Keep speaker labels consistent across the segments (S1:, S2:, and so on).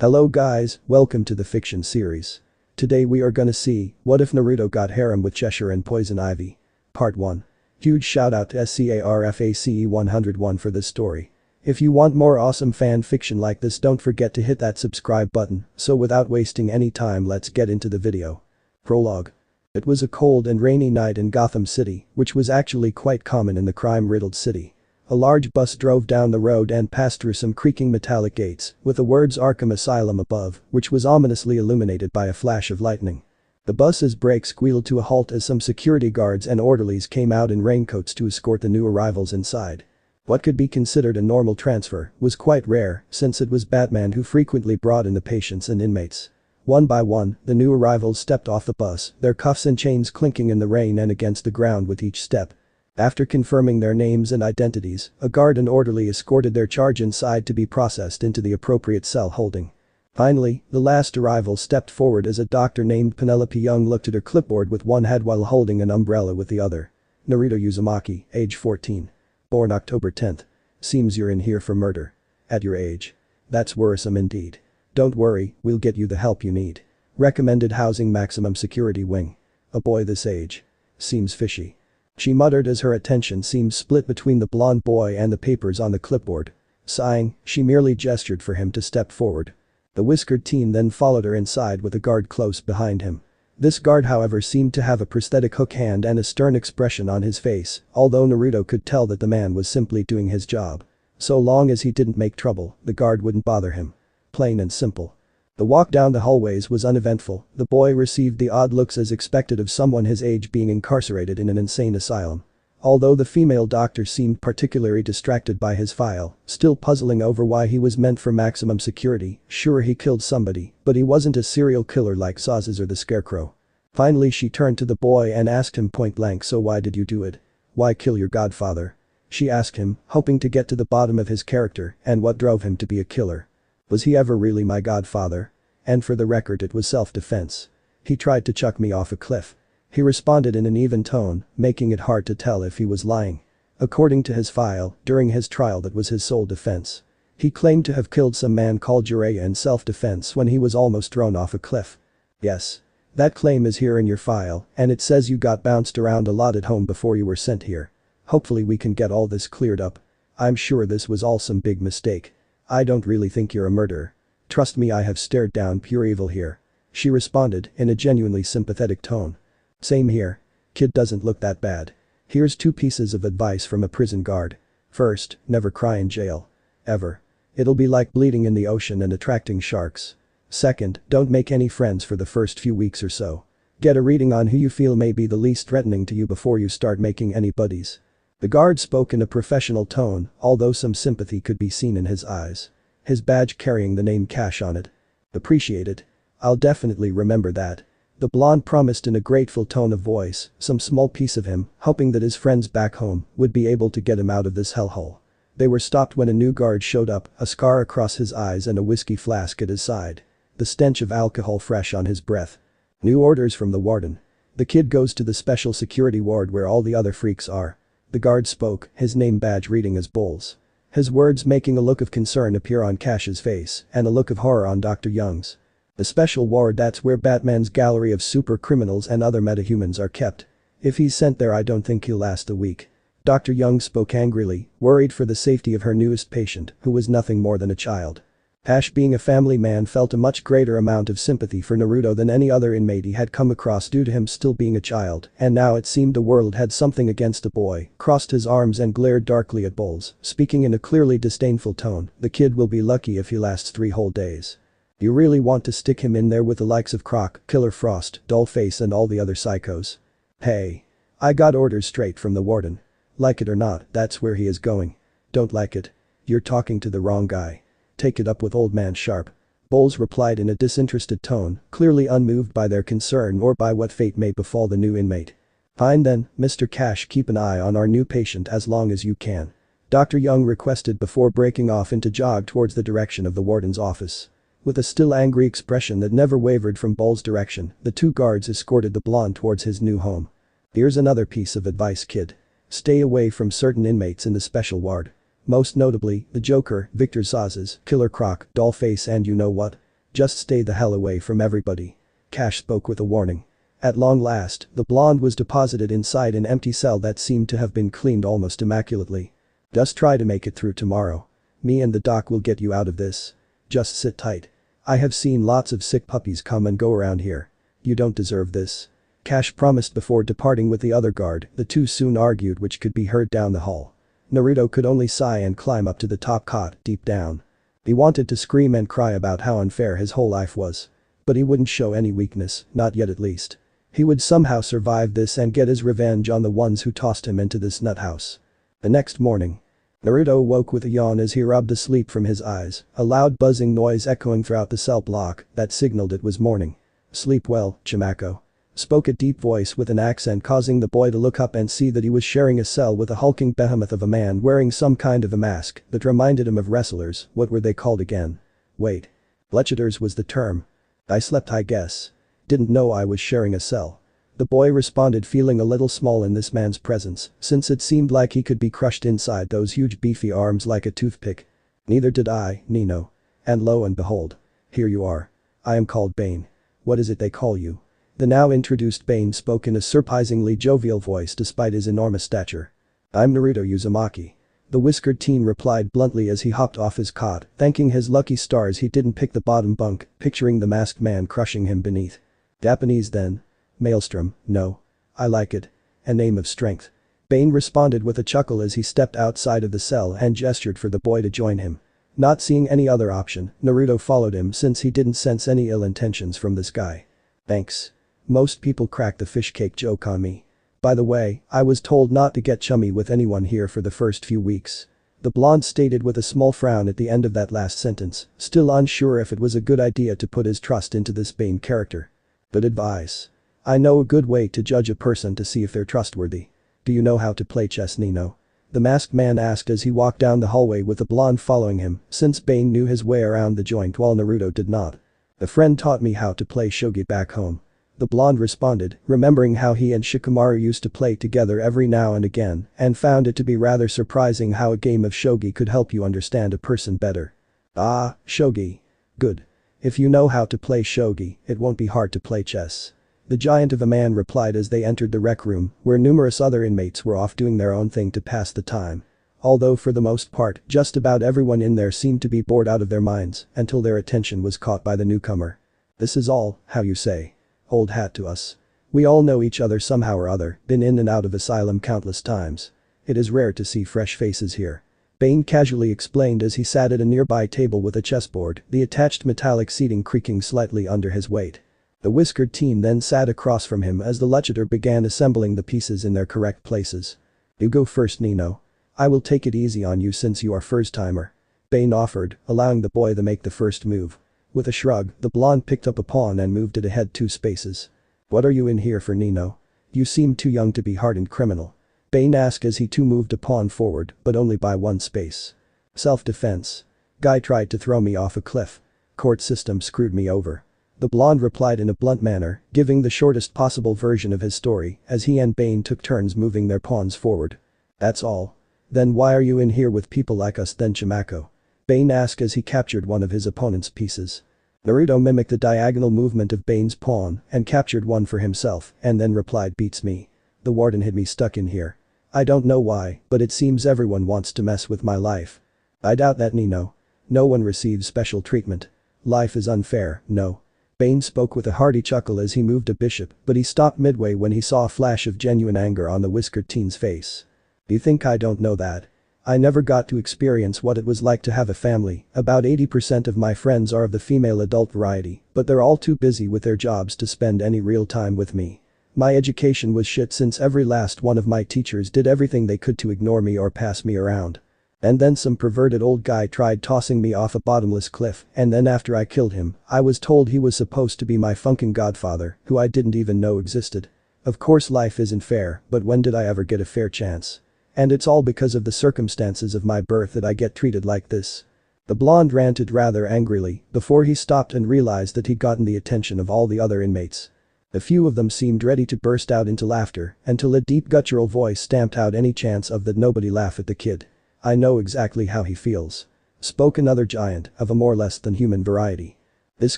S1: Hello guys, welcome to the fiction series. Today we are gonna see, what if Naruto got harem with Cheshire and Poison Ivy? Part 1. Huge shout out to SCARFACE101 for this story. If you want more awesome fan fiction like this, don't forget to hit that subscribe button, so without wasting any time, let's get into the video. Prologue. It was a cold and rainy night in Gotham City, which was actually quite common in the crime-riddled city. A large bus drove down the road and passed through some creaking metallic gates, with the words Arkham Asylum above, which was ominously illuminated by a flash of lightning. The bus's brakes squealed to a halt as some security guards and orderlies came out in raincoats to escort the new arrivals inside. What could be considered a normal transfer was quite rare, since it was Batman who frequently brought in the patients and inmates. One by one, the new arrivals stepped off the bus, their cuffs and chains clinking in the rain and against the ground with each step. After confirming their names and identities, a guard and orderly escorted their charge inside to be processed into the appropriate cell holding. Finally, the last arrival stepped forward as a doctor named Penelope Young looked at her clipboard with one hand while holding an umbrella with the other. Naruto Uzumaki, age 14. Born October 10th. Seems you're in here for murder. At your age. That's worrisome indeed. Don't worry, we'll get you the help you need. Recommended housing, maximum security wing. A boy this age. Seems fishy. She muttered as her attention seemed split between the blonde boy and the papers on the clipboard. Sighing, she merely gestured for him to step forward. The whiskered teen then followed her inside with a guard close behind him. This guard, however, seemed to have a prosthetic hook hand and a stern expression on his face, although Naruto could tell that the man was simply doing his job. So long as he didn't make trouble, the guard wouldn't bother him. Plain and simple. The walk down the hallways was uneventful. The boy received the odd looks as expected of someone his age being incarcerated in an insane asylum. Although the female doctor seemed particularly distracted by his file, still puzzling over why he was meant for maximum security. Sure, he killed somebody, but he wasn't a serial killer like Sasuke or the Scarecrow. Finally, she turned to the boy and asked him point blank, "So why did you do it? Why kill your godfather?" She asked him, hoping to get to the bottom of his character and what drove him to be a killer. Was he ever really my godfather? And for the record, it was self-defense. He tried to chuck me off a cliff. He responded in an even tone, making it hard to tell if he was lying. According to his file, during his trial that was his sole defense. He claimed to have killed some man called Jiraiya in self-defense when he was almost thrown off a cliff. Yes. That claim is here in your file, and it says you got bounced around a lot at home before you were sent here. Hopefully we can get all this cleared up. I'm sure this was all some big mistake. I don't really think you're a murderer. Trust me, I have stared down pure evil here. She responded in a genuinely sympathetic tone. Same here. Kid doesn't look that bad. Here's 2 pieces of advice from a prison guard. First, never cry in jail. Ever. It'll be like bleeding in the ocean and attracting sharks. Second, don't make any friends for the first few weeks or so. Get a reading on who you feel may be the least threatening to you before you start making any buddies. The guard spoke in a professional tone, although some sympathy could be seen in his eyes. His badge carrying the name Cash on it. Appreciated. I'll definitely remember that. The blonde promised in a grateful tone of voice, some small piece of him, hoping that his friends back home would be able to get him out of this hellhole. They were stopped when a new guard showed up, a scar across his eyes and a whiskey flask at his side. The stench of alcohol fresh on his breath. New orders from the warden. The kid goes to the special security ward where all the other freaks are. The guard spoke, his name badge reading as Bowles. His words making a look of concern appear on Cash's face and a look of horror on Dr. Young's. The special ward, that's where Batman's gallery of super criminals and other metahumans are kept. If he's sent there, I don't think he'll last a week. Dr. Young spoke angrily, worried for the safety of her newest patient, who was nothing more than a child. Hash, being a family man, felt a much greater amount of sympathy for Naruto than any other inmate he had come across due to him still being a child, and now it seemed the world had something against the boy. Crossed his arms and glared darkly at Bowles, speaking in a clearly disdainful tone. The kid will be lucky if he lasts 3 whole days. You really want to stick him in there with the likes of Croc, Killer Frost, Dollface and all the other psychos? Hey. I got orders straight from the warden. Like it or not, that's where he is going. Don't like it? You're talking to the wrong guy. Take it up with old man Sharp. Bowles replied in a disinterested tone, clearly unmoved by their concern or by what fate may befall the new inmate. Fine then, Mr. Cash, keep an eye on our new patient as long as you can. Dr. Young requested before breaking off into jog towards the direction of the warden's office. With a still angry expression that never wavered from Bowles' direction, the 2 guards escorted the blonde towards his new home. Here's another piece of advice, kid. Stay away from certain inmates in the special ward. Most notably, the Joker, Victor Zsasz, Killer Croc, Dollface and you know what? Just stay the hell away from everybody. Cash spoke with a warning. At long last, the blonde was deposited inside an empty cell that seemed to have been cleaned almost immaculately. Just try to make it through tomorrow. Me and the doc will get you out of this. Just sit tight. I have seen lots of sick puppies come and go around here. You don't deserve this. Cash promised before departing with the other guard. The two soon argued, which could be heard down the hall. Naruto could only sigh and climb up to the top cot, deep down. He wanted to scream and cry about how unfair his whole life was. But he wouldn't show any weakness, not yet at least. He would somehow survive this and get his revenge on the ones who tossed him into this nut house. The next morning, Naruto woke with a yawn as he rubbed the sleep from his eyes, a loud buzzing noise echoing throughout the cell block that signaled it was morning. "Sleep well, Chimako," spoke a deep voice with an accent, causing the boy to look up and see that he was sharing a cell with a hulking behemoth of a man wearing some kind of a mask that reminded him of wrestlers. What were they called again? Wait. Lechitors was the term. I slept, I guess. Didn't know I was sharing a cell. The boy responded, feeling a little small in this man's presence, since it seemed like he could be crushed inside those huge beefy arms like a toothpick. Neither did I, Nino. And lo and behold. Here you are. I am called Bane. What is it they call you? The now introduced Bane spoke in a surprisingly jovial voice despite his enormous stature. I'm Naruto Uzumaki. The whiskered teen replied bluntly as he hopped off his cot, thanking his lucky stars he didn't pick the bottom bunk, picturing the masked man crushing him beneath. Japanese then. Maelstrom, no. I like it. A name of strength. Bane responded with a chuckle as he stepped outside of the cell and gestured for the boy to join him. Not seeing any other option, Naruto followed him since he didn't sense any ill intentions from this guy. Thanks. Most people crack the fish cake joke on me. By the way, I was told not to get chummy with anyone here for the first few weeks. The blonde stated with a small frown at the end of that last sentence, still unsure if it was a good idea to put his trust into this Bane character. Good advice. I know a good way to judge a person to see if they're trustworthy. Do you know how to play chess, Nino? The masked man asked as he walked down the hallway with the blonde following him, since Bane knew his way around the joint while Naruto did not. A friend taught me how to play shogi back home. The blonde responded, remembering how he and Shikamaru used to play together every now and again, and found it to be rather surprising how a game of shogi could help you understand a person better. Ah, shogi. Good. If you know how to play shogi, it won't be hard to play chess. The giant of a man replied as they entered the rec room, where numerous other inmates were off doing their own thing to pass the time. Although for the most part, just about everyone in there seemed to be bored out of their minds until their attention was caught by the newcomer. This is all, how you say. Old hat to us. We all know each other somehow or other, been in and out of asylum countless times. It is rare to see fresh faces here. Bane casually explained as he sat at a nearby table with a chessboard, the attached metallic seating creaking slightly under his weight. The whiskered teen then sat across from him as the lechitor began assembling the pieces in their correct places. You go first, Nino. I will take it easy on you since you are first-timer. Bane offered, allowing the boy to make the first move. With a shrug, the blonde picked up a pawn and moved it ahead 2 spaces. What are you in here for, Nino? You seem too young to be hardened criminal. Bane asked as he too moved a pawn forward, but only by 1 space. Self-defense. Guy tried to throw me off a cliff. Court system screwed me over. The blonde replied in a blunt manner, giving the shortest possible version of his story as he and Bane took turns moving their pawns forward. That's all. Then why are you in here with people like us then, Chimako? Bane asked as he captured one of his opponent's pieces. Naruto mimicked the diagonal movement of Bane's pawn and captured one for himself and then replied, beats me. The warden had me stuck in here. I don't know why, but it seems everyone wants to mess with my life. I doubt that, Nino. No one receives special treatment. Life is unfair, no. Bane spoke with a hearty chuckle as he moved a bishop, but he stopped midway when he saw a flash of genuine anger on the whiskered teen's face. Do you think I don't know that? I never got to experience what it was like to have a family. About 80% of my friends are of the female adult variety, but they're all too busy with their jobs to spend any real time with me. My education was shit since every last one of my teachers did everything they could to ignore me or pass me around. And then some perverted old guy tried tossing me off a bottomless cliff, and then after I killed him, I was told he was supposed to be my funkin' godfather, who I didn't even know existed. Of course life isn't fair, but when did I ever get a fair chance? And it's all because of the circumstances of my birth that I get treated like this. The blonde ranted rather angrily before he stopped and realized that he'd gotten the attention of all the other inmates. A few of them seemed ready to burst out into laughter until a deep guttural voice stamped out any chance of that nobody laugh at the kid. I know exactly how he feels. Spoke another giant of a more less than human variety. This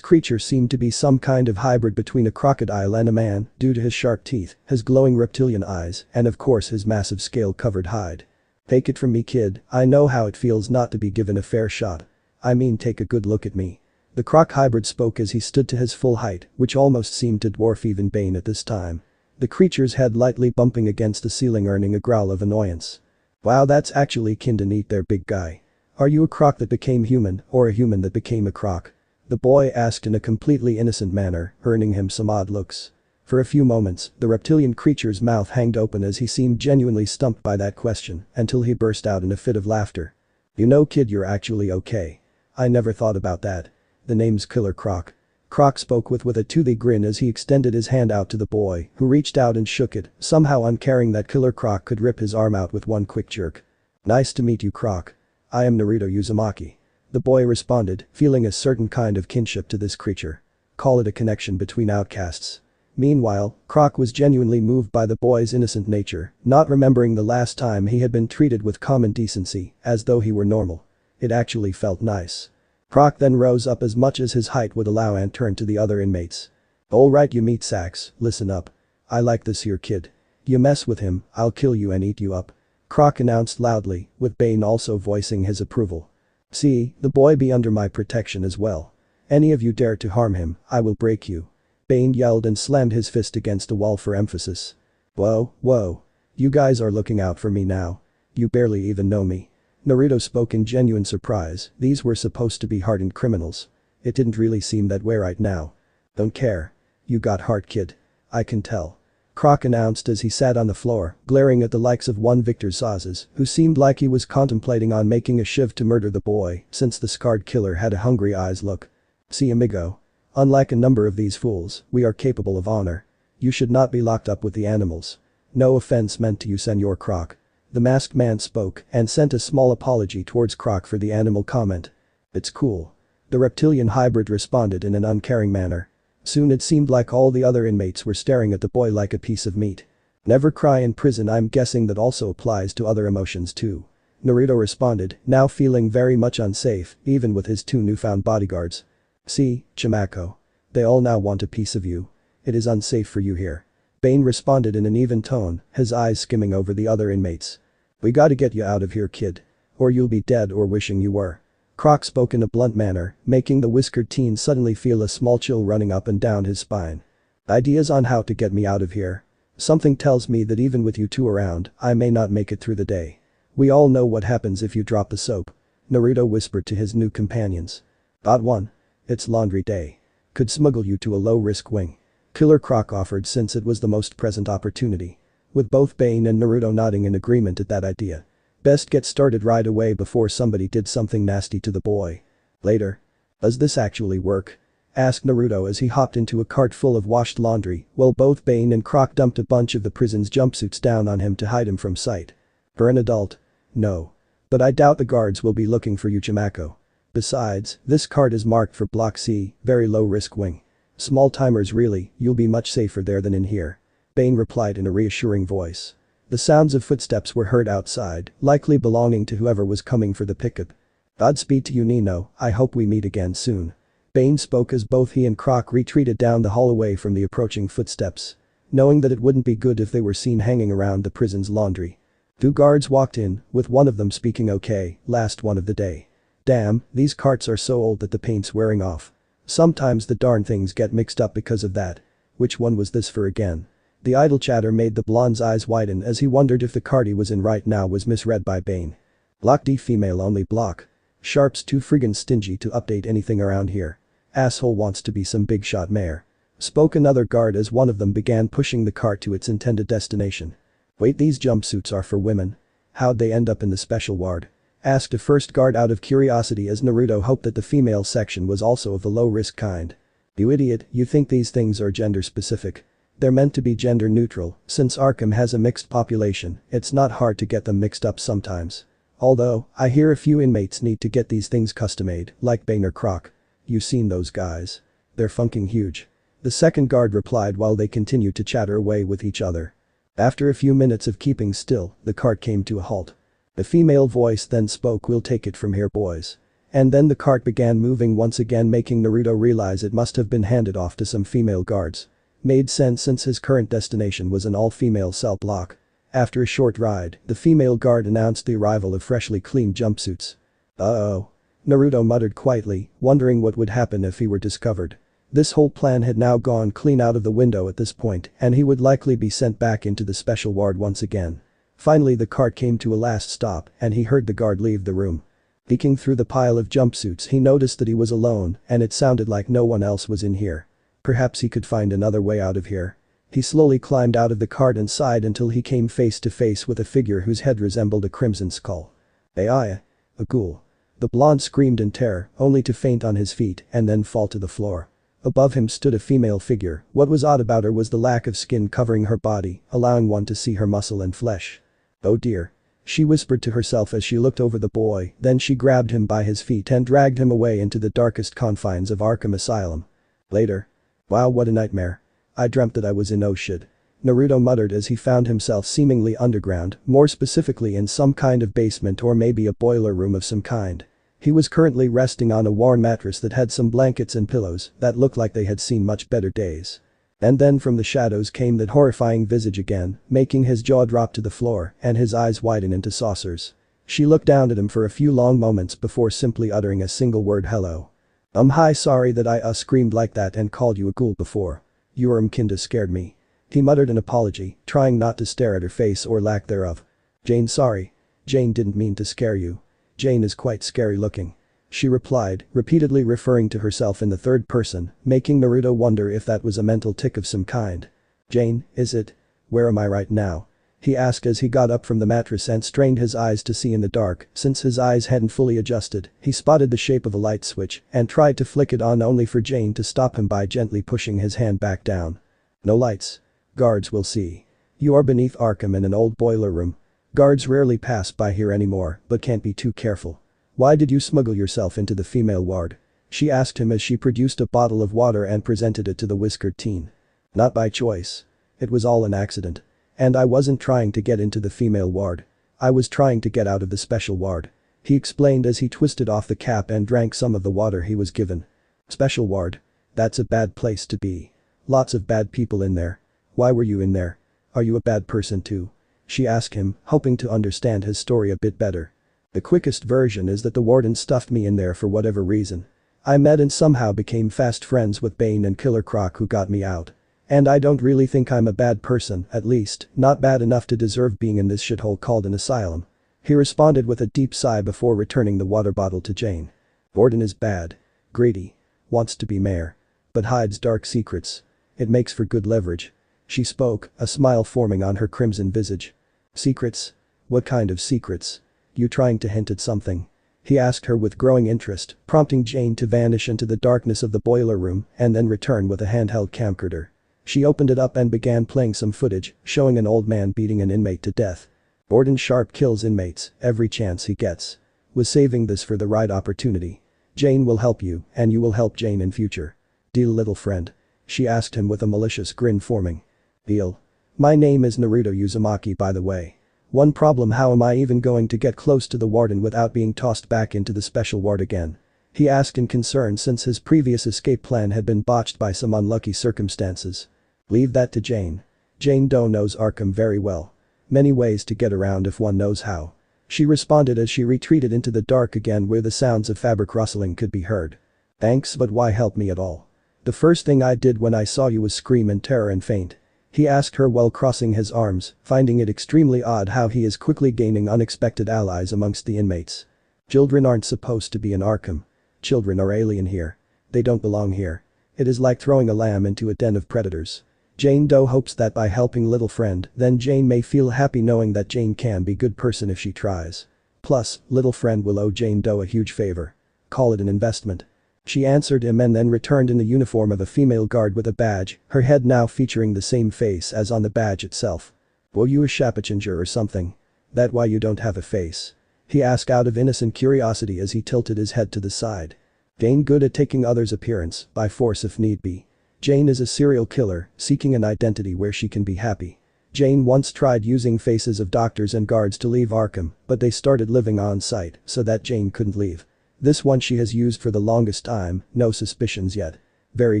S1: creature seemed to be some kind of hybrid between a crocodile and a man due to his sharp teeth, his glowing reptilian eyes, and of course his massive scale-covered hide. Take it from me kid, I know how it feels not to be given a fair shot. I mean take a good look at me. The Croc hybrid spoke as he stood to his full height, which almost seemed to dwarf even Bane at this time. The creature's head lightly bumping against the ceiling earning a growl of annoyance. Wow, that's actually kinda neat there big guy. Are you a Croc that became human or a human that became a Croc? The boy asked in a completely innocent manner, earning him some odd looks. For a few moments, the reptilian creature's mouth hanged open as he seemed genuinely stumped by that question until he burst out in a fit of laughter. You know kid, you're actually okay. I never thought about that. The name's Killer Croc. Croc spoke with a toothy grin as he extended his hand out to the boy, who reached out and shook it, somehow uncaring that Killer Croc could rip his arm out with one quick jerk. Nice to meet you Croc. I am Naruto Uzumaki. The boy responded, feeling a certain kind of kinship to this creature. Call it a connection between outcasts. Meanwhile, Croc was genuinely moved by the boy's innocent nature, not remembering the last time he had been treated with common decency, as though he were normal. It actually felt nice. Croc then rose up as much as his height would allow and turned to the other inmates. Alright you meat sacks, listen up. I like this here kid. You mess with him, I'll kill you and eat you up. Croc announced loudly, with Bane also voicing his approval. See, the boy be under my protection as well. Any of you dare to harm him, I will break you. Bane yelled and slammed his fist against a wall for emphasis. Whoa, whoa. You guys are looking out for me now. You barely even know me. Naruto spoke in genuine surprise, these were supposed to be hardened criminals. It didn't really seem that way right now. Don't care. You got heart kid. I can tell. Croc announced as he sat on the floor, glaring at the likes of one Victor Zazas, who seemed like he was contemplating on making a shiv to murder the boy since the scarred killer had a hungry eyes look. See amigo. Unlike a number of these fools, we are capable of honor. You should not be locked up with the animals. No offense meant to you Senor Croc. The masked man spoke and sent a small apology towards Croc for the animal comment. It's cool. The reptilian hybrid responded in an uncaring manner. Soon it seemed like all the other inmates were staring at the boy like a piece of meat. Never cry in prison, I'm guessing that also applies to other emotions too. Naruto responded, now feeling very much unsafe, even with his two newfound bodyguards. See, Chimako. They all now want a piece of you. It is unsafe for you here. Bane responded in an even tone, his eyes skimming over the other inmates. We gotta get you out of here kid. Or you'll be dead or wishing you were. Croc spoke in a blunt manner, making the whiskered teen suddenly feel a small chill running up and down his spine. Ideas on how to get me out of here? Something tells me that even with you two around, I may not make it through the day. We all know what happens if you drop the soap. Naruto whispered to his new companions. Got one. It's laundry day. Could smuggle you to a low-risk wing. Killer Croc offered since it was the most present opportunity. With both Bane and Naruto nodding in agreement at that idea. Best get started right away before somebody did something nasty to the boy. Later. Does this actually work? Asked Naruto as he hopped into a cart full of washed laundry while both Bane and Croc dumped a bunch of the prison's jumpsuits down on him to hide him from sight. For an adult? No. But I doubt the guards will be looking for you Chimako. Besides, this cart is marked for Block C, very low risk wing. Small timers really, you'll be much safer there than in here. Bane replied in a reassuring voice. The sounds of footsteps were heard outside, likely belonging to whoever was coming for the pickup. Godspeed to you Nino, I hope we meet again soon. Bane spoke as both he and Croc retreated down the hall away from the approaching footsteps. Knowing that it wouldn't be good if they were seen hanging around the prison's laundry. Two guards walked in, with one of them speaking okay, last one of the day. Damn, these carts are so old that the paint's wearing off. Sometimes the darn things get mixed up because of that. Which one was this for again? The idle chatter made the blonde's eyes widen as he wondered if the card he was in right now was misread by Bane. Block D female only block. Sharp's too friggin' stingy to update anything around here. Asshole wants to be some big shot mayor. Spoke another guard as one of them began pushing the cart to its intended destination. Wait, these jumpsuits are for women. How'd they end up in the special ward? Asked a first guard out of curiosity as Naruto hoped that the female section was also of the low-risk kind. You idiot, you think these things are gender-specific. They're meant to be gender-neutral, since Arkham has a mixed population, it's not hard to get them mixed up sometimes. Although, I hear a few inmates need to get these things custom-made, like Bane or Croc. You seen those guys? They're funking huge. The second guard replied while they continued to chatter away with each other. After a few minutes of keeping still, the cart came to a halt. The female voice then spoke, we'll take it from here boys. And then the cart began moving once again, making Naruto realize it must have been handed off to some female guards. Made sense since his current destination was an all-female cell block. After a short ride, the female guard announced the arrival of freshly cleaned jumpsuits. Uh-oh. Naruto muttered quietly, wondering what would happen if he were discovered. This whole plan had now gone clean out of the window at this point, and he would likely be sent back into the special ward once again. Finally the cart came to a last stop, and he heard the guard leave the room. Peeking through the pile of jumpsuits, he noticed that he was alone, and it sounded like no one else was in here. Perhaps he could find another way out of here. He slowly climbed out of the cart and sighed until he came face to face with a figure whose head resembled a crimson skull. A ghoul. The blonde screamed in terror, only to faint on his feet and then fall to the floor. Above him stood a female figure. What was odd about her was the lack of skin covering her body, allowing one to see her muscle and flesh. Oh dear. She whispered to herself as she looked over the boy, then she grabbed him by his feet and dragged him away into the darkest confines of Arkham Asylum. Later. Wow, what a nightmare. I dreamt that I was in Oshid. Naruto muttered as he found himself seemingly underground, more specifically in some kind of basement or maybe a boiler room of some kind. He was currently resting on a worn mattress that had some blankets and pillows that looked like they had seen much better days. And then from the shadows came that horrifying visage again, making his jaw drop to the floor and his eyes widen into saucers. She looked down at him for a few long moments before simply uttering a single word, hello. Hi, sorry that I screamed like that and called you a ghoul before. Your kinda scared me. He muttered an apology, trying not to stare at her face or lack thereof. Jane, sorry. Jane didn't mean to scare you. Jane is quite scary looking. She replied, repeatedly referring to herself in the third person, making Naruto wonder if that was a mental tic of some kind. Jane, is it? Where am I right now? He asked as he got up from the mattress and strained his eyes to see in the dark. Since his eyes hadn't fully adjusted, he spotted the shape of a light switch and tried to flick it on, only for Jane to stop him by gently pushing his hand back down. No lights. Guards will see. You are beneath Arkham in an old boiler room. Guards rarely pass by here anymore, but can't be too careful. Why did you smuggle yourself into the female ward? She asked him as she produced a bottle of water and presented it to the whiskered teen. Not by choice. It was all an accident. And I wasn't trying to get into the female ward. I was trying to get out of the special ward. He explained as he twisted off the cap and drank some of the water he was given. Special ward? That's a bad place to be. Lots of bad people in there. Why were you in there? Are you a bad person too? She asked him, hoping to understand his story a bit better. The quickest version is that the warden stuffed me in there for whatever reason. I met and somehow became fast friends with Bane and Killer Croc, who got me out. And I don't really think I'm a bad person, at least, not bad enough to deserve being in this shithole called an asylum. He responded with a deep sigh before returning the water bottle to Jane. Warden is bad. Greedy. Wants to be mayor. But hides dark secrets. It makes for good leverage. She spoke, a smile forming on her crimson visage. Secrets? What kind of secrets? You trying to hint at something? He asked her with growing interest, prompting Jane to vanish into the darkness of the boiler room and then return with a handheld camcorder. She opened it up and began playing some footage, showing an old man beating an inmate to death. Warden Sharp kills inmates every chance he gets. Was saving this for the right opportunity. Jane will help you, and you will help Jane in future. Deal, little friend? She asked him with a malicious grin forming. Deal. My name is Naruto Uzumaki, by the way. One problem: how am I even going to get close to the warden without being tossed back into the special ward again? He asked in concern since his previous escape plan had been botched by some unlucky circumstances. Leave that to Jane. Jane Doe knows Arkham very well. Many ways to get around if one knows how. She responded as she retreated into the dark again, where the sounds of fabric rustling could be heard. Thanks, but why help me at all? The first thing I did when I saw you was scream in terror and faint. He asked her while crossing his arms, finding it extremely odd how he is quickly gaining unexpected allies amongst the inmates. Children aren't supposed to be in Arkham. Children are alien here. They don't belong here. It is like throwing a lamb into a den of predators. Jane Doe hopes that by helping little friend, then Jane may feel happy knowing that Jane can be good person if she tries. Plus, little friend will owe Jane Doe a huge favor. Call it an investment. She answered him and then returned in the uniform of a female guard with a badge, her head now featuring the same face as on the badge itself. Were you a Shapachinger or something? That why you don't have a face? He asked out of innocent curiosity as he tilted his head to the side. Jane good at taking others' appearance, by force if need be. Jane is a serial killer, seeking an identity where she can be happy. Jane once tried using faces of doctors and guards to leave Arkham, but they started living on site, so that Jane couldn't leave. This one she has used for the longest time, no suspicions yet. Very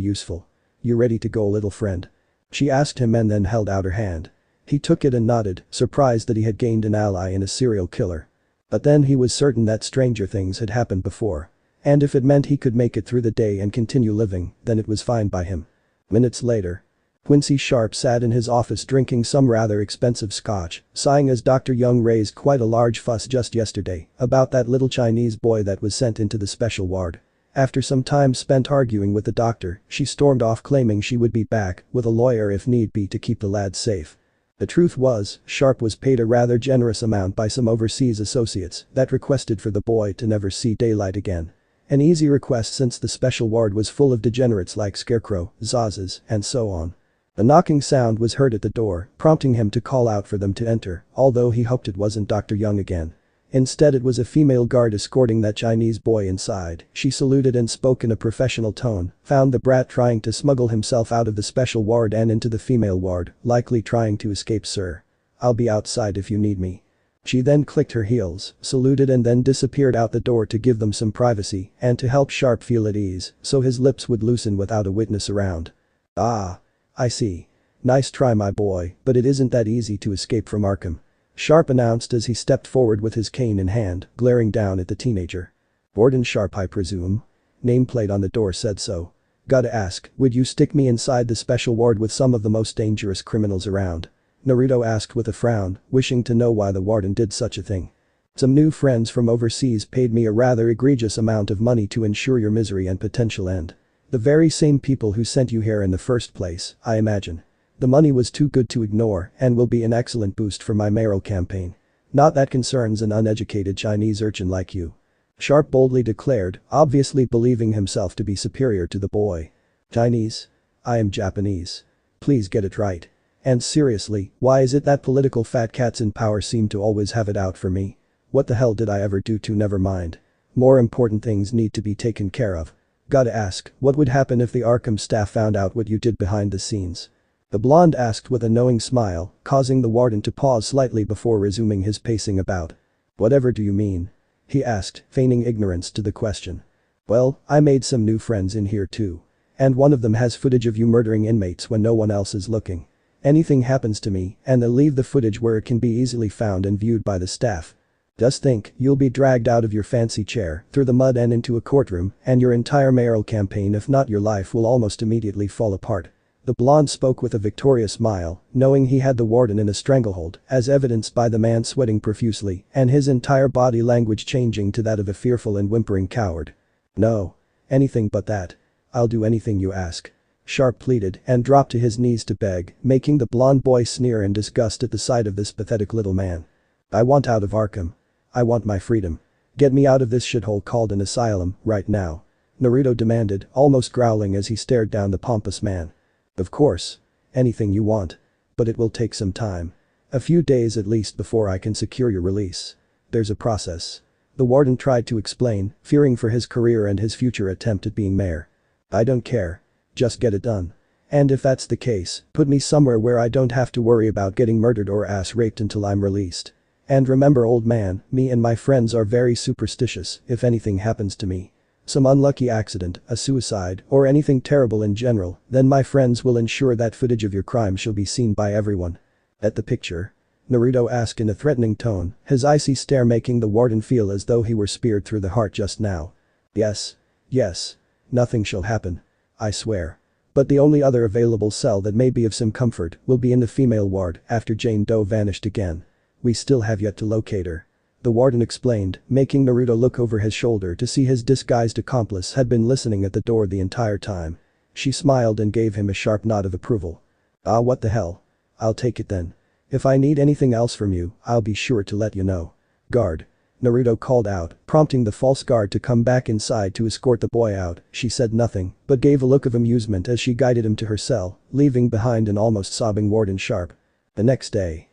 S1: useful. You ready to go, little friend? She asked him and then held out her hand. He took it and nodded, surprised that he had gained an ally in a serial killer. But then he was certain that stranger things had happened before. And if it meant he could make it through the day and continue living, then it was fine by him. Minutes later. Quincy Sharp sat in his office drinking some rather expensive scotch, sighing as Dr. Young raised quite a large fuss just yesterday about that little Chinese boy that was sent into the special ward. After some time spent arguing with the doctor, she stormed off claiming she would be back with a lawyer if need be to keep the lad safe. The truth was, Sharp was paid a rather generous amount by some overseas associates that requested for the boy to never see daylight again. An easy request since the special ward was full of degenerates like Scarecrow, Zazas, and so on. A knocking sound was heard at the door, prompting him to call out for them to enter, although he hoped it wasn't Dr. Young again. Instead it was a female guard escorting that Chinese boy inside. She saluted and spoke in a professional tone, found the brat trying to smuggle himself out of the special ward and into the female ward, likely trying to escape, sir. I'll be outside if you need me. She then clicked her heels, saluted and then disappeared out the door to give them some privacy and to help Sharp feel at ease so his lips would loosen without a witness around. Ah. I see. Nice try, my boy, but it isn't that easy to escape from Arkham. Sharp announced as he stepped forward with his cane in hand, glaring down at the teenager. Warden Sharp, I presume? Nameplate on the door said so. Gotta ask, would you stick me inside the special ward with some of the most dangerous criminals around? Naruto asked with a frown, wishing to know why the warden did such a thing. Some new friends from overseas paid me a rather egregious amount of money to ensure your misery and potential end. The very same people who sent you here in the first place, I imagine. The money was too good to ignore and will be an excellent boost for my mayoral campaign. Not that concerns an uneducated Chinese urchin like you. Sharp boldly declared, obviously believing himself to be superior to the boy. Chinese? I am Japanese. Please get it right. And seriously, why is it that political fat cats in power seem to always have it out for me? What the hell did I ever do to never mind? More important things need to be taken care of. Gotta ask, what would happen if the Arkham staff found out what you did behind the scenes? The blonde asked with a knowing smile, causing the warden to pause slightly before resuming his pacing about. Whatever do you mean? He asked, feigning ignorance to the question. Well, I made some new friends in here too. And one of them has footage of you murdering inmates when no one else is looking. Anything happens to me, and they'll leave the footage where it can be easily found and viewed by the staff. Just think, you'll be dragged out of your fancy chair, through the mud and into a courtroom, and your entire mayoral campaign, if not your life, will almost immediately fall apart. The blonde spoke with a victorious smile, knowing he had the warden in a stranglehold, as evidenced by the man sweating profusely and his entire body language changing to that of a fearful and whimpering coward. No. Anything but that. I'll do anything you ask. Sharp pleaded and dropped to his knees to beg, making the blonde boy sneer in disgust at the sight of this pathetic little man. I want out of Arkham. I want my freedom. Get me out of this shithole called an asylum, right now. Naruto demanded, almost growling as he stared down the pompous man. Of course. Anything you want. But it will take some time. A few days at least before I can secure your release. There's a process. The warden tried to explain, fearing for his career and his future attempt at being mayor. I don't care. Just get it done. And if that's the case, put me somewhere where I don't have to worry about getting murdered or ass raped until I'm released. And remember, old man, me and my friends are very superstitious. If anything happens to me, some unlucky accident, a suicide, or anything terrible in general, then my friends will ensure that footage of your crime shall be seen by everyone. At the picture? Naruto asked in a threatening tone, his icy stare making the warden feel as though he were speared through the heart just now. Yes. Yes. Nothing shall happen. I swear. But the only other available cell that may be of some comfort will be in the female ward after Jane Doe vanished again. We still have yet to locate her. The warden explained, making Naruto look over his shoulder to see his disguised accomplice had been listening at the door the entire time. She smiled and gave him a sharp nod of approval. Ah, what the hell. I'll take it then. If I need anything else from you, I'll be sure to let you know. Guard. Naruto called out, prompting the false guard to come back inside to escort the boy out. She said nothing, but gave a look of amusement as she guided him to her cell, leaving behind an almost sobbing Warden Sharp. The next day.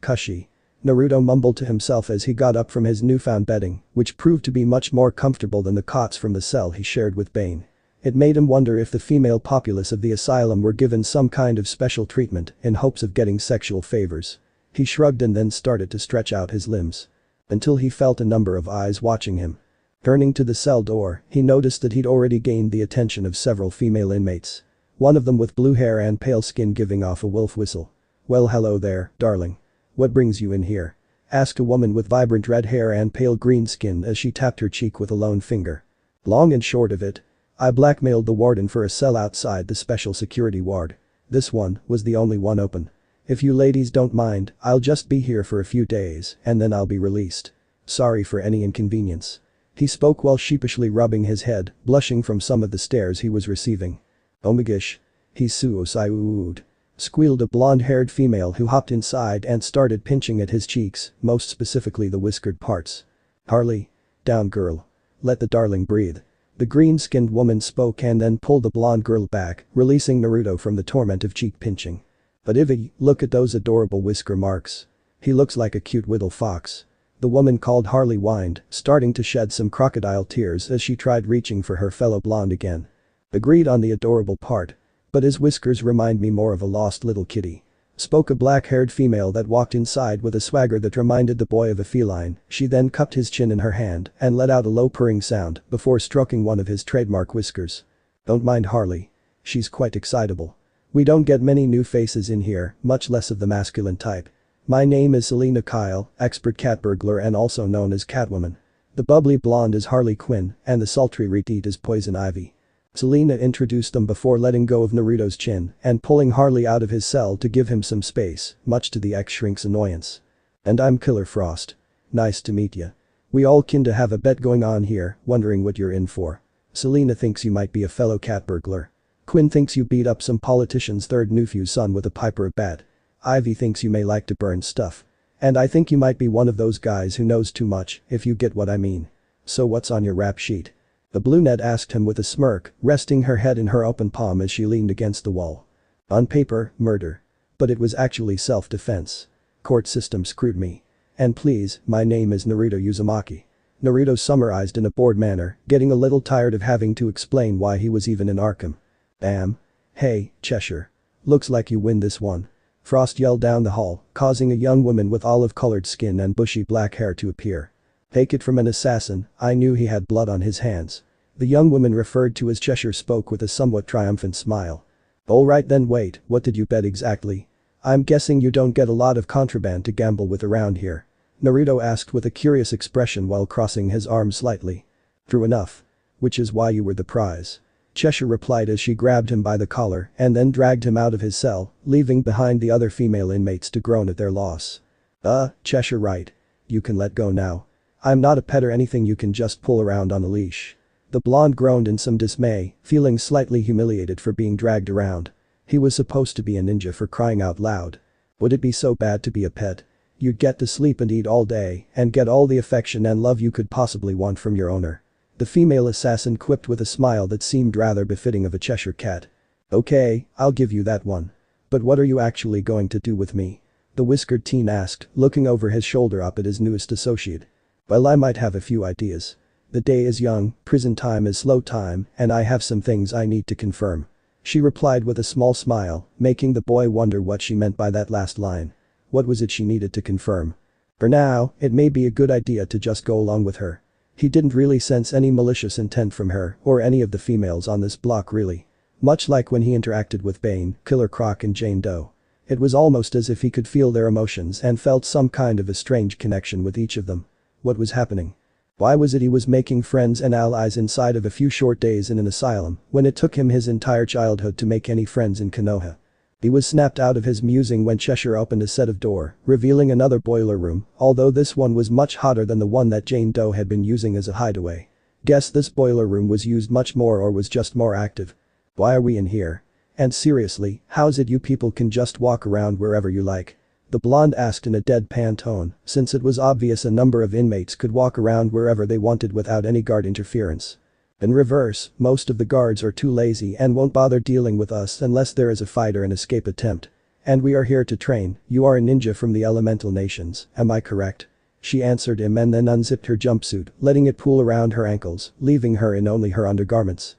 S1: Kushi. Naruto mumbled to himself as he got up from his newfound bedding, which proved to be much more comfortable than the cots from the cell he shared with Bane. It made him wonder if the female populace of the asylum were given some kind of special treatment in hopes of getting sexual favors. He shrugged and then started to stretch out his limbs. Until he felt a number of eyes watching him. Turning to the cell door, he noticed that he'd already gained the attention of several female inmates. One of them with blue hair and pale skin giving off a wolf whistle. "Well, hello there, darling. What brings you in here?" asked a woman with vibrant red hair and pale green skin as she tapped her cheek with a lone finger. "Long and short of it, I blackmailed the warden for a cell outside the special security ward. This one was the only one open. If you ladies don't mind, I'll just be here for a few days and then I'll be released. Sorry for any inconvenience." He spoke while sheepishly rubbing his head, blushing from some of the stares he was receiving. "Oh my gosh. He's suicide," squealed a blonde-haired female who hopped inside and started pinching at his cheeks, most specifically the whiskered parts. "Harley. Down, girl. Let the darling breathe." The green-skinned woman spoke and then pulled the blonde girl back, releasing Naruto from the torment of cheek pinching. "But Ivy, look at those adorable whisker marks. He looks like a cute little fox." The woman called Harley whined, starting to shed some crocodile tears as she tried reaching for her fellow blonde again. "Agreed on the adorable part. But his whiskers remind me more of a lost little kitty," spoke a black-haired female that walked inside with a swagger that reminded the boy of a feline. She then cupped his chin in her hand and let out a low purring sound before stroking one of his trademark whiskers. "Don't mind Harley. She's quite excitable. We don't get many new faces in here, much less of the masculine type. My name is Selena Kyle, expert cat burglar and also known as Catwoman. The bubbly blonde is Harley Quinn and the sultry reteat is Poison Ivy." Selena introduced them before letting go of Naruto's chin and pulling Harley out of his cell to give him some space, much to the ex-shrink's annoyance. "And I'm Killer Frost. Nice to meet ya. We all kinda have a bet going on here, wondering what you're in for. Selena thinks you might be a fellow cat burglar. Quinn thinks you beat up some politician's third nephew's son with a pipe or a bat. Ivy thinks you may like to burn stuff. And I think you might be one of those guys who knows too much, if you get what I mean. So what's on your rap sheet?" The brunette asked him with a smirk, resting her head in her open palm as she leaned against the wall. "On paper, murder. But it was actually self-defense. Court system screwed me. And please, my name is Naruto Uzumaki." Naruto summarized in a bored manner, getting a little tired of having to explain why he was even in Arkham. "Bam. Hey, Cheshire. Looks like you win this one." Frost yelled down the hall, causing a young woman with olive-colored skin and bushy black hair to appear. "Take it from an assassin, I knew he had blood on his hands." The young woman referred to as Cheshire spoke with a somewhat triumphant smile. "Alright then wait, what did you bet exactly? I'm guessing you don't get a lot of contraband to gamble with around here." Naruto asked with a curious expression while crossing his arms slightly. "True enough. Which is why you were the prize." Cheshire replied as she grabbed him by the collar and then dragged him out of his cell, leaving behind the other female inmates to groan at their loss. Cheshire right. You can let go now. I'm not a pet or anything you can just pull around on a leash." The blonde groaned in some dismay, feeling slightly humiliated for being dragged around. He was supposed to be a ninja for crying out loud. Would it be so bad to be a pet? You'd get to sleep and eat all day and get all the affection and love you could possibly want from your owner. The female assassin quipped with a smile that seemed rather befitting of a Cheshire cat. "Okay, I'll give you that one. But what are you actually going to do with me?" the whiskered teen asked, looking over his shoulder up at his newest associate. "Well, I might have a few ideas. The day is young, prison time is slow time, and I have some things I need to confirm." She replied with a small smile, making the boy wonder what she meant by that last line. What was it she needed to confirm? For now, it may be a good idea to just go along with her. He didn't really sense any malicious intent from her or any of the females on this block really. Much like when he interacted with Bane, Killer Croc and Jane Doe. It was almost as if he could feel their emotions and felt some kind of a strange connection with each of them. What was happening? Why was it he was making friends and allies inside of a few short days in an asylum when it took him his entire childhood to make any friends in Konoha? He was snapped out of his musing when Cheshire opened a set of door, revealing another boiler room, although this one was much hotter than the one that Jane Doe had been using as a hideaway. Guess this boiler room was used much more or was just more active. Why are we in here? And seriously, how's it you people can just walk around wherever you like? The blonde asked in a deadpan tone, since it was obvious a number of inmates could walk around wherever they wanted without any guard interference. In reverse, most of the guards are too lazy and won't bother dealing with us unless there is a fight or an escape attempt. And we are here to train. You are a ninja from the elemental nations, am I correct? She answered him and then unzipped her jumpsuit, letting it pool around her ankles, leaving her in only her undergarments.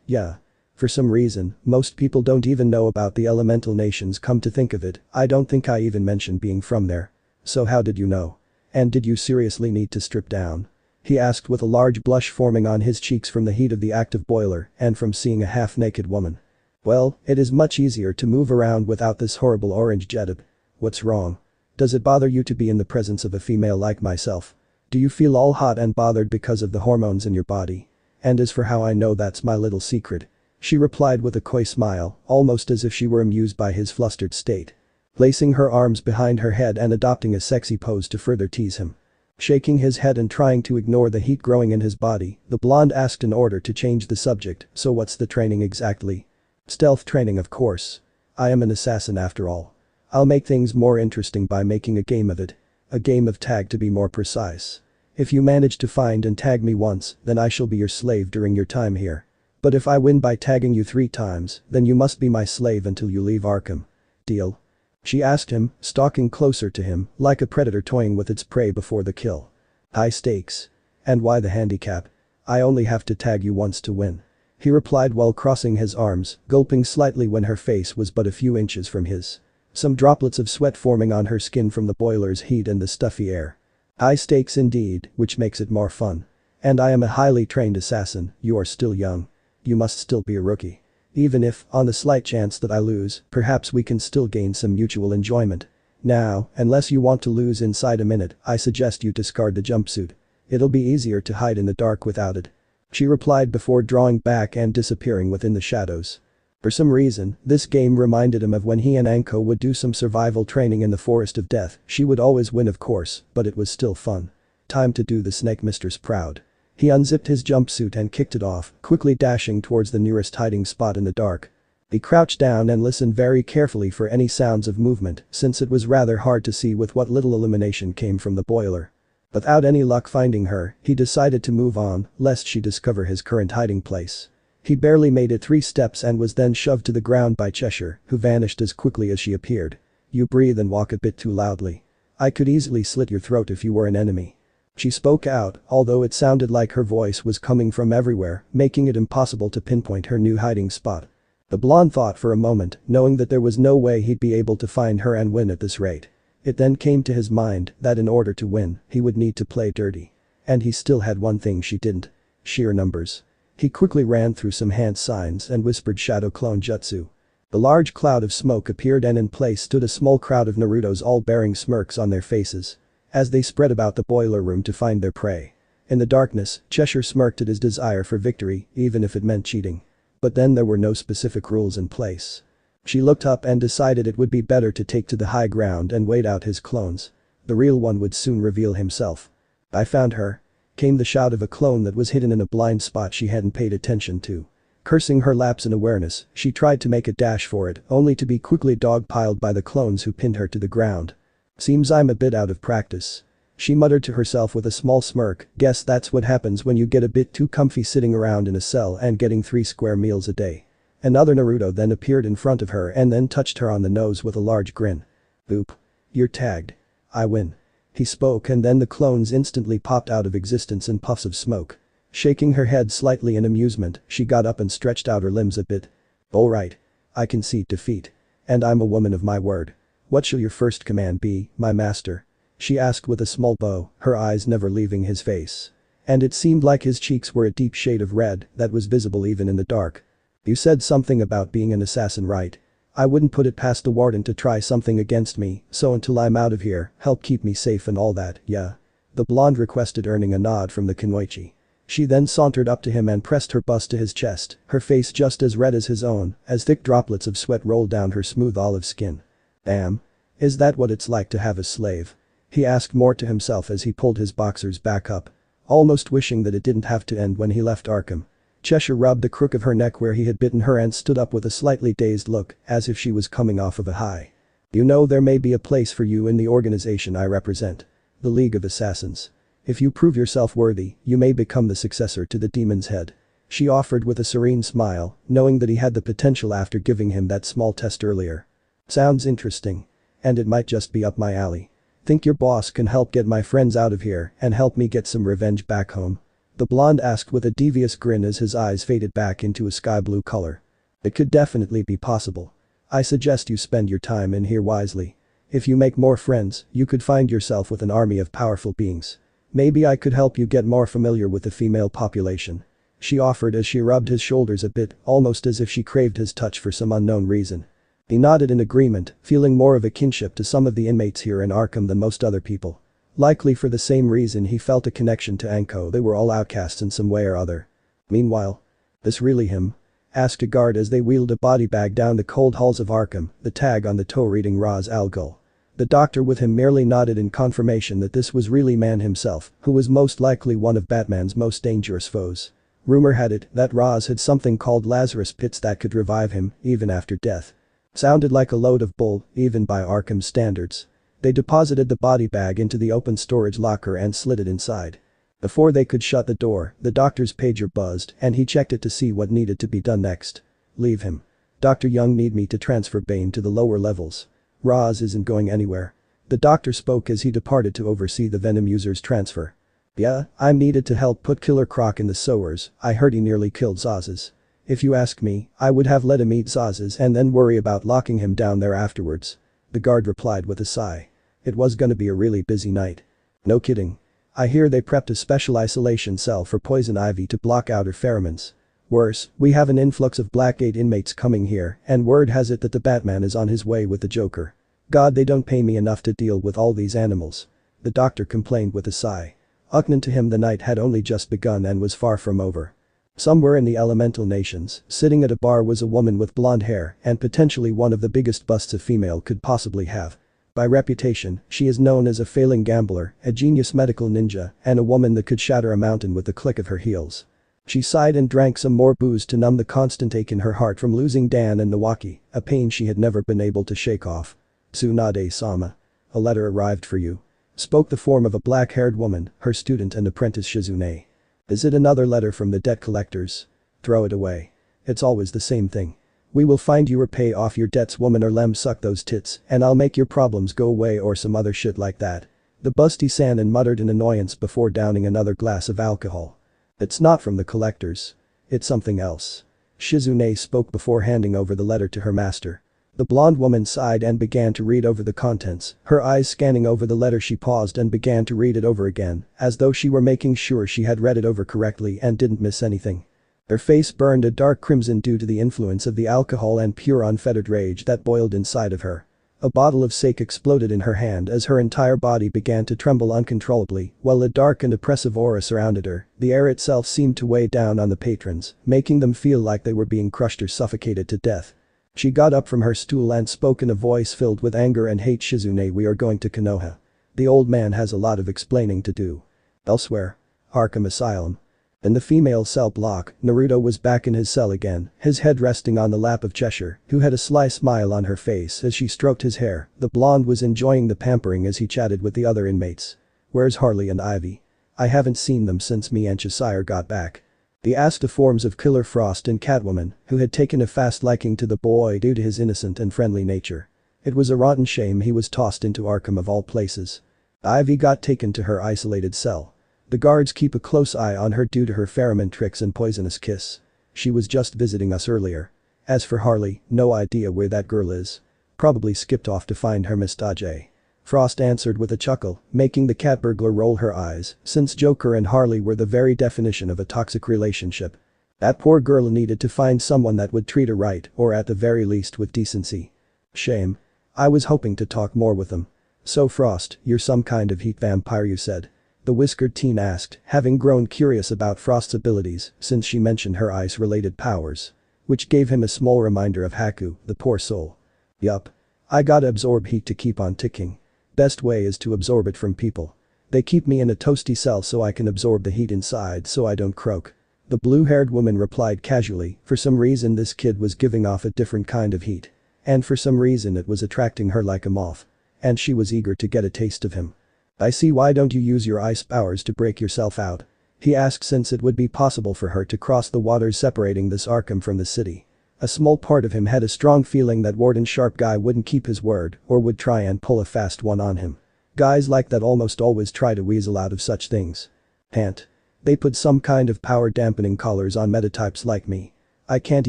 S1: Yeah. For some reason, most people don't even know about the elemental nations, come to think of it, I don't think I even mentioned being from there. So how did you know? And did you seriously need to strip down? he asked with a large blush forming on his cheeks from the heat of the active boiler and from seeing a half-naked woman. Well, it is much easier to move around without this horrible orange jetted. What's wrong? Does it bother you to be in the presence of a female like myself? Do you feel all hot and bothered because of the hormones in your body? And as for how I know, that's my little secret. She replied with a coy smile, almost as if she were amused by his flustered state. Placing her arms behind her head and adopting a sexy pose to further tease him. Shaking his head and trying to ignore the heat growing in his body, the blonde asked in order to change the subject, so what's the training exactly? Stealth training, of course. I am an assassin after all. I'll make things more interesting by making a game of it. A game of tag, to be more precise. If you manage to find and tag me once, then I shall be your slave during your time here. But if I win by tagging you 3 times, then you must be my slave until you leave Arkham. Deal? She asked him, stalking closer to him, like a predator toying with its prey before the kill. High stakes. And why the handicap? I only have to tag you once to win. He replied while crossing his arms, gulping slightly when her face was but a few inches from his. Some droplets of sweat forming on her skin from the boiler's heat and the stuffy air. High stakes indeed, which makes it more fun. And I am a highly trained assassin. You are still young. You must still be a rookie. Even if, on the slight chance that I lose, perhaps we can still gain some mutual enjoyment. Now, unless you want to lose inside a minute, I suggest you discard the jumpsuit. It'll be easier to hide in the dark without it. She replied before drawing back and disappearing within the shadows. For some reason, this game reminded him of when he and Anko would do some survival training in the Forest of Death. She would always win, of course, but it was still fun. Time to do the Snake Mistress proud. He unzipped his jumpsuit and kicked it off, quickly dashing towards the nearest hiding spot in the dark. He crouched down and listened very carefully for any sounds of movement, since it was rather hard to see with what little illumination came from the boiler. Without any luck finding her, he decided to move on, lest she discover his current hiding place. He barely made it 3 steps and was then shoved to the ground by Cheshire, who vanished as quickly as she appeared. You breathe and walk a bit too loudly. I could easily slit your throat if you were an enemy. She spoke out, although it sounded like her voice was coming from everywhere, making it impossible to pinpoint her new hiding spot. The blonde thought for a moment, knowing that there was no way he'd be able to find her and win at this rate. It then came to his mind that in order to win, he would need to play dirty. And he still had one thing she didn't. Sheer numbers. He quickly ran through some hand signs and whispered shadow clone jutsu. The large cloud of smoke appeared and in place stood a small crowd of Narutos, all bearing smirks on their faces. As they spread about the boiler room to find their prey. In the darkness, Cheshire smirked at his desire for victory, even if it meant cheating. But then there were no specific rules in place. She looked up and decided it would be better to take to the high ground and wait out his clones. The real one would soon reveal himself. I found her. Came the shout of a clone that was hidden in a blind spot she hadn't paid attention to. Cursing her lapse in awareness, she tried to make a dash for it, only to be quickly dogpiled by the clones who pinned her to the ground. Seems I'm a bit out of practice. She muttered to herself with a small smirk. Guess that's what happens when you get a bit too comfy sitting around in a cell and getting 3 square meals a day. Another Naruto then appeared in front of her and then touched her on the nose with a large grin. Oop. You're tagged. I win. He spoke and then the clones instantly popped out of existence in puffs of smoke. Shaking her head slightly in amusement, she got up and stretched out her limbs a bit. Alright. I concede defeat. And I'm a woman of my word. What shall your first command be, my master? She asked with a small bow, her eyes never leaving his face. And it seemed like his cheeks were a deep shade of red that was visible even in the dark. You said something about being an assassin, right? I wouldn't put it past the warden to try something against me, so until I'm out of here, help keep me safe and all that, yeah? The blonde requested, earning a nod from the Kunoichi. She then sauntered up to him and pressed her bust to his chest, her face just as red as his own, as thick droplets of sweat rolled down her smooth olive skin. Damn. Is that what it's like to have a slave? He asked more to himself as he pulled his boxers back up. Almost wishing that it didn't have to end when he left Arkham. Cheshire rubbed the crook of her neck where he had bitten her and stood up with a slightly dazed look, as if she was coming off of a high. You know, there may be a place for you in the organization I represent. The League of Assassins. If you prove yourself worthy, you may become the successor to the Demon's Head. She offered with a serene smile, knowing that he had the potential after giving him that small test earlier. Sounds interesting. And it might just be up my alley. Think your boss can help get my friends out of here and help me get some revenge back home? The blonde asked with a devious grin as his eyes faded back into a sky blue color. It could definitely be possible. I suggest you spend your time in here wisely. If you make more friends, you could find yourself with an army of powerful beings. Maybe I could help you get more familiar with the female population. She offered as she rubbed his shoulders a bit, almost as if she craved his touch for some unknown reason. He nodded in agreement, feeling more of a kinship to some of the inmates here in Arkham than most other people. Likely for the same reason he felt a connection to Anko, they were all outcasts in some way or other. Meanwhile, "This really him?" asked a guard as they wheeled a body bag down the cold halls of Arkham, the tag on the toe reading Ra's al Ghul. The doctor with him merely nodded in confirmation that this was really man himself, who was most likely one of Batman's most dangerous foes. Rumor had it that Ra's had something called Lazarus Pits that could revive him, even after death. Sounded like a load of bull, even by Arkham standards. They deposited the body bag into the open storage locker and slid it inside. Before they could shut the door, the doctor's pager buzzed and he checked it to see what needed to be done next. "Leave him. Dr. Young need me to transfer Bane to the lower levels. Raz isn't going anywhere." The doctor spoke as he departed to oversee the Venom user's transfer. "Yeah, I'm needed to help put Killer Croc in the sewers. I heard he nearly killed Zazas. If you ask me, I would have let him eat Zazas and then worry about locking him down there afterwards." The guard replied with a sigh. It was gonna be a really busy night. "No kidding. I hear they prepped a special isolation cell for Poison Ivy to block out her pheromones. Worse, we have an influx of Blackgate inmates coming here and word has it that the Batman is on his way with the Joker. God, they don't pay me enough to deal with all these animals." The doctor complained with a sigh. Unknown to him, the night had only just begun and was far from over. Somewhere in the elemental nations, sitting at a bar was a woman with blonde hair and potentially one of the biggest busts a female could possibly have. By reputation, she is known as a failing gambler, a genius medical ninja, and a woman that could shatter a mountain with the click of her heels. She sighed and drank some more booze to numb the constant ache in her heart from losing Dan and Nawaki, a pain she had never been able to shake off. "Tsunade-sama. A letter arrived for you," spoke the form of a black-haired woman, her student and apprentice Shizune. "Is it another letter from the debt collectors? Throw it away. It's always the same thing. We will find you or pay off your debts, woman, or lem suck those tits and I'll make your problems go away or some other shit like that." The busty Sanin muttered in annoyance before downing another glass of alcohol. "It's not from the collectors. It's something else." Shizune spoke before handing over the letter to her master. The blonde woman sighed and began to read over the contents, her eyes scanning over the letter. She paused and began to read it over again, as though she were making sure she had read it over correctly and didn't miss anything. Her face burned a dark crimson due to the influence of the alcohol and pure unfettered rage that boiled inside of her. A bottle of sake exploded in her hand as her entire body began to tremble uncontrollably, while a dark and oppressive aura surrounded her. The air itself seemed to weigh down on the patrons, making them feel like they were being crushed or suffocated to death. She got up from her stool and spoke in a voice filled with anger and hate. "Shizune, we are going to Konoha. The old man has a lot of explaining to do." "Elsewhere?" "Arkham Asylum." In the female cell block, Naruto was back in his cell again, his head resting on the lap of Cheshire, who had a sly smile on her face as she stroked his hair. The blonde was enjoying the pampering as he chatted with the other inmates. "Where's Harley and Ivy? I haven't seen them since me and Cheshire got back." He asked the forms of Killer Frost and Catwoman, who had taken a fast liking to the boy due to his innocent and friendly nature. It was a rotten shame he was tossed into Arkham of all places. Ivy got taken to her isolated cell. The guards keep a close eye on her due to her pheromone tricks and poisonous kiss. She was just visiting us earlier. As for Harley, no idea where that girl is. Probably skipped off to find her Mr. Frost answered with a chuckle, making the cat burglar roll her eyes, since Joker and Harley were the very definition of a toxic relationship. That poor girl needed to find someone that would treat her right, or at the very least with decency. "Shame. I was hoping to talk more with them." "So Frost, you're some kind of heat vampire, you said?" the whiskered teen asked, having grown curious about Frost's abilities since she mentioned her ice-related powers. Which gave him a small reminder of Haku, the poor soul. "Yup. I gotta absorb heat to keep on ticking. Best way is to absorb it from people. They keep me in a toasty cell so I can absorb the heat inside so I don't croak." The blue-haired woman replied casually. For some reason this kid was giving off a different kind of heat. And for some reason it was attracting her like a moth. And she was eager to get a taste of him. "I see, why don't you use your ice powers to break yourself out?" he asked, since it would be possible for her to cross the waters separating this Arkham from the city. A small part of him had a strong feeling that Warden Sharp Guy wouldn't keep his word or would try and pull a fast one on him. Guys like that almost always try to weasel out of such things. "Can't. They put some kind of power dampening collars on metatypes like me. I can't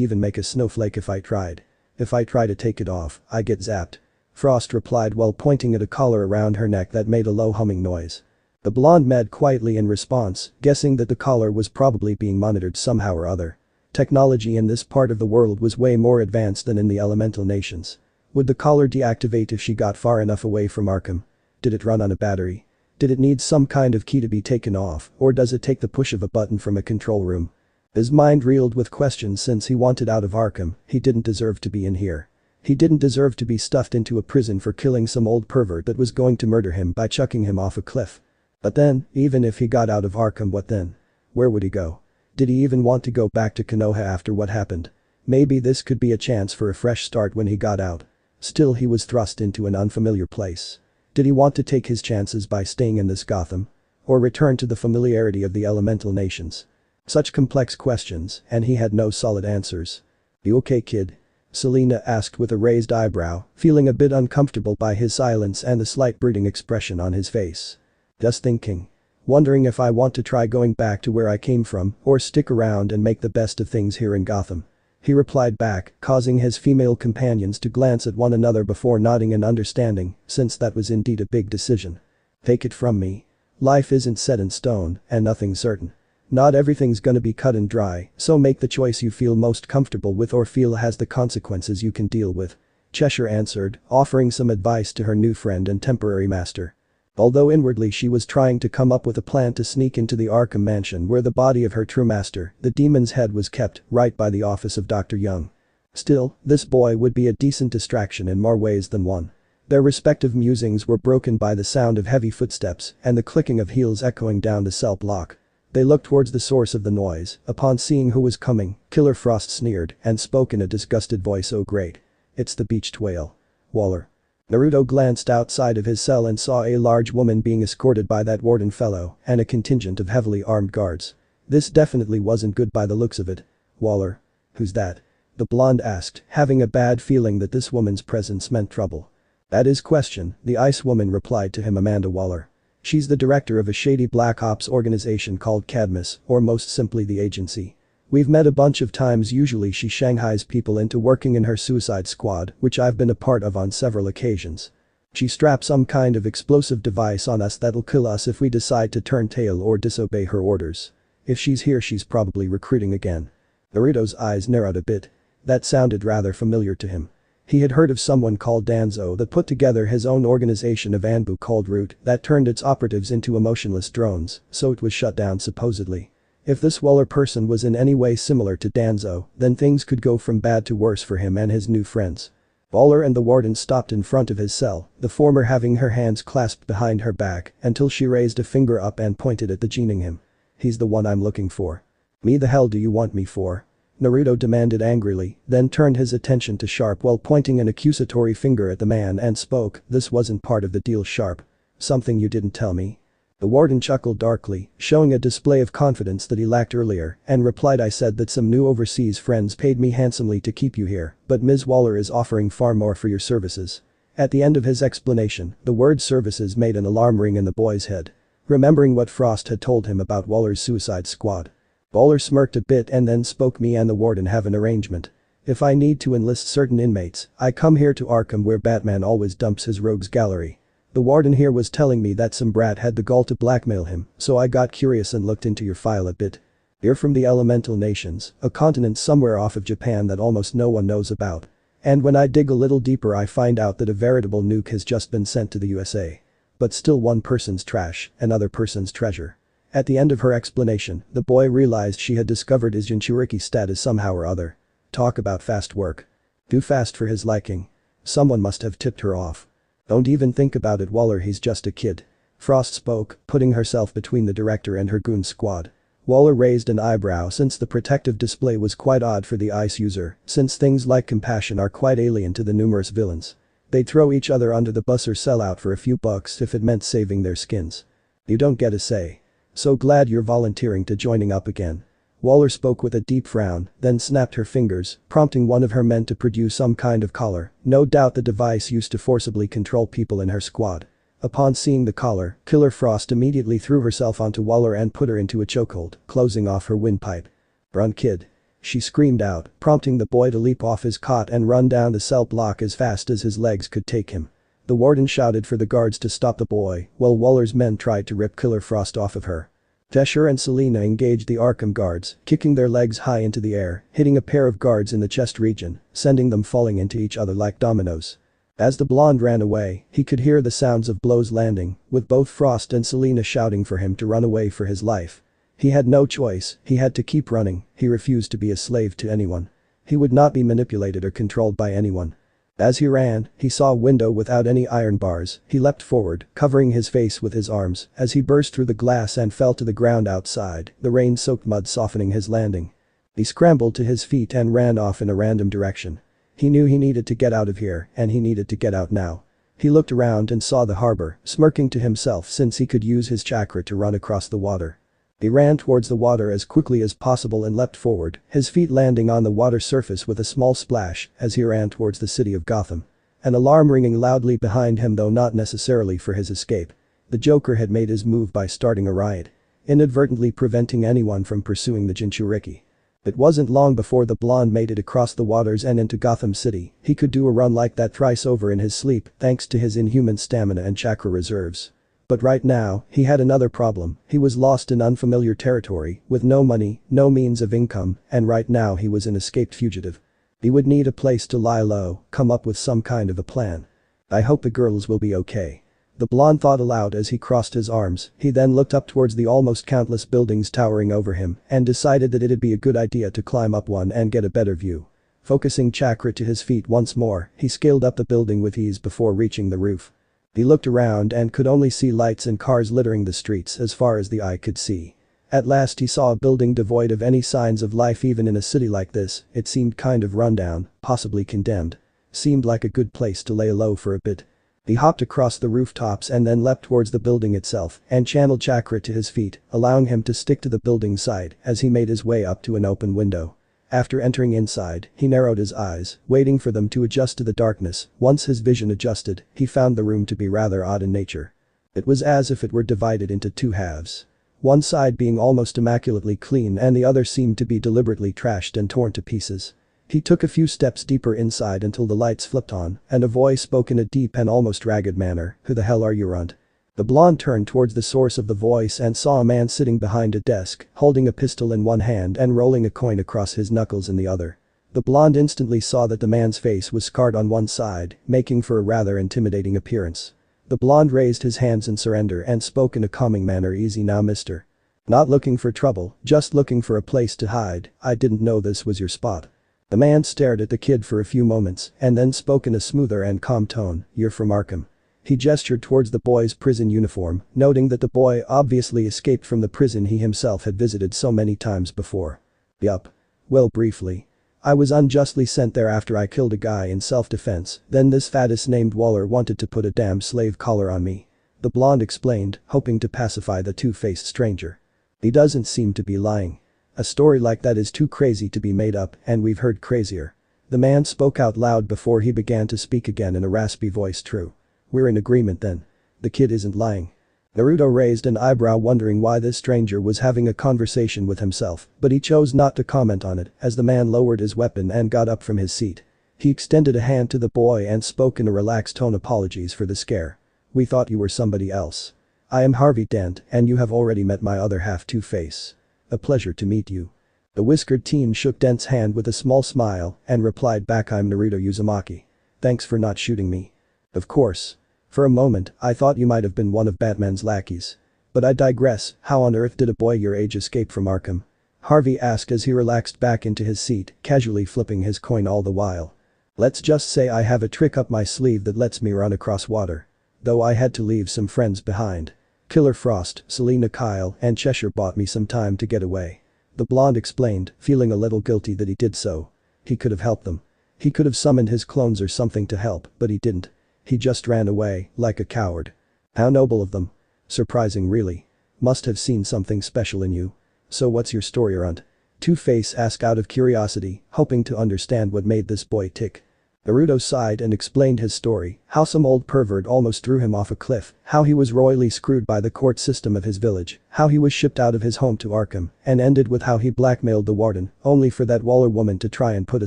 S1: even make a snowflake if I tried. If I try to take it off, I get zapped." Frost replied while pointing at a collar around her neck that made a low humming noise. The blonde med quietly in response, guessing that the collar was probably being monitored somehow or other. Technology in this part of the world was way more advanced than in the elemental nations. Would the collar deactivate if she got far enough away from Arkham? Did it run on a battery? Did it need some kind of key to be taken off, or does it take the push of a button from a control room? His mind reeled with questions since he wanted out of Arkham. He didn't deserve to be in here. He didn't deserve to be stuffed into a prison for killing some old pervert that was going to murder him by chucking him off a cliff. But then, even if he got out of Arkham, what then? Where would he go? Did he even want to go back to Konoha after what happened? Maybe this could be a chance for a fresh start when he got out. Still, he was thrust into an unfamiliar place. Did he want to take his chances by staying in this Gotham? Or return to the familiarity of the elemental nations? Such complex questions, and he had no solid answers. "You okay, kid?" Selena asked with a raised eyebrow, feeling a bit uncomfortable by his silence and the slight brooding expression on his face. "Just thinking. Wondering if I want to try going back to where I came from or stick around and make the best of things here in Gotham." He replied back, causing his female companions to glance at one another before nodding in understanding, since that was indeed a big decision. "Take it from me. Life isn't set in stone, and nothing's certain. Not everything's gonna be cut and dry, so make the choice you feel most comfortable with or feel has the consequences you can deal with," Cheshire answered, offering some advice to her new friend and temporary master. Although inwardly she was trying to come up with a plan to sneak into the Arkham mansion where the body of her true master, the demon's head, was kept, right by the office of Dr. Young. Still, this boy would be a decent distraction in more ways than one. Their respective musings were broken by the sound of heavy footsteps and the clicking of heels echoing down the cell block. They looked towards the source of the noise. Upon seeing who was coming, Killer Frost sneered and spoke in a disgusted voice. "Oh great. It's the beached whale. Waller." Naruto glanced outside of his cell and saw a large woman being escorted by that warden fellow and a contingent of heavily armed guards. This definitely wasn't good by the looks of it. "Waller? Who's that?" the blonde asked, having a bad feeling that this woman's presence meant trouble. "That is question," the ice woman replied to him. "Amanda Waller. She's the director of a shady black ops organization called Cadmus, or most simply the agency. We've met a bunch of times. Usually she shanghais people into working in her suicide squad, which I've been a part of on several occasions. She straps some kind of explosive device on us that'll kill us if we decide to turn tail or disobey her orders. If she's here, she's probably recruiting again." Naruto's eyes narrowed a bit. That sounded rather familiar to him. He had heard of someone called Danzo that put together his own organization of Anbu called Root that turned its operatives into emotionless drones, so it was shut down supposedly. If this Waller person was in any way similar to Danzo, then things could go from bad to worse for him and his new friends. Waller and the warden stopped in front of his cell, the former having her hands clasped behind her back until she raised a finger up and pointed at the gening him. "He's the one I'm looking for." "Me the hell do you want me for?" Naruto demanded angrily, then turned his attention to Sharp while pointing an accusatory finger at the man and spoke. "This wasn't part of the deal, Sharp. Something you didn't tell me?" The warden chuckled darkly, showing a display of confidence that he lacked earlier, and replied, "I said that some new overseas friends paid me handsomely to keep you here, but Ms. Waller is offering far more for your services." At the end of his explanation, the word services made an alarm ring in the boy's head. Remembering what Frost had told him about Waller's suicide squad. Waller smirked a bit and then spoke. "Me and the warden have an arrangement. If I need to enlist certain inmates, I come here to Arkham where Batman always dumps his rogues gallery. The warden here was telling me that some brat had the gall to blackmail him, so I got curious and looked into your file a bit. You're from the elemental nations, a continent somewhere off of Japan that almost no one knows about. And when I dig a little deeper, I find out that a veritable nuke has just been sent to the USA. But still, one person's trash, another person's treasure." At the end of her explanation, the boy realized she had discovered his Jinchuriki status somehow or other. Talk about fast work. Too fast for his liking. Someone must have tipped her off. "Don't even think about it, Waller, he's just a kid." Frost spoke, putting herself between the director and her goon squad. Waller raised an eyebrow since the protective display was quite odd for the ice user, since things like compassion are quite alien to the numerous villains. They'd throw each other under the bus or sell out for a few bucks if it meant saving their skins. "You don't get a say. So glad you're volunteering to joining up again." Waller spoke with a deep frown, then snapped her fingers, prompting one of her men to produce some kind of collar, no doubt the device used to forcibly control people in her squad. Upon seeing the collar, Killer Frost immediately threw herself onto Waller and put her into a chokehold, closing off her windpipe. "Run, kid." She screamed out, prompting the boy to leap off his cot and run down the cell block as fast as his legs could take him. The warden shouted for the guards to stop the boy, while Waller's men tried to rip Killer Frost off of her. Cheshire and Selena engaged the Arkham guards, kicking their legs high into the air, hitting a pair of guards in the chest region, sending them falling into each other like dominoes. As the blonde ran away, he could hear the sounds of blows landing, with both Frost and Selena shouting for him to run away for his life. He had no choice, he had to keep running, he refused to be a slave to anyone. He would not be manipulated or controlled by anyone. As he ran, he saw a window without any iron bars, he leapt forward, covering his face with his arms, as he burst through the glass and fell to the ground outside, the rain-soaked mud softening his landing. He scrambled to his feet and ran off in a random direction. He knew he needed to get out of here, and he needed to get out now. He looked around and saw the harbor, smirking to himself since he could use his chakra to run across the water. He ran towards the water as quickly as possible and leapt forward, his feet landing on the water surface with a small splash as he ran towards the city of Gotham. An alarm ringing loudly behind him, though not necessarily for his escape. The Joker had made his move by starting a riot, inadvertently preventing anyone from pursuing the Jinchuriki. It wasn't long before the blonde made it across the waters and into Gotham City. He could do a run like that thrice over in his sleep thanks to his inhuman stamina and chakra reserves. But right now, he had another problem. He was lost in unfamiliar territory, with no money, no means of income, and right now he was an escaped fugitive. He would need a place to lie low, come up with some kind of a plan. I hope the girls will be okay. The blonde thought aloud as he crossed his arms. He then looked up towards the almost countless buildings towering over him and decided that it'd be a good idea to climb up one and get a better view. Focusing chakra to his feet once more, he scaled up the building with ease before reaching the roof. He looked around and could only see lights and cars littering the streets as far as the eye could see. At last he saw a building devoid of any signs of life. Even in a city like this, it seemed kind of rundown, possibly condemned. Seemed like a good place to lay low for a bit. He hopped across the rooftops and then leapt towards the building itself and channeled chakra to his feet, allowing him to stick to the building's side as he made his way up to an open window. After entering inside, he narrowed his eyes, waiting for them to adjust to the darkness. Once his vision adjusted, he found the room to be rather odd in nature. It was as if it were divided into two halves. One side being almost immaculately clean and the other seemed to be deliberately trashed and torn to pieces. He took a few steps deeper inside until the lights flipped on and a voice spoke in a deep and almost ragged manner. "Who the hell are you, runt?" The blonde turned towards the source of the voice and saw a man sitting behind a desk, holding a pistol in one hand and rolling a coin across his knuckles in the other. The blonde instantly saw that the man's face was scarred on one side, making for a rather intimidating appearance. The blonde raised his hands in surrender and spoke in a calming manner. "Easy now, mister. Not looking for trouble, just looking for a place to hide. I didn't know this was your spot." The man stared at the kid for a few moments and then spoke in a smoother and calm tone. "You're from Arkham." He gestured towards the boy's prison uniform, noting that the boy obviously escaped from the prison he himself had visited so many times before. "Yup. Well, briefly. I was unjustly sent there after I killed a guy in self-defense, then this fattest named Waller wanted to put a damn slave collar on me." The blonde explained, hoping to pacify the two-faced stranger. He doesn't seem to be lying. A story like that is too crazy to be made up, and we've heard crazier. The man spoke out loud before he began to speak again in a raspy voice. "True. We're in agreement then. The kid isn't lying." Naruto raised an eyebrow, wondering why this stranger was having a conversation with himself, but he chose not to comment on it as the man lowered his weapon and got up from his seat. He extended a hand to the boy and spoke in a relaxed tone. "Apologies for the scare. We thought you were somebody else. I am Harvey Dent and you have already met my other half, Two-Face. A pleasure to meet you." The whiskered teen shook Dent's hand with a small smile and replied back, "I'm Naruto Uzumaki. Thanks for not shooting me." "Of course. For a moment, I thought you might have been one of Batman's lackeys. But I digress. How on earth did a boy your age escape from Arkham?" Harvey asked as he relaxed back into his seat, casually flipping his coin all the while. "Let's just say I have a trick up my sleeve that lets me run across water. Though I had to leave some friends behind. Killer Frost, Selena Kyle, and Cheshire bought me some time to get away." The blonde explained, feeling a little guilty that he did so. He could have helped them. He could have summoned his clones or something to help, but he didn't. He just ran away, like a coward. How noble of them. Surprising, really. Must have seen something special in you. "So what's your story, runt?" Two-Face asked out of curiosity, hoping to understand what made this boy tick. Naruto sighed and explained his story, how some old pervert almost threw him off a cliff, how he was royally screwed by the court system of his village, how he was shipped out of his home to Arkham, and ended with how he blackmailed the warden, only for that Waller woman to try and put a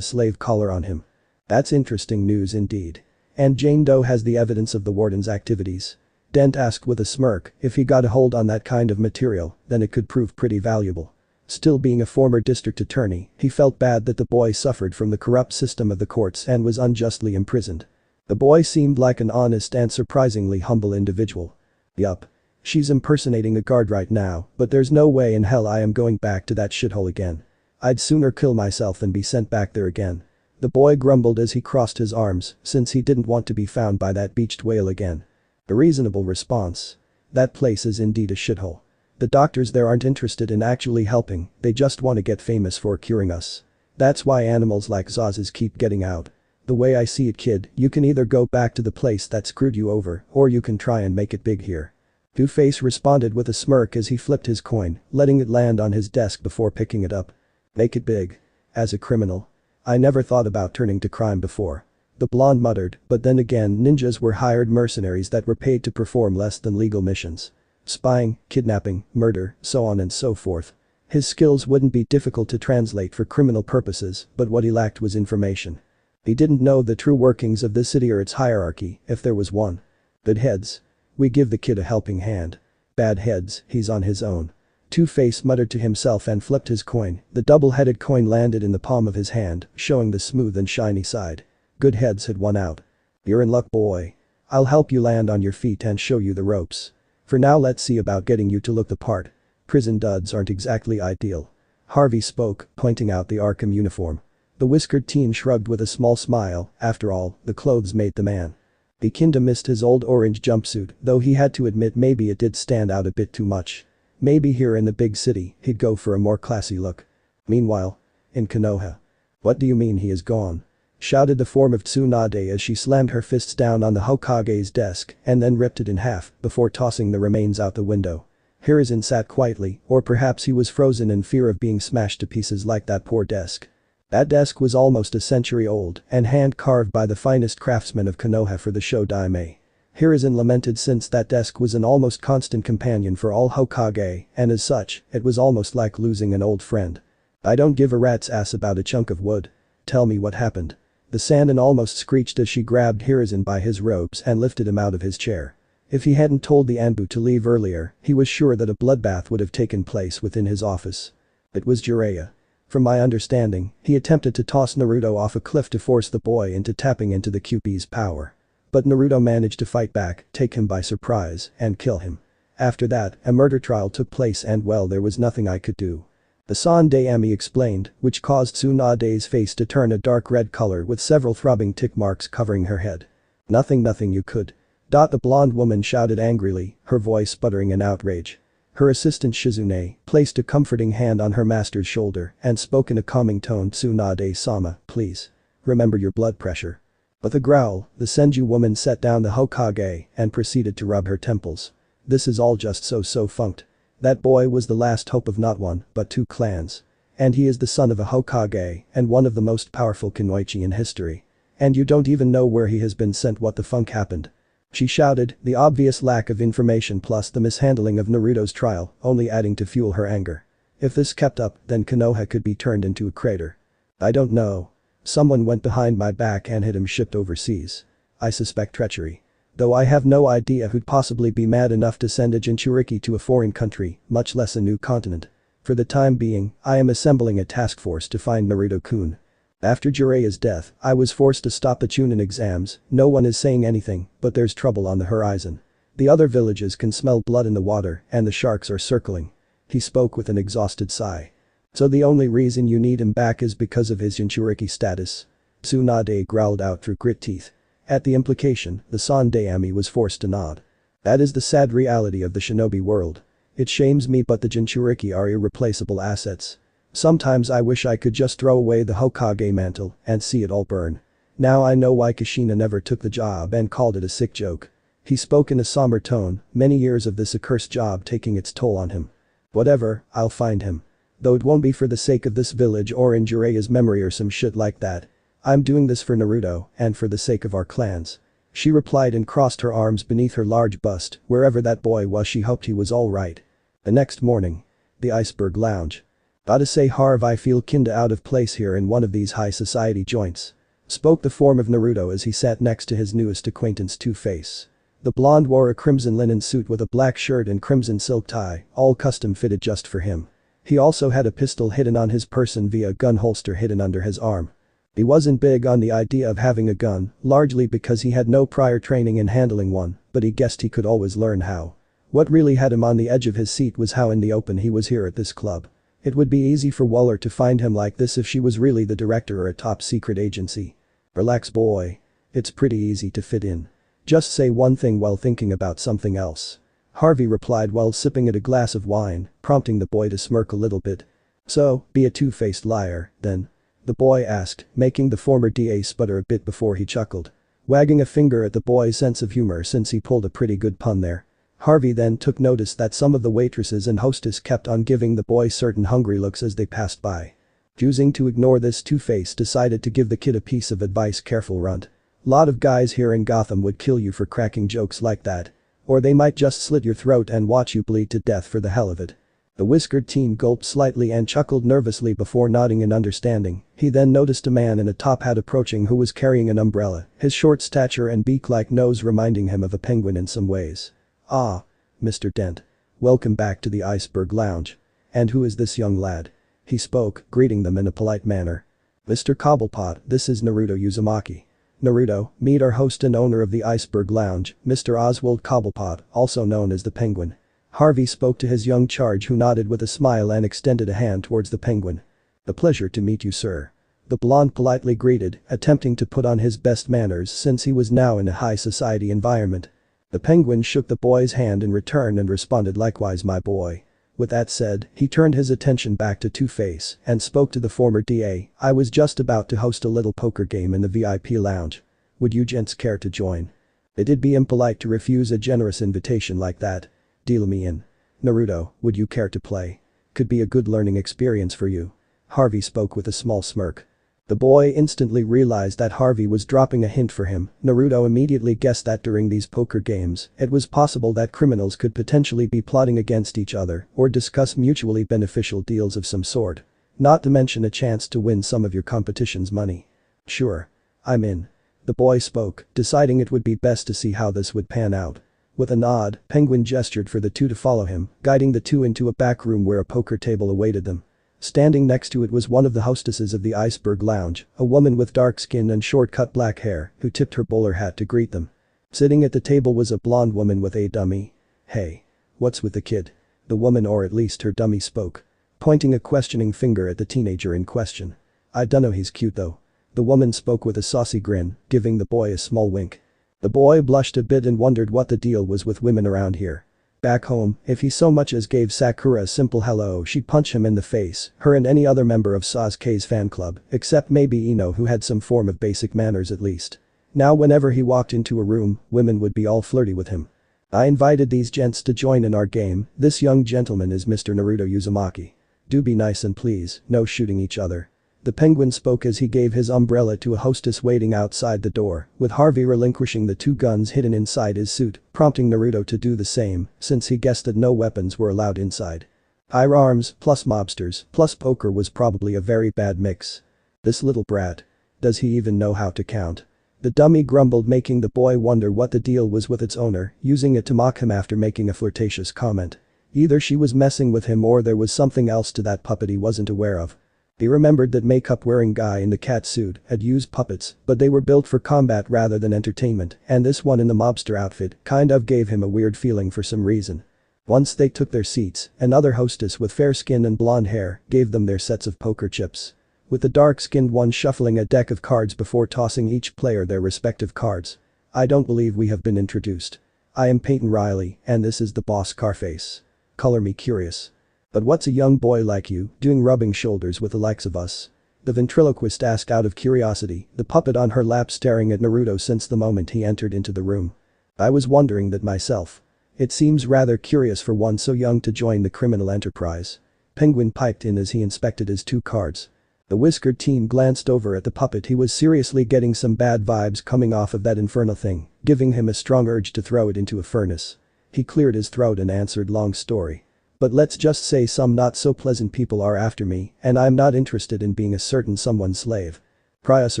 S1: slave collar on him. That's interesting news indeed. And Jane Doe has the evidence of the warden's activities. Dent asked with a smirk, if he got a hold on that kind of material, then it could prove pretty valuable. Still, being a former district attorney, he felt bad that the boy suffered from the corrupt system of the courts and was unjustly imprisoned. The boy seemed like an honest and surprisingly humble individual. Yup. She's impersonating a guard right now, but there's no way in hell I am going back to that shithole again. I'd sooner kill myself than be sent back there again. The boy grumbled as he crossed his arms, since he didn't want to be found by that beached whale again. A reasonable response. That place is indeed a shithole. The doctors there aren't interested in actually helping, they just want to get famous for curing us. That's why animals like Zaz's keep getting out. The way I see it, kid, you can either go back to the place that screwed you over, or you can try and make it big here. Two-Face responded with a smirk as he flipped his coin, letting it land on his desk before picking it up. Make it big. As a criminal. I never thought about turning to crime before. The blonde muttered, but then again ninjas were hired mercenaries that were paid to perform less than legal missions. Spying, kidnapping, murder, so on and so forth. His skills wouldn't be difficult to translate for criminal purposes, but what he lacked was information. He didn't know the true workings of the city or its hierarchy, if there was one. Good heads. We give the kid a helping hand. Bad heads, he's on his own. Two-Face muttered to himself and flipped his coin. The double-headed coin landed in the palm of his hand, showing the smooth and shiny side. Good heads had won out. You're in luck, boy. I'll help you land on your feet and show you the ropes. For now, let's see about getting you to look the part. Prison duds aren't exactly ideal. Harvey spoke, pointing out the Arkham uniform. The whiskered teen shrugged with a small smile. After all, the clothes made the man. He kinda missed his old orange jumpsuit, though he had to admit maybe it did stand out a bit too much. Maybe here in the big city, he'd go for a more classy look. Meanwhile, in Konoha. What do you mean he is gone? Shouted the form of Tsunade as she slammed her fists down on the Hokage's desk and then ripped it in half before tossing the remains out the window. Hiruzen sat quietly, or perhaps he was frozen in fear of being smashed to pieces like that poor desk. That desk was almost a century old and hand-carved by the finest craftsmen of Konoha for the show Daimei. Hiruzen lamented since that desk was an almost constant companion for all Hokage, and as such, it was almost like losing an old friend. I don't give a rat's ass about a chunk of wood. Tell me what happened. The Sannin almost screeched as she grabbed Hiruzen by his robes and lifted him out of his chair. If he hadn't told the Anbu to leave earlier, he was sure that a bloodbath would have taken place within his office. It was Jiraiya. From my understanding, he attempted to toss Naruto off a cliff to force the boy into tapping into the QP's power. But Naruto managed to fight back, take him by surprise, and kill him. After that, a murder trial took place and well, there was nothing I could do. The Sandaime explained, which caused Tsunade's face to turn a dark red color with several throbbing tick marks covering her head. Nothing you could. The blonde woman shouted angrily, her voice sputtering in outrage. Her assistant Shizune placed a comforting hand on her master's shoulder and spoke in a calming tone, Tsunade-sama, please. Remember your blood pressure. With a growl, the Senju woman set down the Hokage and proceeded to rub her temples. This is all just so funked. That boy was the last hope of not one, but two clans. And he is the son of a Hokage and one of the most powerful Kunoichi in history. And you don't even know where he has been sent. What the funk happened? She shouted, the obvious lack of information plus the mishandling of Naruto's trial only adding to fuel her anger. If this kept up, then Konoha could be turned into a crater. I don't know. Someone went behind my back and had him shipped overseas. I suspect treachery. Though I have no idea who'd possibly be mad enough to send a Jinchuriki to a foreign country, much less a new continent. For the time being, I am assembling a task force to find Naruto-kun. After Jiraiya's death, I was forced to stop the Chunin exams. No one is saying anything, but there's trouble on the horizon. The other villages can smell blood in the water and the sharks are circling. He spoke with an exhausted sigh. So the only reason you need him back is because of his Jinchuriki status? Tsunade growled out through grit teeth. At the implication, the Sandaime was forced to nod. That is the sad reality of the shinobi world. It shames me, but the Jinchuriki are irreplaceable assets. Sometimes I wish I could just throw away the Hokage mantle and see it all burn. Now I know why Kushina never took the job and called it a sick joke. He spoke in a somber tone, many years of this accursed job taking its toll on him. Whatever, I'll find him. Though it won't be for the sake of this village or in Jiraiya's memory or some shit like that. I'm doing this for Naruto and for the sake of our clans. She replied and crossed her arms beneath her large bust. Wherever that boy was, she hoped he was alright. The next morning. The Iceberg Lounge. Gotta say, Harv, I feel kinda out of place here in one of these high society joints. Spoke the form of Naruto as he sat next to his newest acquaintance Two-Face. The blonde wore a crimson linen suit with a black shirt and crimson silk tie, all custom fitted just for him. He also had a pistol hidden on his person via a gun holster hidden under his arm. He wasn't big on the idea of having a gun, largely because he had no prior training in handling one, but he guessed he could always learn how. What really had him on the edge of his seat was how in the open he was here at this club. It would be easy for Waller to find him like this if she was really the director or a top secret agency. Relax boy. It's pretty easy to fit in. Just say one thing while thinking about something else. Harvey replied while sipping at a glass of wine, prompting the boy to smirk a little bit. So, be a two-faced liar, then? The boy asked, making the former DA sputter a bit before he chuckled. Wagging a finger at the boy's sense of humor since he pulled a pretty good pun there. Harvey then took notice that some of the waitresses and hostess kept on giving the boy certain hungry looks as they passed by. Choosing to ignore this, Two-Face decided to give the kid a piece of advice. Careful runt. Lot of guys here in Gotham would kill you for cracking jokes like that. Or they might just slit your throat and watch you bleed to death for the hell of it. The whiskered teen gulped slightly and chuckled nervously before nodding in understanding. He then noticed a man in a top hat approaching who was carrying an umbrella, his short stature and beak-like nose reminding him of a penguin in some ways. Ah. Mr. Dent. Welcome back to the Iceberg Lounge. And who is this young lad? He spoke, greeting them in a polite manner. Mr. Cobblepot, this is Naruto Uzumaki. Naruto, meet our host and owner of the Iceberg Lounge, Mr. Oswald Cobblepot, also known as the Penguin. Harvey spoke to his young charge who nodded with a smile and extended a hand towards the Penguin. A pleasure to meet you, sir. The blonde politely greeted, attempting to put on his best manners since he was now in a high society environment. The Penguin shook the boy's hand in return and responded, likewise my boy. With that said, he turned his attention back to Two-Face and spoke to the former DA. I was just about to host a little poker game in the VIP lounge. Would you gents care to join? It'd be impolite to refuse a generous invitation like that. Deal me in. Naruto, would you care to play? Could be a good learning experience for you. Harvey spoke with a small smirk. The boy instantly realized that Harvey was dropping a hint for him. Naruto immediately guessed that during these poker games, it was possible that criminals could potentially be plotting against each other or discuss mutually beneficial deals of some sort. Not to mention a chance to win some of your competition's money. Sure. I'm in. The boy spoke, deciding it would be best to see how this would pan out. With a nod, Penguin gestured for the two to follow him, guiding the two into a back room where a poker table awaited them. Standing next to it was one of the hostesses of the Iceberg Lounge, a woman with dark skin and short-cut black hair, who tipped her bowler hat to greet them. Sitting at the table was a blonde woman with a dummy. Hey. What's with the kid? The woman, or at least her dummy, spoke, pointing a questioning finger at the teenager in question. I dunno, he's cute though. The woman spoke with a saucy grin, giving the boy a small wink. The boy blushed a bit and wondered what the deal was with women around here. Back home, if he so much as gave Sakura a simple hello, she'd punch him in the face, her and any other member of Sasuke's fan club, except maybe Ino, who had some form of basic manners at least. Now whenever he walked into a room, women would be all flirty with him. I invited these gents to join in our game. This young gentleman is Mr. Naruto Uzumaki. Do be nice and please, no shooting each other. The Penguin spoke as he gave his umbrella to a hostess waiting outside the door, with Harvey relinquishing the two guns hidden inside his suit, prompting Naruto to do the same, since he guessed that no weapons were allowed inside. Firearms, plus mobsters, plus poker was probably a very bad mix. This little brat. Does he even know how to count? The dummy grumbled, making the boy wonder what the deal was with its owner, using it to mock him after making a flirtatious comment. Either she was messing with him or there was something else to that puppet he wasn't aware of. He remembered that makeup-wearing guy in the cat suit had used puppets, but they were built for combat rather than entertainment, and this one in the mobster outfit kind of gave him a weird feeling for some reason. Once they took their seats, another hostess with fair skin and blonde hair gave them their sets of poker chips. With the dark-skinned one shuffling a deck of cards before tossing each player their respective cards. I don't believe we have been introduced. I am Peyton Riley, and this is the boss Scarface. Color me curious. But what's a young boy like you doing rubbing shoulders with the likes of us? The ventriloquist asked out of curiosity, the puppet on her lap staring at Naruto since the moment he entered into the room. I was wondering that myself. It seems rather curious for one so young to join the criminal enterprise. Penguin piped in as he inspected his two cards. The whiskered teen glanced over at the puppet. He was seriously getting some bad vibes coming off of that infernal thing, giving him a strong urge to throw it into a furnace. He cleared his throat and answered, long story. But let's just say some not so pleasant people are after me, and I'm not interested in being a certain someone's slave. Cry us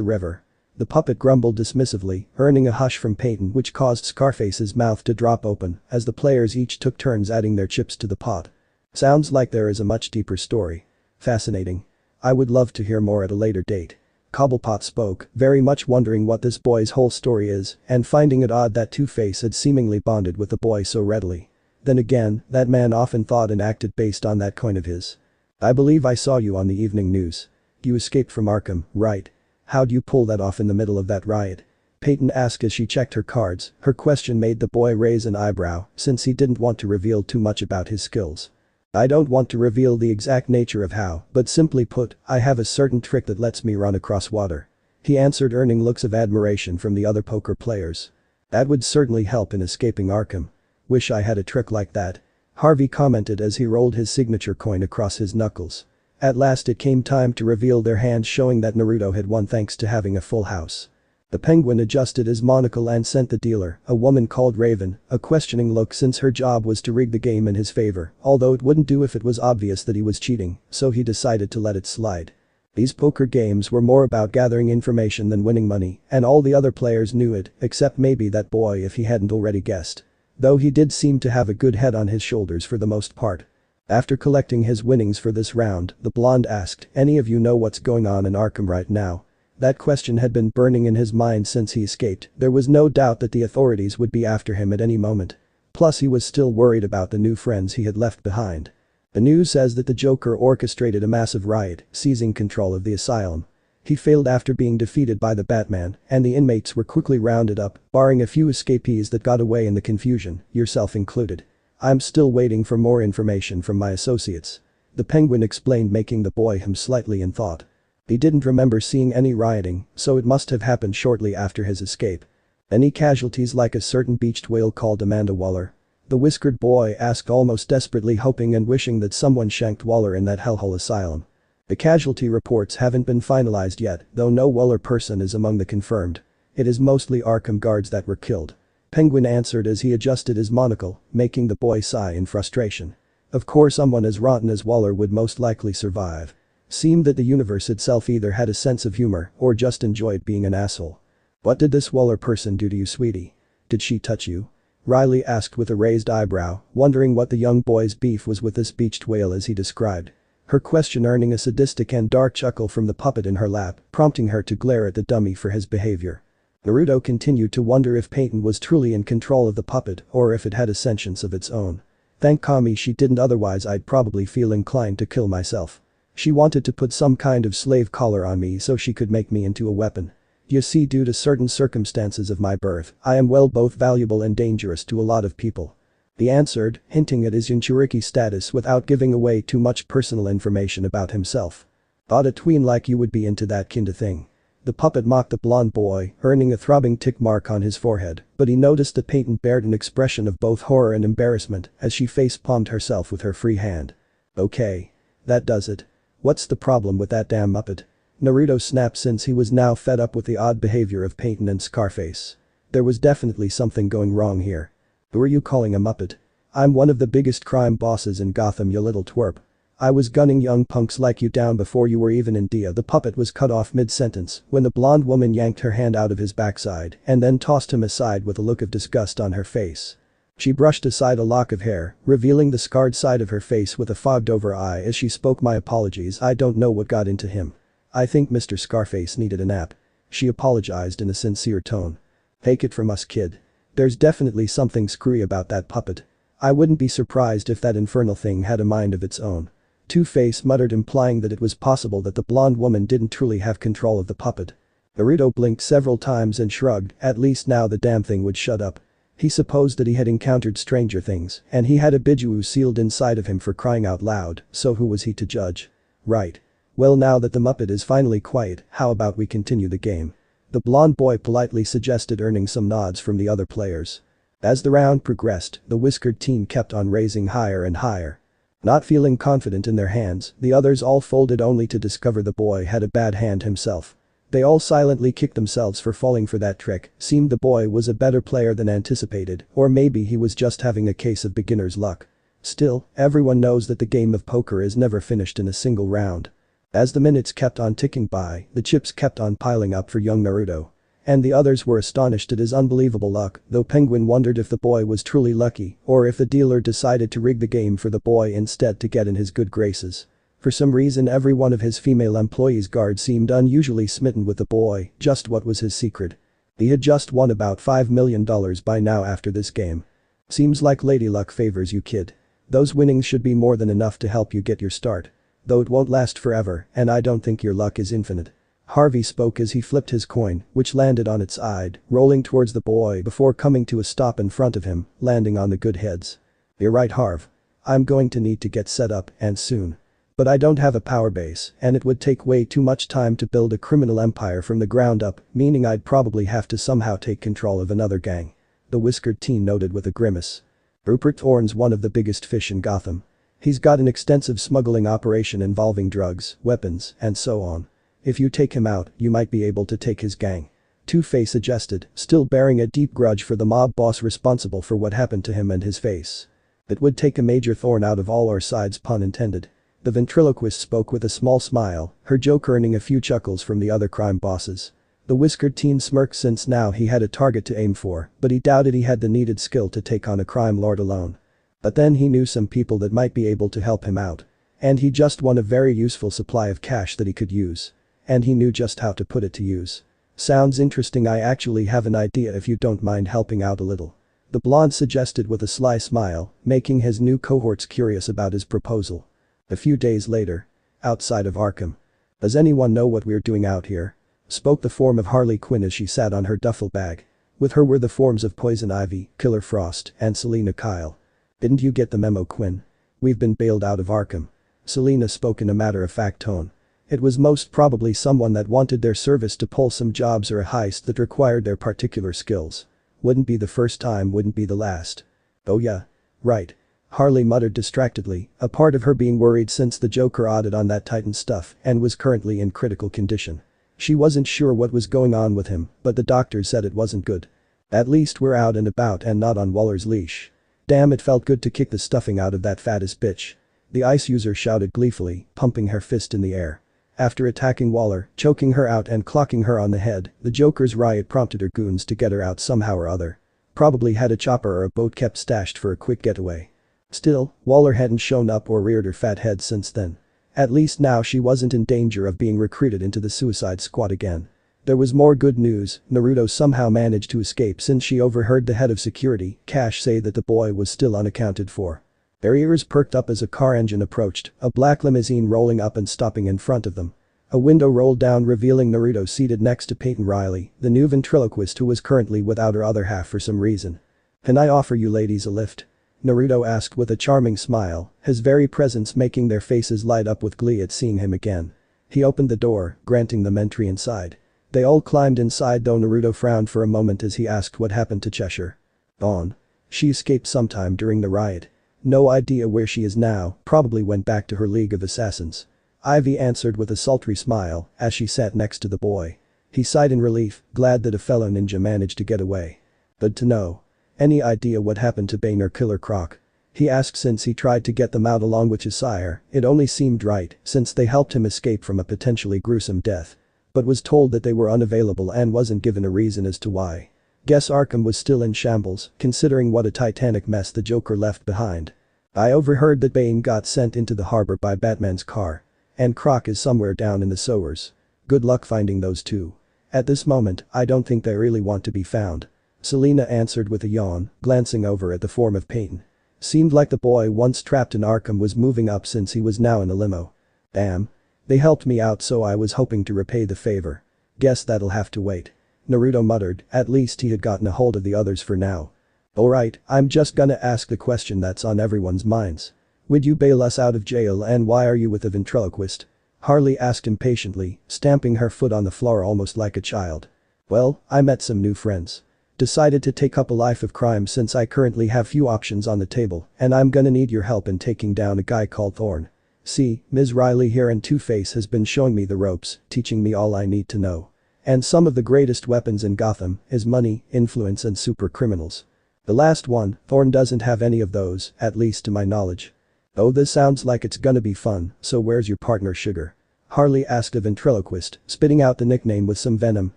S1: a river. The puppet grumbled dismissively, earning a hush from Peyton which caused Scarface's mouth to drop open as the players each took turns adding their chips to the pot. Sounds like there is a much deeper story. Fascinating. I would love to hear more at a later date. Cobblepot spoke, very much wondering what this boy's whole story is and finding it odd that Two-Face had seemingly bonded with the boy so readily. Then again, that man often thought and acted based on that coin of his. I believe I saw you on the evening news. You escaped from Arkham, right? How'd you pull that off in the middle of that riot? Peyton asked as she checked her cards. Her question made the boy raise an eyebrow since he didn't want to reveal too much about his skills. I don't want to reveal the exact nature of how, but simply put, I have a certain trick that lets me run across water. He answered, earning looks of admiration from the other poker players. That would certainly help in escaping Arkham. Wish I had a trick like that. Harvey commented as he rolled his signature coin across his knuckles. At last it came time to reveal their hands, showing that Naruto had won thanks to having a full house. The penguin adjusted his monocle and sent the dealer, a woman called Raven, a questioning look since her job was to rig the game in his favor, although it wouldn't do if it was obvious that he was cheating, so he decided to let it slide. These poker games were more about gathering information than winning money, and all the other players knew it, except maybe that boy if he hadn't already guessed. Though he did seem to have a good head on his shoulders for the most part. After collecting his winnings for this round, the blonde asked, "Any of you know what's going on in Arkham right now?" That question had been burning in his mind since he escaped. There was no doubt that the authorities would be after him at any moment. Plus he was still worried about the new friends he had left behind. The news says that the Joker orchestrated a massive riot, seizing control of the asylum. He failed after being defeated by the Batman, and the inmates were quickly rounded up, barring a few escapees that got away in the confusion, yourself included. I'm still waiting for more information from my associates. The penguin explained, making the boy hum slightly in thought. He didn't remember seeing any rioting, so it must have happened shortly after his escape. Any casualties like a certain beached whale called Amanda Waller? The whiskered boy asked, almost desperately hoping and wishing that someone shanked Waller in that hellhole asylum. The casualty reports haven't been finalized yet, though no Waller person is among the confirmed. It is mostly Arkham guards that were killed. Penguin answered as he adjusted his monocle, making the boy sigh in frustration. Of course someone as rotten as Waller would most likely survive. Seemed that the universe itself either had a sense of humor or just enjoyed being an asshole. What did this Waller person do to you, sweetie? Did she touch you? Riley asked with a raised eyebrow, wondering what the young boy's beef was with this beached whale as he described. Her question earning a sadistic and dark chuckle from the puppet in her lap, prompting her to glare at the dummy for his behavior. Naruto continued to wonder if Peyton was truly in control of the puppet or if it had a sentience of its own. Thank Kami she didn't, otherwise I'd probably feel inclined to kill myself. She wanted to put some kind of slave collar on me so she could make me into a weapon. You see, due to certain circumstances of my birth, I am both valuable and dangerous to a lot of people. He answered, hinting at his Jinchuriki status without giving away too much personal information about himself. Thought a tween like you would be into that kinda thing. The puppet mocked the blonde boy, earning a throbbing tick mark on his forehead, but he noticed that Peyton bared an expression of both horror and embarrassment as she face-palmed herself with her free hand. Okay. That does it. What's the problem with that damn Muppet? Naruto snapped since he was now fed up with the odd behavior of Peyton and Scarface. There was definitely something going wrong here. Who are you calling a Muppet? I'm one of the biggest crime bosses in Gotham, you little twerp. I was gunning young punks like you down before you were even in Dia. The puppet was cut off mid-sentence when the blonde woman yanked her hand out of his backside and then tossed him aside with a look of disgust on her face. She brushed aside a lock of hair, revealing the scarred side of her face with a fogged-over eye as she spoke. My apologies, I don't know what got into him. I think Mr. Scarface needed a nap. She apologized in a sincere tone. Take it from us, kid. There's definitely something screwy about that puppet. I wouldn't be surprised if that infernal thing had a mind of its own. Two-Face muttered, implying that it was possible that the blonde woman didn't truly have control of the puppet. Naruto blinked several times and shrugged, at least now the damn thing would shut up. He supposed that he had encountered stranger things, and he had a Biju sealed inside of him for crying out loud, so who was he to judge? Right. Well, now that the Muppet is finally quiet, how about we continue the game? The blonde boy politely suggested, earning some nods from the other players. As the round progressed, the whiskered teen kept on raising higher and higher. Not feeling confident in their hands, the others all folded only to discover the boy had a bad hand himself. They all silently kicked themselves for falling for that trick. Seemed the boy was a better player than anticipated, or maybe he was just having a case of beginner's luck. Still, everyone knows that the game of poker is never finished in a single round. As the minutes kept on ticking by, the chips kept on piling up for young Naruto. And the others were astonished at his unbelievable luck, though Penguin wondered if the boy was truly lucky or if the dealer decided to rig the game for the boy instead to get in his good graces. For some reason every one of his female employees' guard seemed unusually smitten with the boy. Just what was his secret? He had just won about $5 million by now after this game. Seems like lady luck favors you, kid. Those winnings should be more than enough to help you get your start. Though it won't last forever, and I don't think your luck is infinite. Harvey spoke as he flipped his coin, which landed on its side, rolling towards the boy before coming to a stop in front of him, landing on the good heads. You're right, Harv. I'm going to need to get set up, and soon. But I don't have a power base, and it would take way too much time to build a criminal empire from the ground up, meaning I'd probably have to somehow take control of another gang. The whiskered teen noted with a grimace. Rupert Thorne's one of the biggest fish in Gotham. He's got an extensive smuggling operation involving drugs, weapons, and so on. If you take him out, you might be able to take his gang. Two-Face suggested, still bearing a deep grudge for the mob boss responsible for what happened to him and his face. It would take a major thorn out of all our sides, pun intended. The ventriloquist spoke with a small smile, her joke earning a few chuckles from the other crime bosses. The whiskered teen smirked since now he had a target to aim for, but he doubted he had the needed skill to take on a crime lord alone. But then he knew some people that might be able to help him out. And he just won a very useful supply of cash that he could use. And he knew just how to put it to use. Sounds interesting. I actually have an idea if you don't mind helping out a little. The blonde suggested with a sly smile, making his new cohorts curious about his proposal. A few days later. Outside of Arkham. Does anyone know what we're doing out here? Spoke the form of Harley Quinn as she sat on her duffel bag. With her were the forms of Poison Ivy, Killer Frost, and Selena Kyle. Didn't you get the memo, Quinn? We've been bailed out of Arkham. Selena spoke in a matter-of-fact tone. It was most probably someone that wanted their service to pull some jobs or a heist that required their particular skills. Wouldn't be the first time, wouldn't be the last. Oh yeah. Right. Harley muttered distractedly, a part of her being worried since the Joker audit on that Titan stuff and was currently in critical condition. She wasn't sure what was going on with him, but the doctor said it wasn't good. At least we're out and about and not on Waller's leash. Damn, it felt good to kick the stuffing out of that fattest bitch. The ice user shouted gleefully, pumping her fist in the air. After attacking Waller, choking her out and clocking her on the head, the Joker's riot prompted her goons to get her out somehow or other. Probably had a chopper or a boat kept stashed for a quick getaway. Still, Waller hadn't shown up or reared her fat head since then. At least now she wasn't in danger of being recruited into the Suicide Squad again. There was more good news. Naruto somehow managed to escape since she overheard the head of security, Cash, say that the boy was still unaccounted for. Their ears perked up as a car engine approached, a black limousine rolling up and stopping in front of them. A window rolled down revealing Naruto seated next to Peyton Riley, the new ventriloquist who was currently without her other half for some reason. "Can I offer you ladies a lift?" Naruto asked with a charming smile, his very presence making their faces light up with glee at seeing him again. He opened the door, granting them entry inside. They all climbed inside, though Naruto frowned for a moment as he asked what happened to Cheshire. Gone. She escaped sometime during the riot. No idea where she is now, probably went back to her League of Assassins. Ivy answered with a sultry smile as she sat next to the boy. He sighed in relief, glad that a fellow ninja managed to get away. Good to know. Any idea what happened to Bane or Killer Croc? He asked since he tried to get them out along with Cheshire. It only seemed right since they helped him escape from a potentially gruesome death. But was told that they were unavailable and wasn't given a reason as to why. Guess Arkham was still in shambles, considering what a titanic mess the Joker left behind. I overheard that Bane got sent into the harbor by Batman's car. And Croc is somewhere down in the sewers. Good luck finding those two. At this moment, I don't think they really want to be found. Selena answered with a yawn, glancing over at the form of Peyton. Seemed like the boy once trapped in Arkham was moving up since he was now in a limo. Damn. They helped me out, so I was hoping to repay the favor. Guess that'll have to wait. Naruto muttered, at least he had gotten a hold of the others for now. Alright, I'm just gonna ask the question that's on everyone's minds. Would you bail us out of jail, and why are you with a ventriloquist? Harley asked impatiently, stamping her foot on the floor almost like a child. Well, I met some new friends. Decided to take up a life of crime since I currently have few options on the table, and I'm gonna need your help in taking down a guy called Thorne. See, Ms. Riley here and Two-Face has been showing me the ropes, teaching me all I need to know. And some of the greatest weapons in Gotham is money, influence and super criminals. The last one, Thorne doesn't have any of those, at least to my knowledge. Oh, this sounds like it's gonna be fun, so where's your partner, Sugar? Harley asked a ventriloquist, spitting out the nickname with some venom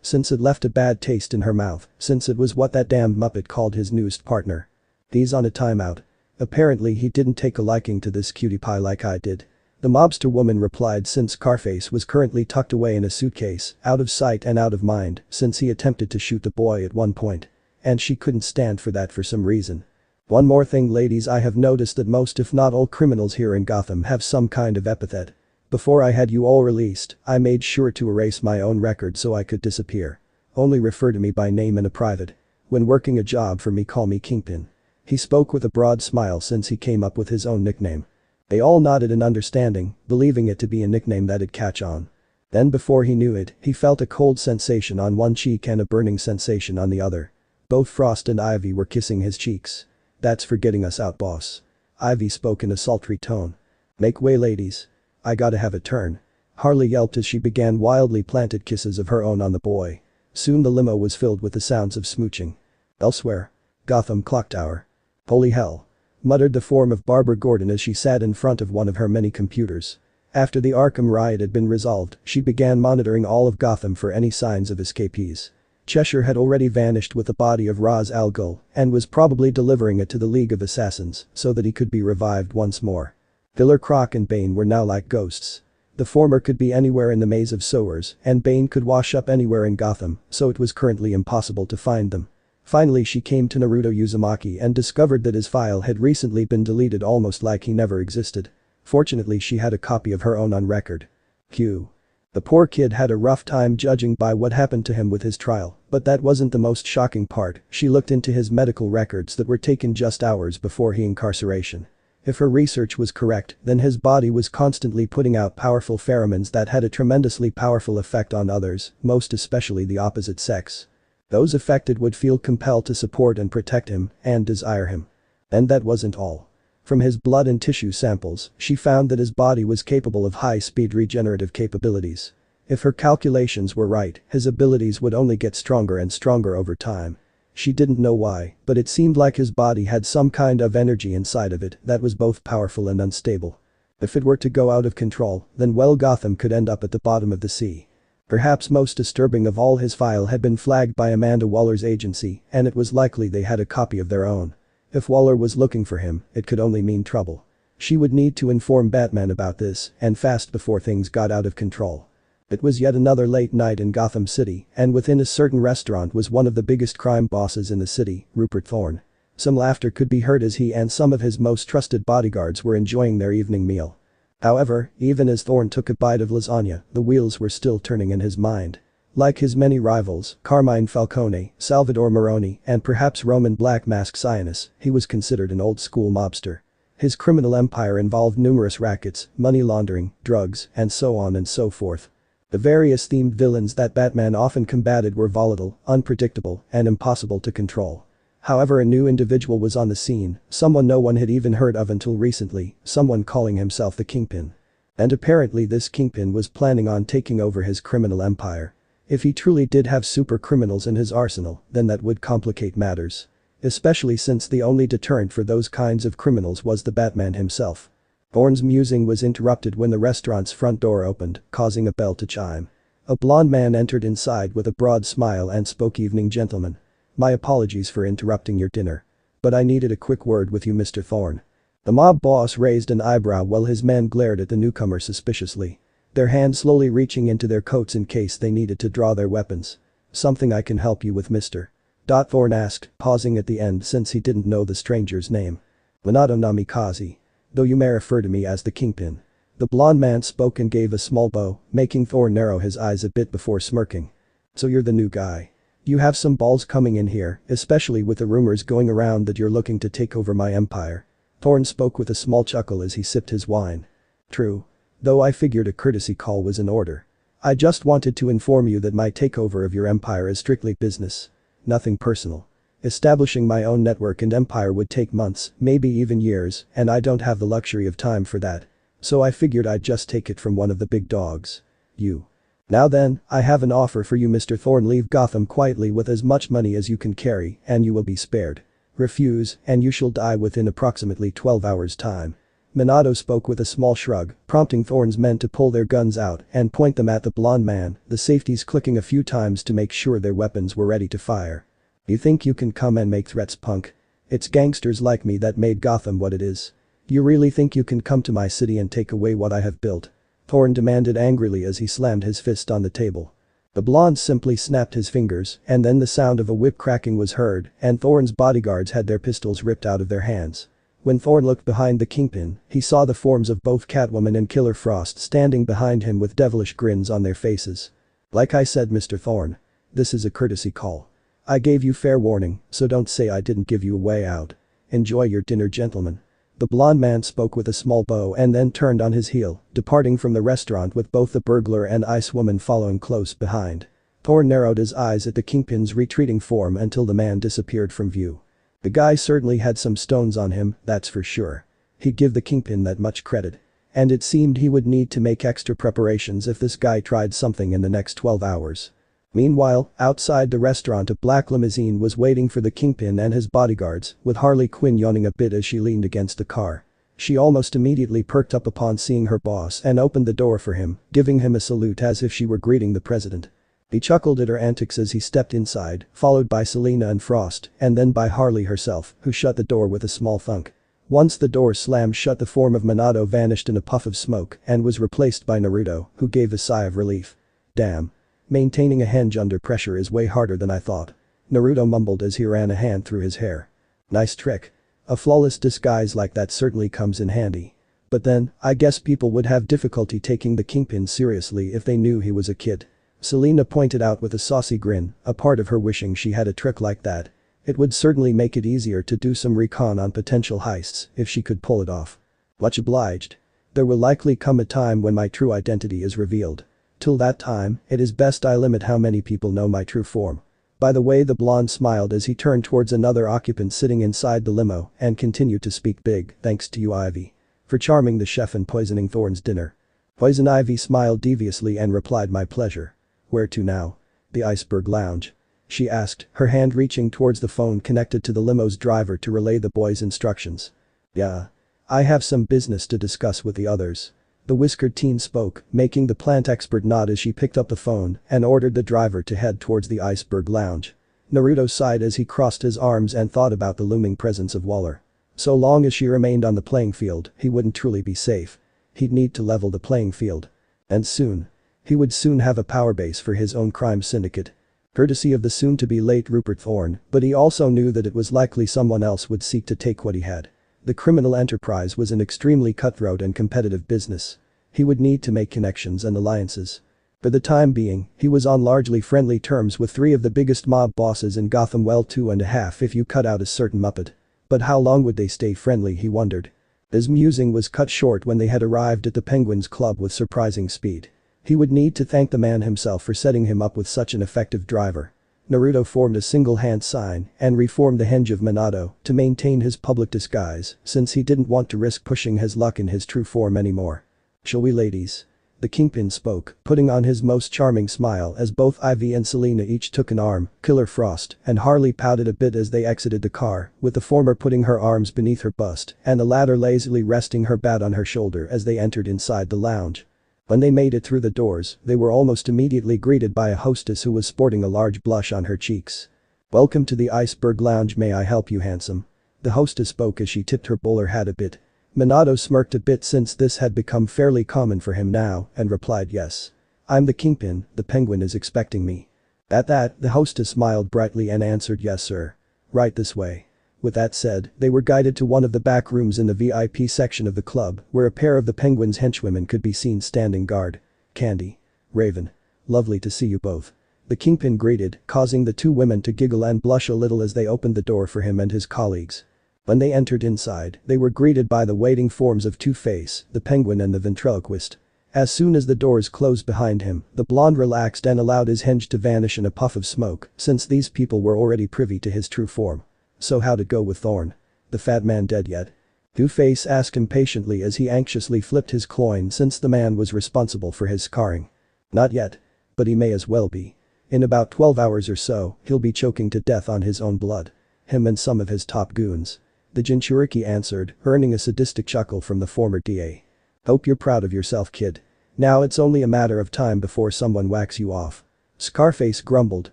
S1: since it left a bad taste in her mouth since it was what that damned Muppet called his newest partner. He's on a timeout. Apparently he didn't take a liking to this cutie pie like I did. The mobster woman replied since Carface was currently tucked away in a suitcase, out of sight and out of mind since he attempted to shoot the boy at one point. And she couldn't stand for that for some reason. One more thing ladies, I have noticed that most if not all criminals here in Gotham have some kind of epithet. Before I had you all released, I made sure to erase my own record so I could disappear. Only refer to me by name in a private. When working a job for me call me Kingpin. He spoke with a broad smile since he came up with his own nickname. They all nodded in understanding, believing it to be a nickname that'd catch on. Then before he knew it, he felt a cold sensation on one cheek and a burning sensation on the other. Both Frost and Ivy were kissing his cheeks. That's for getting us out, boss. Ivy spoke in a sultry tone. Make way ladies. I gotta have a turn. Harley yelped as she began wildly planted kisses of her own on the boy. Soon the limo was filled with the sounds of smooching. Elsewhere. Gotham Clock Tower. Holy hell. Muttered the form of Barbara Gordon as she sat in front of one of her many computers. After the Arkham riot had been resolved, she began monitoring all of Gotham for any signs of escapees. Cheshire had already vanished with the body of Ra's al Ghul and was probably delivering it to the League of Assassins so that he could be revived once more. Killer Croc and Bane were now like ghosts. The former could be anywhere in the maze of sewers and Bane could wash up anywhere in Gotham, so it was currently impossible to find them. Finally she came to Naruto Uzumaki and discovered that his file had recently been deleted almost like he never existed. Fortunately she had a copy of her own on record. Q. The poor kid had a rough time judging by what happened to him with his trial, but that wasn't the most shocking part. She looked into his medical records that were taken just hours before his incarceration. If her research was correct, then his body was constantly putting out powerful pheromones that had a tremendously powerful effect on others, most especially the opposite sex. Those affected would feel compelled to support and protect him and desire him. And that wasn't all. From his blood and tissue samples, she found that his body was capable of high-speed regenerative capabilities. If her calculations were right, his abilities would only get stronger and stronger over time. She didn't know why, but it seemed like his body had some kind of energy inside of it that was both powerful and unstable. If it were to go out of control, then well Gotham could end up at the bottom of the sea. Perhaps most disturbing of all, his file had been flagged by Amanda Waller's agency and it was likely they had a copy of their own. If Waller was looking for him, it could only mean trouble. She would need to inform Batman about this and fast before things got out of control. It was yet another late night in Gotham City and within a certain restaurant was one of the biggest crime bosses in the city, Rupert Thorne. Some laughter could be heard as he and some of his most trusted bodyguards were enjoying their evening meal. However, even as Thorne took a bite of lasagna, the wheels were still turning in his mind. Like his many rivals, Carmine Falcone, Salvador Maroni, and perhaps Roman Black Mask Sionis, he was considered an old-school mobster. His criminal empire involved numerous rackets, money laundering, drugs, and so on and so forth. The various themed villains that Batman often combated were volatile, unpredictable, and impossible to control. However, a new individual was on the scene, someone no one had even heard of until recently, someone calling himself the Kingpin. And apparently this Kingpin was planning on taking over his criminal empire. If he truly did have super criminals in his arsenal, then that would complicate matters. Especially since the only deterrent for those kinds of criminals was the Batman himself. Thorne's musing was interrupted when the restaurant's front door opened, causing a bell to chime. A blond man entered inside with a broad smile and spoke, "Evening, gentlemen. My apologies for interrupting your dinner. But I needed a quick word with you, Mr. Thorne." The mob boss raised an eyebrow while his men glared at the newcomer suspiciously. Their hands slowly reaching into their coats in case they needed to draw their weapons. "Something I can help you with, Mr. Thorne asked, pausing at the end since he didn't know the stranger's name. "Minato Namikaze. Though you may refer to me as the Kingpin." The blond man spoke and gave a small bow, making Thorne narrow his eyes a bit before smirking. "So you're the new guy. You have some balls coming in here, especially with the rumors going around that you're looking to take over my empire." Thorne spoke with a small chuckle as he sipped his wine. "True. Though I figured a courtesy call was in order. I just wanted to inform you that my takeover of your empire is strictly business. Nothing personal. Establishing my own network and empire would take months, maybe even years, and I don't have the luxury of time for that. So I figured I'd just take it from one of the big dogs. You. Now then, I have an offer for you, Mr. Thorne. Leave Gotham quietly with as much money as you can carry, and you will be spared. Refuse, and you shall die within approximately 12 hours' time." Minato spoke with a small shrug, prompting Thorn's men to pull their guns out and point them at the blonde man, the safeties clicking a few times to make sure their weapons were ready to fire. You think you can come and make threats, punk? It's gangsters like me that made Gotham what it is. You really think you can come to my city and take away what I have built? Thorn demanded angrily as he slammed his fist on the table. The blonde simply snapped his fingers, and then the sound of a whip cracking was heard, and Thorn's bodyguards had their pistols ripped out of their hands. When Thorn looked behind the Kingpin, he saw the forms of both Catwoman and Killer Frost standing behind him with devilish grins on their faces. Like I said, Mr. Thorn. This is a courtesy call. I gave you fair warning, so don't say I didn't give you a way out. Enjoy your dinner, gentlemen. The blonde man spoke with a small bow and then turned on his heel, departing from the restaurant with both the burglar and Ice Woman following close behind. Thorn narrowed his eyes at the Kingpin's retreating form until the man disappeared from view. The guy certainly had some stones on him, that's for sure. He'd give the Kingpin that much credit. And it seemed he would need to make extra preparations if this guy tried something in the next 12 hours. Meanwhile, outside the restaurant a black limousine was waiting for the Kingpin and his bodyguards, with Harley Quinn yawning a bit as she leaned against the car. She almost immediately perked up upon seeing her boss and opened the door for him, giving him a salute as if she were greeting the president. He chuckled at her antics as he stepped inside, followed by Selena and Frost, and then by Harley herself, who shut the door with a small thunk. Once the door slammed shut, the form of Minato vanished in a puff of smoke and was replaced by Naruto, who gave a sigh of relief. Damn. Maintaining a henge under pressure is way harder than I thought. Naruto mumbled as he ran a hand through his hair. Nice trick. A flawless disguise like that certainly comes in handy. But then, I guess people would have difficulty taking the Kingpin seriously if they knew he was a kid. Selena pointed out with a saucy grin, a part of her wishing she had a trick like that. It would certainly make it easier to do some recon on potential heists if she could pull it off. Much obliged. There will likely come a time when my true identity is revealed. Till that time, it is best I limit how many people know my true form. By the way, the blonde smiled as he turned towards another occupant sitting inside the limo and continued to speak big, thanks to you, Ivy. For charming the chef and poisoning Thorn's dinner. Poison Ivy smiled deviously and replied, my pleasure. Where to now? The Iceberg Lounge. She asked, her hand reaching towards the phone connected to the limo's driver to relay the boy's instructions. Yeah. I have some business to discuss with the others. The whiskered teen spoke, making the plant expert nod as she picked up the phone and ordered the driver to head towards the Iceberg Lounge. Naruto sighed as he crossed his arms and thought about the looming presence of Waller. So long as she remained on the playing field, he wouldn't truly be safe. He'd need to level the playing field. And soon. He would soon have a power base for his own crime syndicate. Courtesy of the soon-to-be-late Rupert Thorne, but he also knew that it was likely someone else would seek to take what he had. The criminal enterprise was an extremely cutthroat and competitive business. He would need to make connections and alliances. For the time being, he was on largely friendly terms with 3 of the biggest mob bosses in Gotham, well 2.5 if you cut out a certain Muppet. But how long would they stay friendly, he wondered. His musing was cut short when they had arrived at the Penguins Club with surprising speed. He would need to thank the man himself for setting him up with such an effective driver. Naruto formed a single hand sign and reformed the henge of Minato to maintain his public disguise since he didn't want to risk pushing his luck in his true form anymore. Shall we, ladies? The Kingpin spoke, putting on his most charming smile as both Ivy and Selena each took an arm, Killer Frost and Harley pouted a bit as they exited the car, with the former putting her arms beneath her bust and the latter lazily resting her bat on her shoulder as they entered inside the lounge. When they made it through the doors, they were almost immediately greeted by a hostess who was sporting a large blush on her cheeks. Welcome to the Iceberg Lounge, may I help you, handsome? The hostess spoke as she tipped her bowler hat a bit. Minato smirked a bit since this had become fairly common for him now and replied yes. I'm the Kingpin, the Penguin is expecting me. At that, the hostess smiled brightly and answered yes sir. Right this way. With that said, they were guided to one of the back rooms in the VIP section of the club where a pair of the Penguin's henchwomen could be seen standing guard. Candy. Raven. Lovely to see you both. The Kingpin greeted, causing the 2 women to giggle and blush a little as they opened the door for him and his colleagues. When they entered inside, they were greeted by the waiting forms of Two-Face, the Penguin and the ventriloquist. As soon as the doors closed behind him, the blonde relaxed and allowed his henge to vanish in a puff of smoke since these people were already privy to his true form. So how'd it go with Thorn? The fat man dead yet? Two-Face asked impatiently as he anxiously flipped his coin since the man was responsible for his scarring. Not yet. But he may as well be. In about 12 hours or so, he'll be choking to death on his own blood. Him and some of his top goons. The Jinchuriki answered, earning a sadistic chuckle from the former DA. Hope you're proud of yourself, kid. Now it's only a matter of time before someone whacks you off. Scarface grumbled,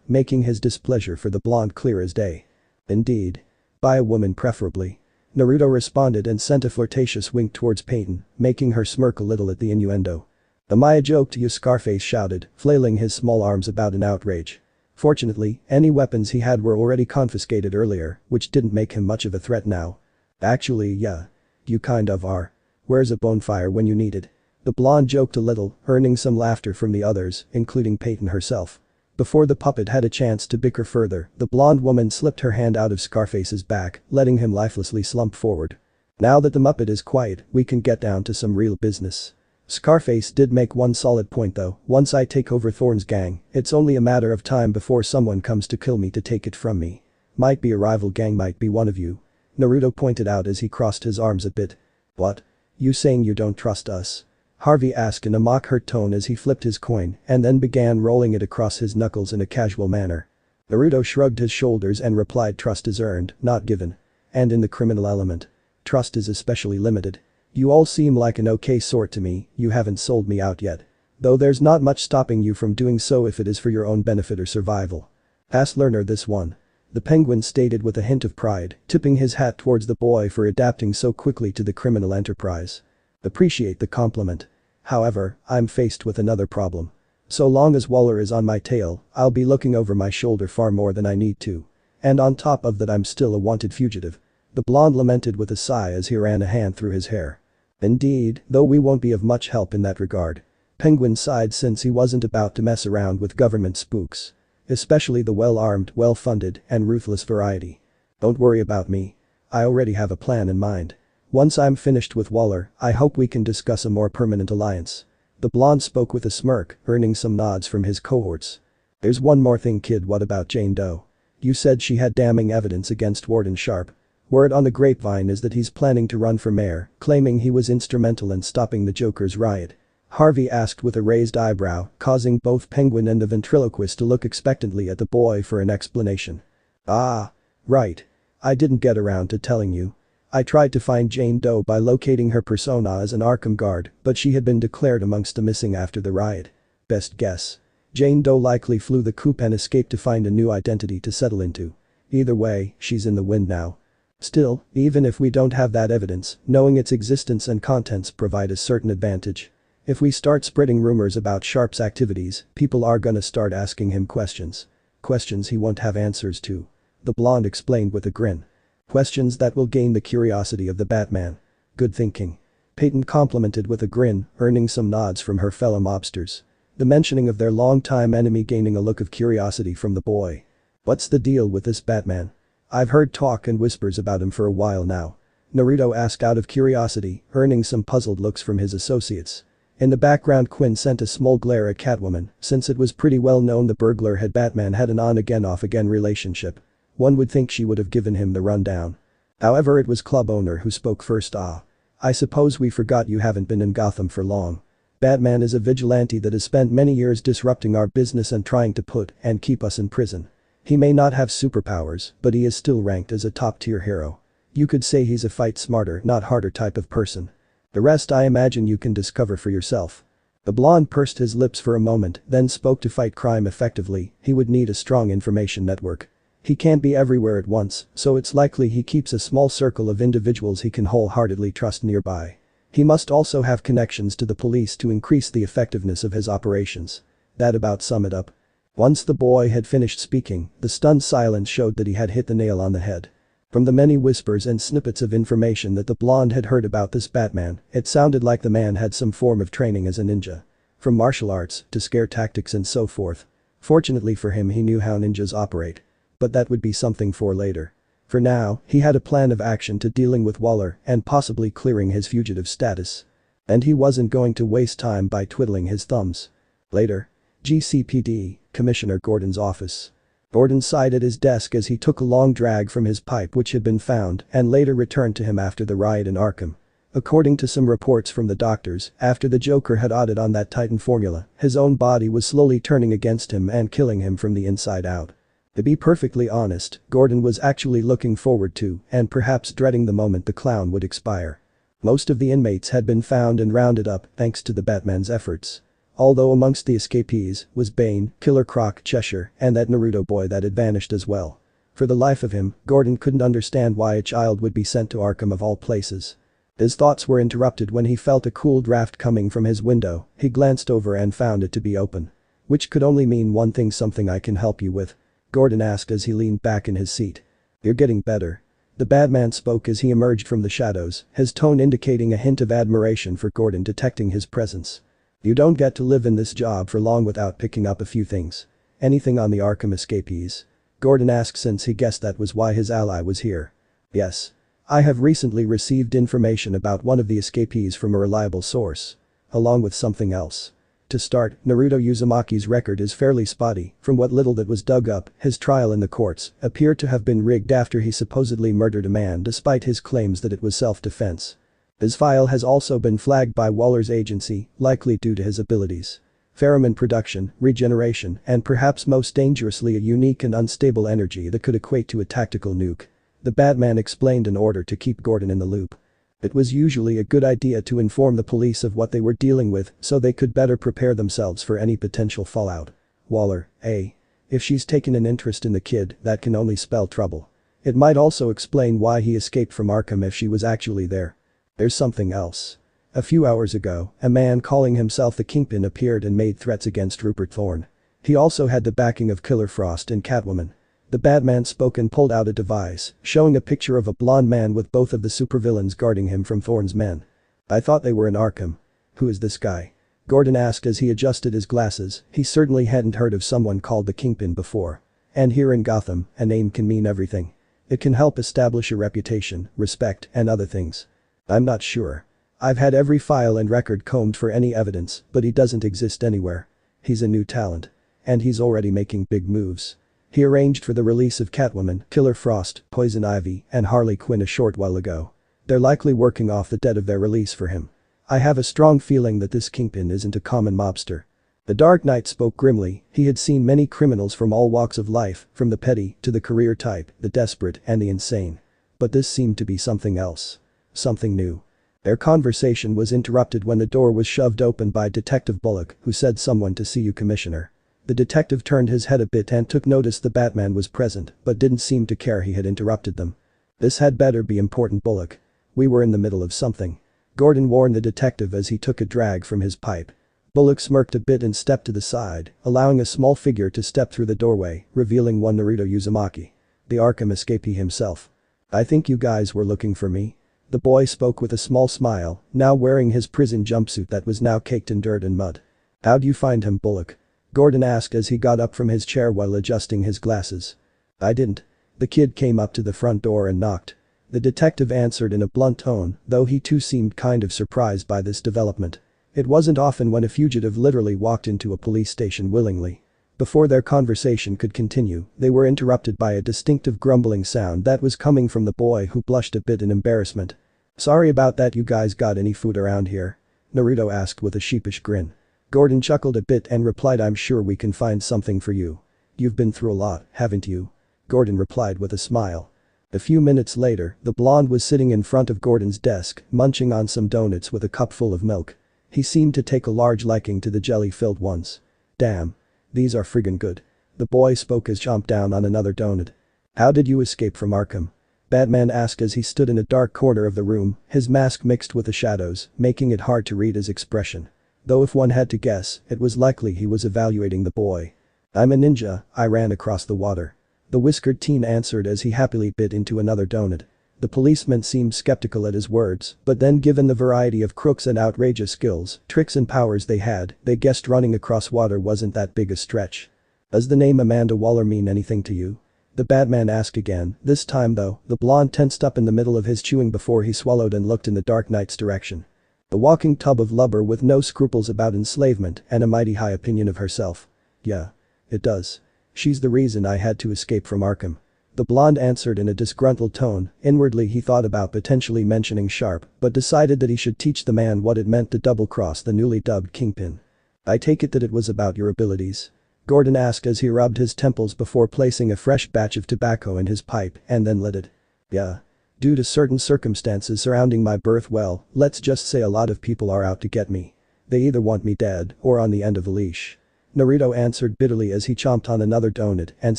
S1: making his displeasure for the blonde clear as day. Indeed. By a woman preferably. Naruto responded and sent a flirtatious wink towards Peyton, making her smirk a little at the innuendo. Am I a joke to you? Scarface shouted, flailing his small arms about in outrage. Fortunately, any weapons he had were already confiscated earlier, which didn't make him much of a threat now. Actually, yeah. You kind of are. Where's a bonfire when you need it? The blonde joked a little, earning some laughter from the others, including Peyton herself. Before the puppet had a chance to bicker further, the blonde woman slipped her hand out of Scarface's back, letting him lifelessly slump forward. Now that the Muppet is quiet, we can get down to some real business. Scarface did make one solid point though, once I take over Thorn's gang, it's only a matter of time before someone comes to kill me to take it from me. Might be a rival gang, might be one of you. Naruto pointed out as he crossed his arms a bit. What? You saying you don't trust us? Harvey asked in a mock-hurt tone as he flipped his coin and then began rolling it across his knuckles in a casual manner. Naruto shrugged his shoulders and replied, trust is earned, not given. And in the criminal element. Trust is especially limited. You all seem like an okay sort to me, you haven't sold me out yet. Though there's not much stopping you from doing so if it is for your own benefit or survival. Ask Lerner this one. The penguin stated with a hint of pride, tipping his hat towards the boy for adapting so quickly to the criminal enterprise. Appreciate the compliment. However, I'm faced with another problem. So long as Waller is on my tail, I'll be looking over my shoulder far more than I need to. And on top of that, I'm still a wanted fugitive. The blonde lamented with a sigh as he ran a hand through his hair. Indeed, though we won't be of much help in that regard. Penguin sighed since he wasn't about to mess around with government spooks. Especially the well-armed, well-funded, and ruthless variety. Don't worry about me. I already have a plan in mind. Once I'm finished with Waller, I hope we can discuss a more permanent alliance. The blonde spoke with a smirk, earning some nods from his cohorts. There's one more thing, kid. What about Jane Doe? You said she had damning evidence against Warden Sharp. Word on the grapevine is that he's planning to run for mayor, claiming he was instrumental in stopping the Joker's riot. Harvey asked with a raised eyebrow, causing both Penguin and the ventriloquist to look expectantly at the boy for an explanation. Ah. Right. I didn't get around to telling you. I tried to find Jane Doe by locating her persona as an Arkham guard, but she had been declared amongst the missing after the riot. Best guess. Jane Doe likely flew the coop and escaped to find a new identity to settle into. Either way, she's in the wind now. Still, even if we don't have that evidence, knowing its existence and contents provide a certain advantage. If we start spreading rumors about Sharp's activities, people are gonna start asking him questions. Questions he won't have answers to. The blonde explained with a grin. Questions that will gain the curiosity of the Batman. Good thinking. Peyton complimented with a grin, earning some nods from her fellow mobsters. The mentioning of their longtime enemy gaining a look of curiosity from the boy. What's the deal with this Batman? I've heard talk and whispers about him for a while now. Naruto asked out of curiosity, earning some puzzled looks from his associates. In the background, Quinn sent a small glare at Catwoman, since it was pretty well known the burglar had Batman had an on-again off-again relationship. One would think she would have given him the rundown. However, it was club owner who spoke first. I suppose we forgot you haven't been in Gotham for long. Batman is a vigilante that has spent many years disrupting our business and trying to put and keep us in prison. He may not have superpowers, but he is still ranked as a top-tier hero. You could say he's a fight smarter, not harder type of person. The rest I imagine you can discover for yourself. The blonde pursed his lips for a moment, then spoke. To fight crime effectively, he would need a strong information network. He can't be everywhere at once, so it's likely he keeps a small circle of individuals he can wholeheartedly trust nearby. He must also have connections to the police to increase the effectiveness of his operations. That about sum it up. Once the boy had finished speaking, the stunned silence showed that he had hit the nail on the head. From the many whispers and snippets of information that the blonde had heard about this Batman, it sounded like the man had some form of training as a ninja. From martial arts to scare tactics and so forth. Fortunately for him, he knew how ninjas operate. But that would be something for later. For now, he had a plan of action to dealing with Waller and possibly clearing his fugitive status. And he wasn't going to waste time by twiddling his thumbs. Later. GCPD, Commissioner Gordon's office. Gordon sighed at his desk as he took a long drag from his pipe which had been found and later returned to him after the riot in Arkham. According to some reports from the doctors, after the Joker had added on that Titan formula, his own body was slowly turning against him and killing him from the inside out. To be perfectly honest, Gordon was actually looking forward to and perhaps dreading the moment the clown would expire. Most of the inmates had been found and rounded up thanks to the Batman's efforts. Although amongst the escapees was Bane, Killer Croc, Cheshire, and that Naruto boy that had vanished as well. For the life of him, Gordon couldn't understand why a child would be sent to Arkham of all places. His thoughts were interrupted when he felt a cool draft coming from his window. He glanced over and found it to be open. Which could only mean one thing. Something I can help you with? Gordon asked as he leaned back in his seat. You're getting better. The Batman spoke as he emerged from the shadows, his tone indicating a hint of admiration for Gordon detecting his presence. You don't get to live in this job for long without picking up a few things. Anything on the Arkham escapees? Gordon asked since he guessed that was why his ally was here. Yes. I have recently received information about one of the escapees from a reliable source. Along with something else. To start, Naruto Uzumaki's record is fairly spotty. From what little that was dug up, his trial in the courts appeared to have been rigged after he supposedly murdered a man despite his claims that it was self-defense. His file has also been flagged by Waller's agency, likely due to his abilities. Pheromone production, regeneration, and perhaps most dangerously a unique and unstable energy that could equate to a tactical nuke. The Batman explained in order to keep Gordon in the loop. It was usually a good idea to inform the police of what they were dealing with so they could better prepare themselves for any potential fallout. Waller, eh? If she's taken an interest in the kid, that can only spell trouble. It might also explain why he escaped from Arkham if she was actually there. There's something else. A few hours ago, a man calling himself the Kingpin appeared and made threats against Rupert Thorne. He also had the backing of Killer Frost and Catwoman. The Batman spoke and pulled out a device, showing a picture of a blonde man with both of the supervillains guarding him from Thorne's men. I thought they were in Arkham. Who is this guy? Gordon asked as he adjusted his glasses. He certainly hadn't heard of someone called the Kingpin before. And here in Gotham, a name can mean everything. It can help establish a reputation, respect, and other things. I'm not sure. I've had every file and record combed for any evidence, but he doesn't exist anywhere. He's a new talent. And he's already making big moves. He arranged for the release of Catwoman, Killer Frost, Poison Ivy, and Harley Quinn a short while ago. They're likely working off the debt of their release for him. I have a strong feeling that this Kingpin isn't a common mobster. The Dark Knight spoke grimly. He had seen many criminals from all walks of life, from the petty to the career type, the desperate and the insane. But this seemed to be something else. Something new. Their conversation was interrupted when the door was shoved open by Detective Bullock, who said, "Someone to see you, Commissioner." The detective turned his head a bit and took notice the Batman was present, but didn't seem to care he had interrupted them. This had better be important, Bullock. We were in the middle of something. Gordon warned the detective as he took a drag from his pipe. Bullock smirked a bit and stepped to the side, allowing a small figure to step through the doorway, revealing one Naruto Uzumaki. The Arkham escapee himself. I think you guys were looking for me. The boy spoke with a small smile, now wearing his prison jumpsuit that was now caked in dirt and mud. How'd you find him, Bullock? Gordon asked as he got up from his chair while adjusting his glasses. I didn't. The kid came up to the front door and knocked. The detective answered in a blunt tone, though he too seemed kind of surprised by this development. It wasn't often when a fugitive literally walked into a police station willingly. Before their conversation could continue, they were interrupted by a distinctive grumbling sound that was coming from the boy, who blushed a bit in embarrassment. Sorry about that. You guys got any food around here? Naruto asked with a sheepish grin. Gordon chuckled a bit and replied, I'm sure we can find something for you. You've been through a lot, haven't you? Gordon replied with a smile. A few minutes later, the blonde was sitting in front of Gordon's desk, munching on some donuts with a cup full of milk. He seemed to take a large liking to the jelly-filled ones. Damn. These are friggin' good. The boy spoke as chomped down on another donut. How did you escape from Arkham? Batman asked as he stood in a dark corner of the room, his mask mixed with the shadows, making it hard to read his expression. Though if one had to guess, it was likely he was evaluating the boy. I'm a ninja, I ran across the water. The whiskered teen answered as he happily bit into another donut. The policeman seemed skeptical at his words, but then given the variety of crooks and outrageous skills, tricks and powers they had, they guessed running across water wasn't that big a stretch. Does the name Amanda Waller mean anything to you? The Batman asked again. This time though, the blonde tensed up in the middle of his chewing before he swallowed and looked in the Dark Knight's direction. The walking tub of lubber with no scruples about enslavement and a mighty high opinion of herself. Yeah. It does. She's the reason I had to escape from Arkham. The blonde answered in a disgruntled tone. Inwardly he thought about potentially mentioning Sharp, but decided that he should teach the man what it meant to double-cross the newly dubbed Kingpin. I take it that it was about your abilities. Gordon asked as he rubbed his temples before placing a fresh batch of tobacco in his pipe and then lit it. Yeah. Due to certain circumstances surrounding my birth, well, let's just say a lot of people are out to get me. They either want me dead or on the end of a leash. Naruto answered bitterly as he chomped on another donut and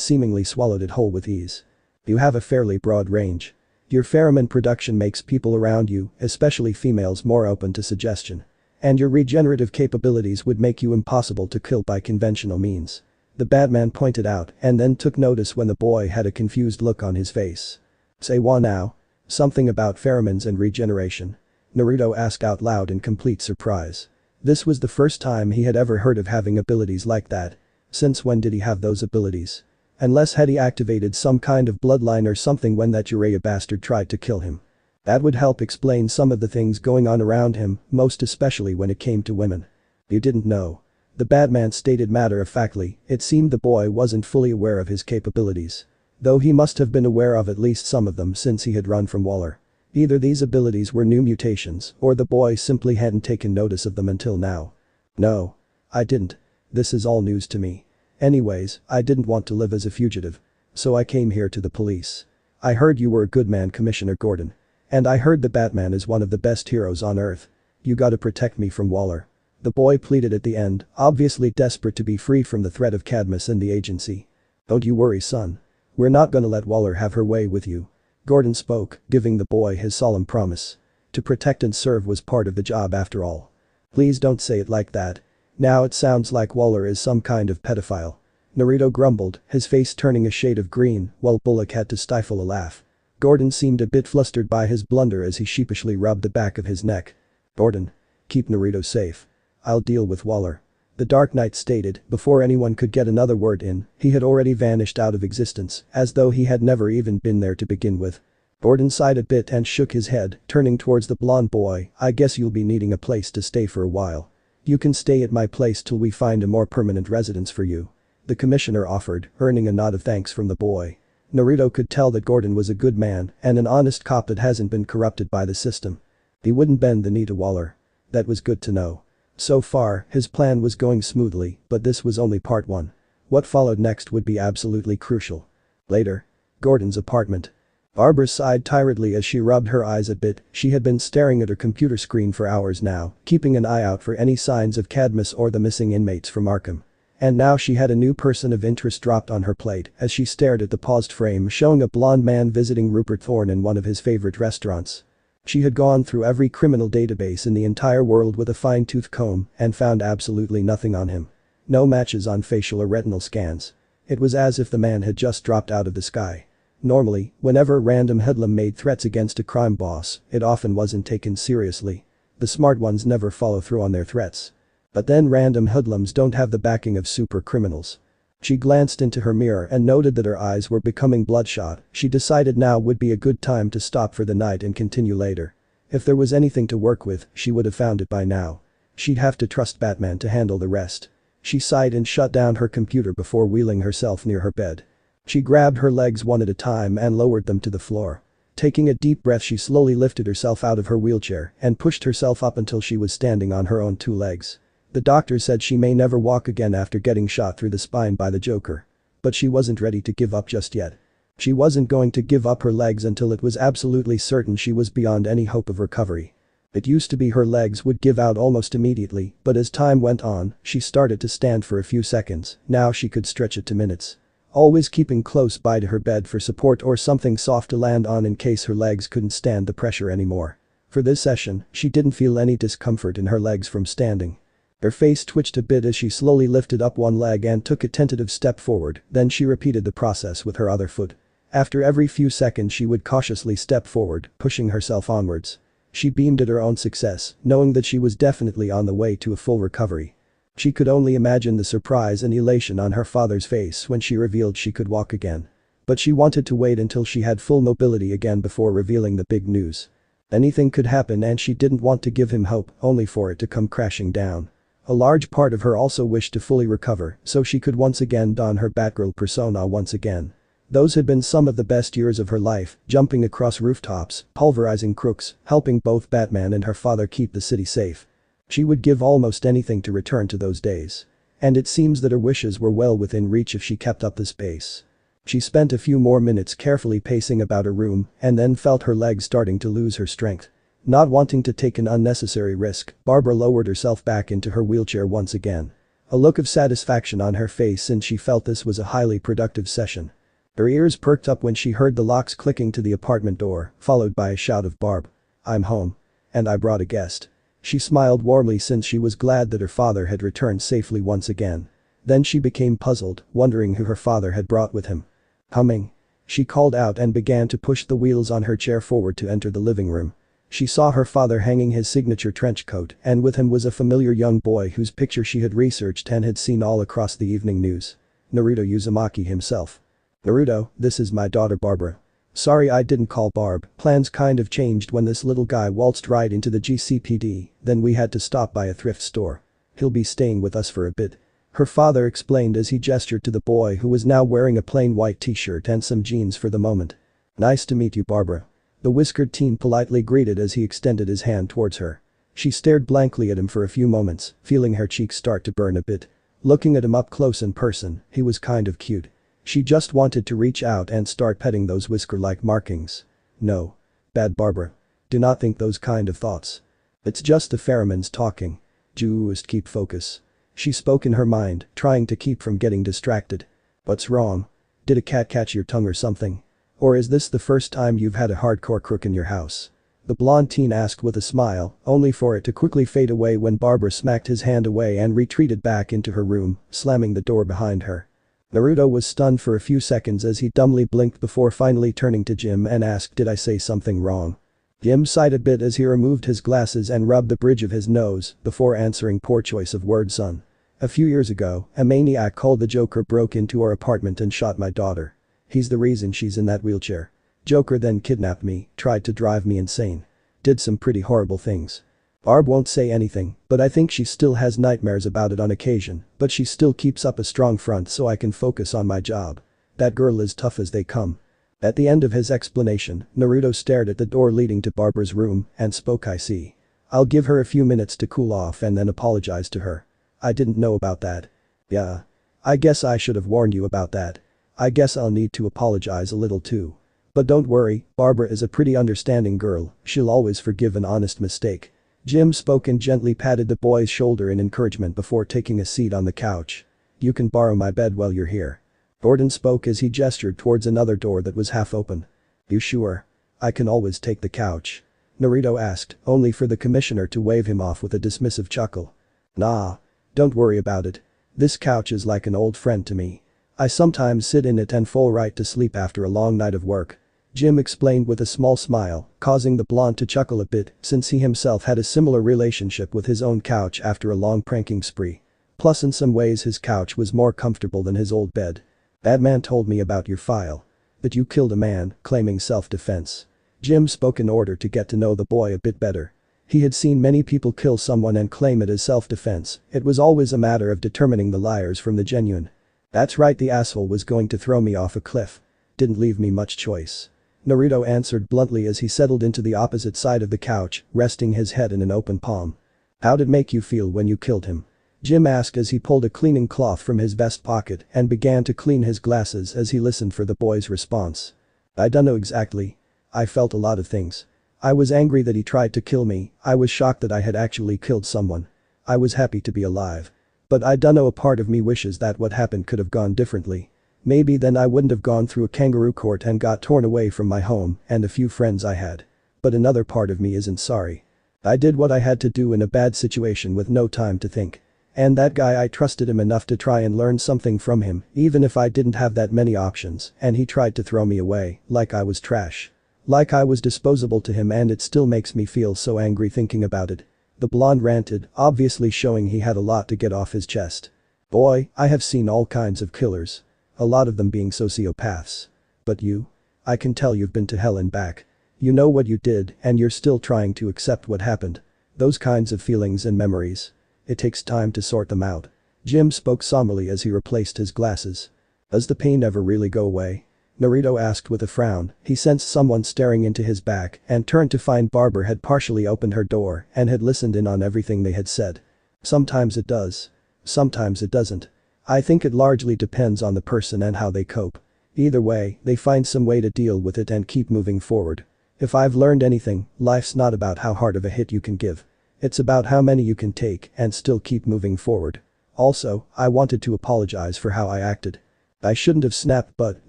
S1: seemingly swallowed it whole with ease. You have a fairly broad range. Your pheromone production makes people around you, especially females, more open to suggestion. And your regenerative capabilities would make you impossible to kill by conventional means. The Batman pointed out and then took notice when the boy had a confused look on his face. Say what now? Something about pheromones and regeneration? Naruto asked out loud in complete surprise. This was the first time he had ever heard of having abilities like that. Since when did he have those abilities? Unless had he activated some kind of bloodline or something when that Jiraiya bastard tried to kill him. That would help explain some of the things going on around him, most especially when it came to women. You didn't know. The Batman stated matter-of-factly. It seemed the boy wasn't fully aware of his capabilities. Though he must have been aware of at least some of them since he had run from Waller. Either these abilities were new mutations or the boy simply hadn't taken notice of them until now. No. I didn't. This is all news to me. Anyways, I didn't want to live as a fugitive. So I came here to the police. I heard you were a good man, Commissioner Gordon. And I heard the Batman is one of the best heroes on Earth. You gotta protect me from Waller. The boy pleaded at the end, obviously desperate to be free from the threat of Cadmus and the agency. Don't you worry, son. We're not gonna let Waller have her way with you. Gordon spoke, giving the boy his solemn promise. To protect and serve was part of the job after all. Please don't say it like that. Now it sounds like Waller is some kind of pedophile. Naruto grumbled, his face turning a shade of green, while Bullock had to stifle a laugh. Gordon seemed a bit flustered by his blunder as he sheepishly rubbed the back of his neck. Gordon. Keep Naruto safe. I'll deal with Waller. The Dark Knight stated, before anyone could get another word in, he had already vanished out of existence, as though he had never even been there to begin with. Gordon sighed a bit and shook his head, turning towards the blonde boy. I guess you'll be needing a place to stay for a while. You can stay at my place till we find a more permanent residence for you. The commissioner offered, earning a nod of thanks from the boy. Naruto could tell that Gordon was a good man and an honest cop that hasn't been corrupted by the system. He wouldn't bend the knee to Waller. That was good to know. So far, his plan was going smoothly, but this was only part 1. What followed next would be absolutely crucial. Later. Gordon's apartment. Barbara sighed tiredly as she rubbed her eyes a bit. She had been staring at her computer screen for hours now, keeping an eye out for any signs of Cadmus or the missing inmates from Arkham. And now she had a new person of interest dropped on her plate as she stared at the paused frame showing a blonde man visiting Rupert Thorne in one of his favorite restaurants. She had gone through every criminal database in the entire world with a fine-tooth comb and found absolutely nothing on him. No matches on facial or retinal scans. It was as if the man had just dropped out of the sky. Normally, whenever a random hoodlum made threats against a crime boss, it often wasn't taken seriously. The smart ones never follow through on their threats. But then random hoodlums don't have the backing of super criminals. She glanced into her mirror and noted that her eyes were becoming bloodshot. She decided now would be a good time to stop for the night and continue later. If there was anything to work with, she would have found it by now. She'd have to trust Batman to handle the rest. She sighed and shut down her computer before wheeling herself near her bed. She grabbed her legs one at a time and lowered them to the floor. Taking a deep breath, she slowly lifted herself out of her wheelchair and pushed herself up until she was standing on her own 2 legs. The doctor said she may never walk again after getting shot through the spine by the Joker. But she wasn't ready to give up just yet. She wasn't going to give up her legs until it was absolutely certain she was beyond any hope of recovery. It used to be her legs would give out almost immediately, but as time went on, she started to stand for a few seconds. Now she could stretch it to minutes. Always keeping close by to her bed for support or something soft to land on in case her legs couldn't stand the pressure anymore. For this session, she didn't feel any discomfort in her legs from standing. Her face twitched a bit as she slowly lifted up one leg and took a tentative step forward, then she repeated the process with her other foot. After every few seconds she would cautiously step forward, pushing herself onwards. She beamed at her own success, knowing that she was definitely on the way to a full recovery. She could only imagine the surprise and elation on her father's face when she revealed she could walk again. But she wanted to wait until she had full mobility again before revealing the big news. Anything could happen and she didn't want to give him hope, only for it to come crashing down. A large part of her also wished to fully recover so she could once again don her Batgirl persona once again. Those had been some of the best years of her life, jumping across rooftops, pulverizing crooks, helping both Batman and her father keep the city safe. She would give almost anything to return to those days. And it seems that her wishes were well within reach if she kept up this pace. She spent a few more minutes carefully pacing about her room and then felt her legs starting to lose her strength. Not wanting to take an unnecessary risk, Barbara lowered herself back into her wheelchair once again. A look of satisfaction on her face since she felt this was a highly productive session. Her ears perked up when she heard the locks clicking to the apartment door, followed by a shout of "Barb. I'm home. And I brought a guest." She smiled warmly since she was glad that her father had returned safely once again. Then she became puzzled, wondering who her father had brought with him. Humming. She called out and began to push the wheels on her chair forward to enter the living room. She saw her father hanging his signature trench coat, and with him was a familiar young boy whose picture she had researched and had seen all across the evening news. Naruto Uzumaki himself. "Naruto, this is my daughter Barbara. Sorry I didn't call Barb, plans kind of changed when this little guy waltzed right into the GCPD, then we had to stop by a thrift store. He'll be staying with us for a bit." Her father explained as he gestured to the boy who was now wearing a plain white t-shirt and some jeans for the moment. "Nice to meet you Barbara." The whiskered teen politely greeted as he extended his hand towards her. She stared blankly at him for a few moments, feeling her cheeks start to burn a bit. Looking at him up close in person, he was kind of cute. She just wanted to reach out and start petting those whisker-like markings. No. Bad Barbara. Do not think those kind of thoughts. It's just the pheromones talking. Just keep focus. She spoke in her mind, trying to keep from getting distracted. What's wrong? Did a cat catch your tongue or something? Or is this the first time you've had a hardcore crook in your house? The blonde teen asked with a smile, only for it to quickly fade away when Barbara smacked his hand away and retreated back into her room, slamming the door behind her. Naruto was stunned for a few seconds as he dumbly blinked before finally turning to Jim and asked, "Did I say something wrong?" Jim sighed a bit as he removed his glasses and rubbed the bridge of his nose before answering, "Poor choice of words, son. A few years ago, a maniac called the Joker broke into our apartment and shot my daughter. He's the reason she's in that wheelchair. Joker then kidnapped me, tried to drive me insane. Did some pretty horrible things." Barb won't say anything, but I think she still has nightmares about it on occasion, but she still keeps up a strong front so I can focus on my job. That girl is tough as they come. At the end of his explanation, Naruto stared at the door leading to Barbara's room and spoke, "I see. I'll give her a few minutes to cool off and then apologize to her. I didn't know about that. Yeah. I guess I should have warned you about that. I guess I'll need to apologize a little too. But don't worry, Barbara is a pretty understanding girl, she'll always forgive an honest mistake." Jim spoke and gently patted the boy's shoulder in encouragement before taking a seat on the couch. "You can borrow my bed while you're here." Gordon spoke as he gestured towards another door that was half open. "You sure? I can always take the couch." Naruto asked, only for the commissioner to wave him off with a dismissive chuckle. "Nah. Don't worry about it. This couch is like an old friend to me. I sometimes sit in it and fall right to sleep after a long night of work." Jim explained with a small smile, causing the blonde to chuckle a bit since he himself had a similar relationship with his own couch after a long pranking spree. Plus in some ways his couch was more comfortable than his old bed. "That man told me about your file. That you killed a man, claiming self-defense." Jim spoke in order to get to know the boy a bit better. He had seen many people kill someone and claim it as self-defense, it was always a matter of determining the liars from the genuine. "That's right, the asshole was going to throw me off a cliff. Didn't leave me much choice." Naruto answered bluntly as he settled into the opposite side of the couch, resting his head in an open palm. "How'd it make you feel when you killed him?" Jim asked as he pulled a cleaning cloth from his vest pocket and began to clean his glasses as he listened for the boy's response. "I dunno exactly. I felt a lot of things. I was angry that he tried to kill me, I was shocked that I had actually killed someone. I was happy to be alive. But I dunno, a part of me wishes that what happened could have gone differently. Maybe then I wouldn't have gone through a kangaroo court and got torn away from my home and the few friends I had. But another part of me isn't sorry. I did what I had to do in a bad situation with no time to think. And that guy, I trusted him enough to try and learn something from him, even if I didn't have that many options, and he tried to throw me away, like I was trash. Like I was disposable to him, and it still makes me feel so angry thinking about it." The blonde ranted, obviously showing he had a lot to get off his chest. "Boy, I have seen all kinds of killers. A lot of them being sociopaths. But you? I can tell you've been to hell and back. You know what you did and you're still trying to accept what happened. Those kinds of feelings and memories. It takes time to sort them out." Jim spoke somberly as he replaced his glasses. "Does the pain ever really go away?" Naruto asked with a frown. He sensed someone staring into his back and turned to find Barbara had partially opened her door and had listened in on everything they had said. "Sometimes it does. Sometimes it doesn't. I think it largely depends on the person and how they cope. Either way, they find some way to deal with it and keep moving forward. If I've learned anything, life's not about how hard of a hit you can give. It's about how many you can take and still keep moving forward. Also, I wanted to apologize for how I acted. I shouldn't have snapped, but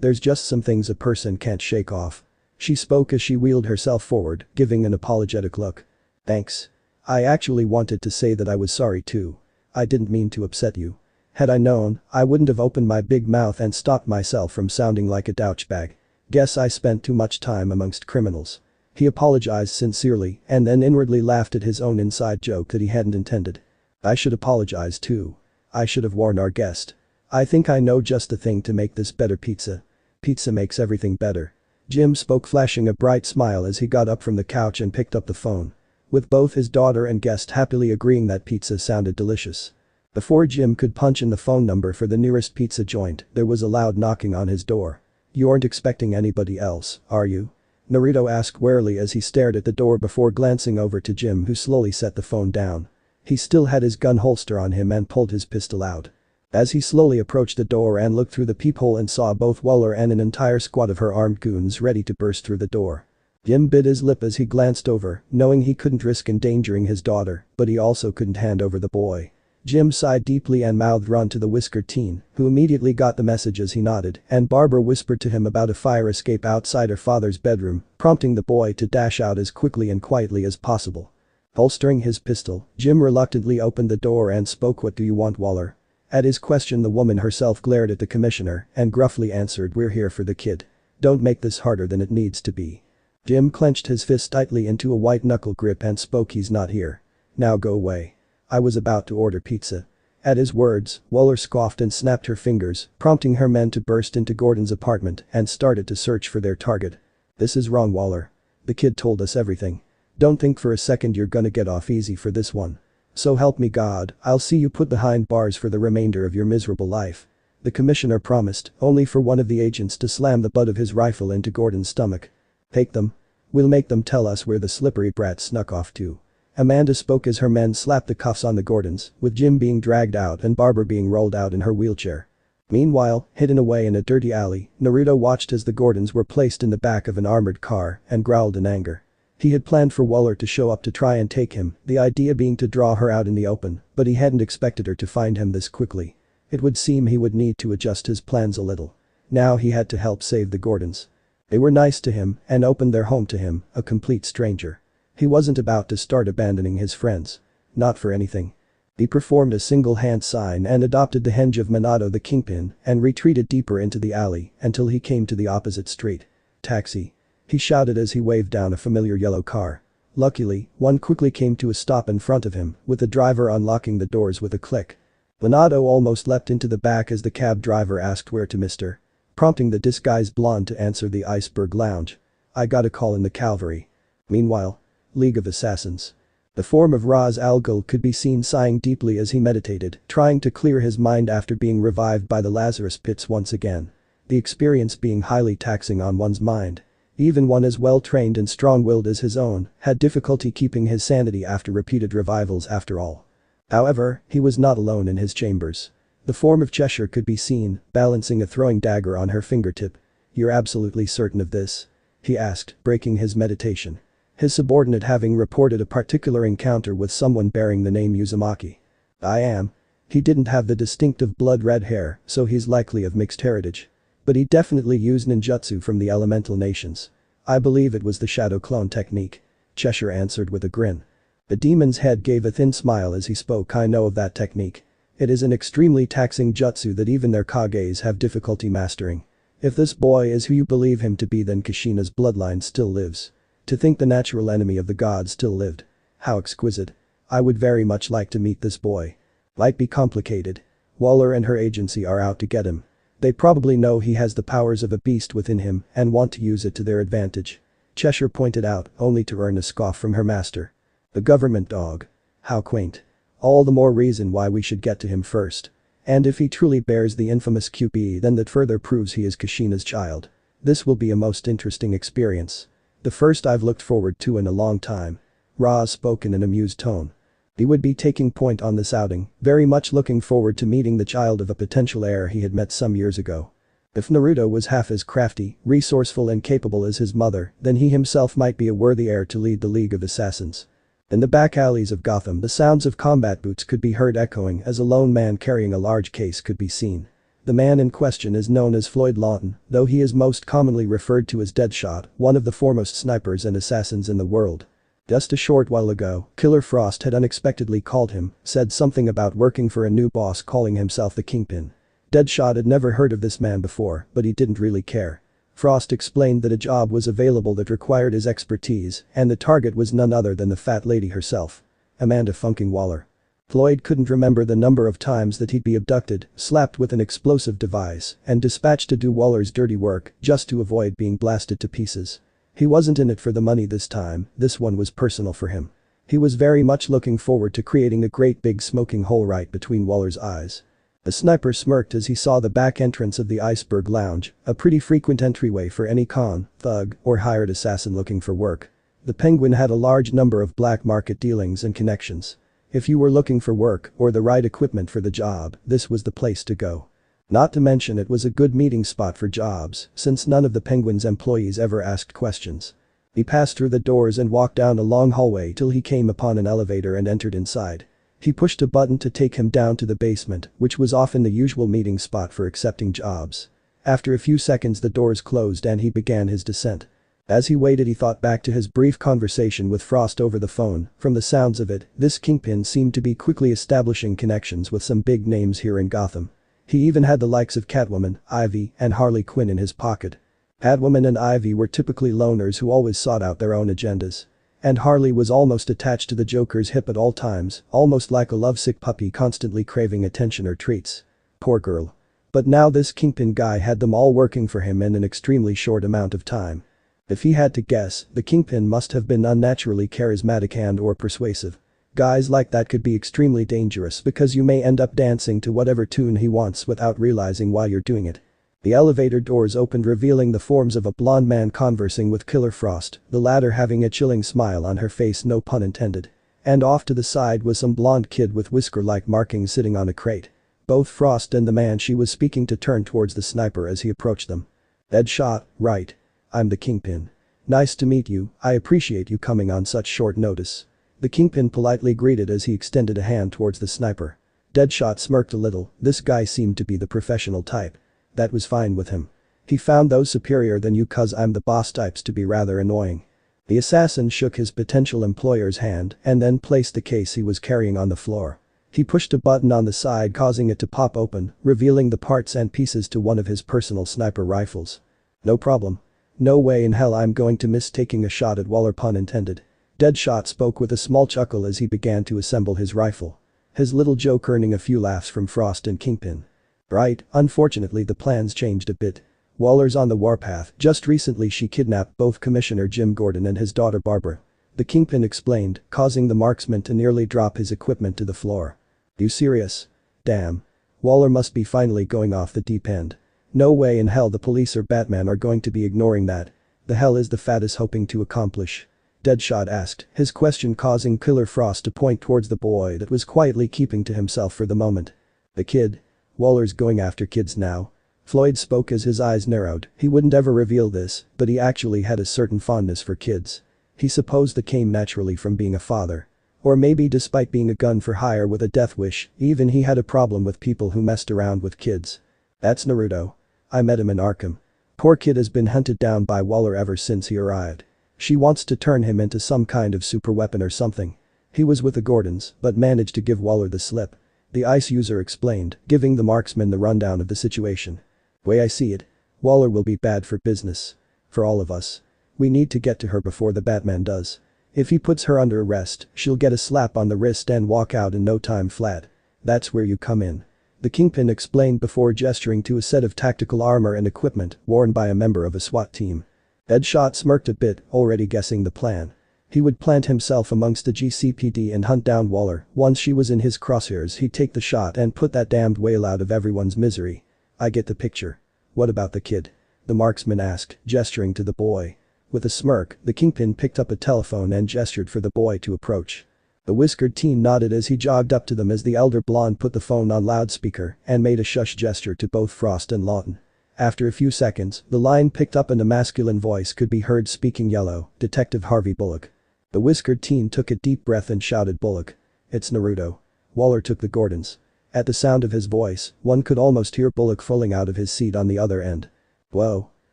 S1: there's just some things a person can't shake off. She spoke as she wheeled herself forward, giving an apologetic look. Thanks. I actually wanted to say that I was sorry too. I didn't mean to upset you. Had I known, I wouldn't have opened my big mouth and stopped myself from sounding like a douchebag. Guess I spent too much time amongst criminals. He apologized sincerely and then inwardly laughed at his own inside joke that he hadn't intended. I should apologize too. I should have warned our guest. I think I know just the thing to make this better pizza. Pizza makes everything better. Jim spoke, flashing a bright smile as he got up from the couch and picked up the phone. With both his daughter and guest happily agreeing that pizza sounded delicious. Before Jim could punch in the phone number for the nearest pizza joint, there was a loud knocking on his door. You aren't expecting anybody else, are you? Naruto asked warily as he stared at the door before glancing over to Jim, who slowly set the phone down. He still had his gun holster on him and pulled his pistol out. As he slowly approached the door and looked through the peephole and saw both Waller and an entire squad of her armed goons ready to burst through the door. Jim bit his lip as he glanced over, knowing he couldn't risk endangering his daughter, but he also couldn't hand over the boy. Jim sighed deeply and mouthed "Run" to the whiskered teen, who immediately got the message as he nodded, and Barbara whispered to him about a fire escape outside her father's bedroom, prompting the boy to dash out as quickly and quietly as possible. Holstering his pistol, Jim reluctantly opened the door and spoke. What do you want, Waller? At his question, the woman herself glared at the commissioner and gruffly answered, we're here for the kid. Don't make this harder than it needs to be. Jim clenched his fist tightly into a white knuckle grip and spoke, he's not here. Now go away. I was about to order pizza. At his words, Waller scoffed and snapped her fingers, prompting her men to burst into Gordon's apartment and started to search for their target. This is wrong, Waller. The kid told us everything. Don't think for a second you're gonna get off easy for this one. So help me God, I'll see you put behind bars for the remainder of your miserable life. The commissioner promised, only for one of the agents to slam the butt of his rifle into Gordon's stomach. Take them. We'll make them tell us where the slippery brat snuck off to. Amanda spoke as her men slapped the cuffs on the Gordons, with Jim being dragged out and Barbara being rolled out in her wheelchair. Meanwhile, hidden away in a dirty alley, Naruto watched as the Gordons were placed in the back of an armored car and growled in anger. He had planned for Waller to show up to try and take him, the idea being to draw her out in the open, but he hadn't expected her to find him this quickly. It would seem he would need to adjust his plans a little. Now he had to help save the Gordons. They were nice to him and opened their home to him, a complete stranger. He wasn't about to start abandoning his friends. Not for anything. He performed a single hand sign and adopted the henge of Minato the Kingpin and retreated deeper into the alley until he came to the opposite street. Taxi. He shouted as he waved down a familiar yellow car. Luckily, one quickly came to a stop in front of him, with the driver unlocking the doors with a click. Minato almost leapt into the back as the cab driver asked where to, mister, prompting the disguised blonde to answer the Iceberg Lounge. I got a call in the cavalry. Meanwhile, League of Assassins. The form of Ra's al Ghul could be seen sighing deeply as he meditated, trying to clear his mind after being revived by the Lazarus pits once again. The experience being highly taxing on one's mind. Even one as well-trained and strong-willed as his own had difficulty keeping his sanity after repeated revivals after all. However, he was not alone in his chambers. The form of Cheshire could be seen, balancing a throwing dagger on her fingertip. You're absolutely certain of this? He asked, breaking his meditation. His subordinate having reported a particular encounter with someone bearing the name Uzumaki. I am. He didn't have the distinctive blood-red hair, so he's likely of mixed heritage. But he definitely used ninjutsu from the elemental nations. I believe it was the shadow clone technique. Cheshire answered with a grin. The demon's head gave a thin smile as he spoke. I know of that technique. It is an extremely taxing jutsu that even their kages have difficulty mastering. If this boy is who you believe him to be, then Kushina's bloodline still lives. To think the natural enemy of the gods still lived. How exquisite. I would very much like to meet this boy. Might be complicated. Waller and her agency are out to get him. They probably know he has the powers of a beast within him and want to use it to their advantage. Cheshire pointed out, only to earn a scoff from her master. The government dog. How quaint. All the more reason why we should get to him first. And if he truly bears the infamous QB, then that further proves he is Kushina's child. This will be a most interesting experience. The first I've looked forward to in a long time. Ra spoke in an amused tone. He would be taking point on this outing, very much looking forward to meeting the child of a potential heir he had met some years ago. If Naruto was half as crafty, resourceful and capable as his mother, then he himself might be a worthy heir to lead the League of Assassins. In the back alleys of Gotham, the sounds of combat boots could be heard echoing as a lone man carrying a large case could be seen. The man in question is known as Floyd Lawton, though he is most commonly referred to as Deadshot, one of the foremost snipers and assassins in the world. Just a short while ago, Killer Frost had unexpectedly called him, said something about working for a new boss calling himself the Kingpin. Deadshot had never heard of this man before, but he didn't really care. Frost explained that a job was available that required his expertise, and the target was none other than the fat lady herself. Amanda Funking Waller. Floyd couldn't remember the number of times that he'd be abducted, slapped with an explosive device, and dispatched to do Waller's dirty work just to avoid being blasted to pieces. He wasn't in it for the money this time, this one was personal for him. He was very much looking forward to creating a great big smoking hole right between Waller's eyes. The sniper smirked as he saw the back entrance of the Iceberg Lounge, a pretty frequent entryway for any con, thug, or hired assassin looking for work. The Penguin had a large number of black market dealings and connections. If you were looking for work or the right equipment for the job, this was the place to go. Not to mention it was a good meeting spot for jobs, since none of the Penguin's employees ever asked questions. He passed through the doors and walked down a long hallway till he came upon an elevator and entered inside. He pushed a button to take him down to the basement, which was often the usual meeting spot for accepting jobs. After a few seconds the doors closed and he began his descent. As he waited he thought back to his brief conversation with Frost over the phone. From the sounds of it, this Kingpin seemed to be quickly establishing connections with some big names here in Gotham. He even had the likes of Catwoman, Ivy, and Harley Quinn in his pocket. Catwoman and Ivy were typically loners who always sought out their own agendas. And Harley was almost attached to the Joker's hip at all times, almost like a lovesick puppy constantly craving attention or treats. Poor girl. But now this Kingpin guy had them all working for him in an extremely short amount of time. If he had to guess, the Kingpin must have been unnaturally charismatic and/or persuasive. Guys like that could be extremely dangerous because you may end up dancing to whatever tune he wants without realizing why you're doing it. The elevator doors opened revealing the forms of a blonde man conversing with Killer Frost, the latter having a chilling smile on her face, no pun intended. And off to the side was some blonde kid with whisker-like markings sitting on a crate. Both Frost and the man she was speaking to turned towards the sniper as he approached them. Deadshot, right. I'm the Kingpin. Nice to meet you, I appreciate you coming on such short notice. The Kingpin politely greeted as he extended a hand towards the sniper. Deadshot smirked a little, this guy seemed to be the professional type. That was fine with him. He found those superior than you cuz I'm the boss types to be rather annoying. The assassin shook his potential employer's hand and then placed the case he was carrying on the floor. He pushed a button on the side causing it to pop open, revealing the parts and pieces to one of his personal sniper rifles. No problem. No way in hell I'm going to miss taking a shot at Waller, pun intended. Deadshot spoke with a small chuckle as he began to assemble his rifle. His little joke earning a few laughs from Frost and Kingpin. Right, unfortunately the plans changed a bit. Waller's on the warpath, just recently she kidnapped both Commissioner Jim Gordon and his daughter Barbara. The Kingpin explained, causing the marksman to nearly drop his equipment to the floor. You serious? Damn. Waller must be finally going off the deep end. No way in hell the police or Batman are going to be ignoring that. The hell is the fattest hoping to accomplish? Deadshot asked, his question causing Killer Frost to point towards the boy that was quietly keeping to himself for the moment. The kid. Waller's going after kids now. Floyd spoke as his eyes narrowed. He wouldn't ever reveal this, but he actually had a certain fondness for kids. He supposed that came naturally from being a father. Or maybe despite being a gun for hire with a death wish, even he had a problem with people who messed around with kids. That's Naruto. I met him in Arkham. Poor kid has been hunted down by Waller ever since he arrived. She wants to turn him into some kind of super weapon or something. He was with the Gordons, but managed to give Waller the slip. The ICE user explained, giving the marksman the rundown of the situation. Way I see it, Waller will be bad for business. For all of us. We need to get to her before the Batman does. If he puts her under arrest, she'll get a slap on the wrist and walk out in no time flat. That's where you come in. The Kingpin explained before gesturing to a set of tactical armor and equipment worn by a member of a SWAT team. Deadshot smirked a bit, already guessing the plan. He would plant himself amongst the GCPD and hunt down Waller. Once she was in his crosshairs he'd take the shot and put that damned whale out of everyone's misery. I get the picture. What about the kid? The marksman asked, gesturing to the boy. With a smirk, the Kingpin picked up a telephone and gestured for the boy to approach. The whiskered teen nodded as he jogged up to them as the elder blonde put the phone on loudspeaker and made a shush gesture to both Frost and Lawton. After a few seconds, the line picked up and a masculine voice could be heard speaking. "Yellow, Detective Harvey Bullock." The whiskered teen took a deep breath and shouted, "Bullock. It's Naruto." Waller took the Gordons. At the sound of his voice, one could almost hear Bullock falling out of his seat on the other end. "Whoa.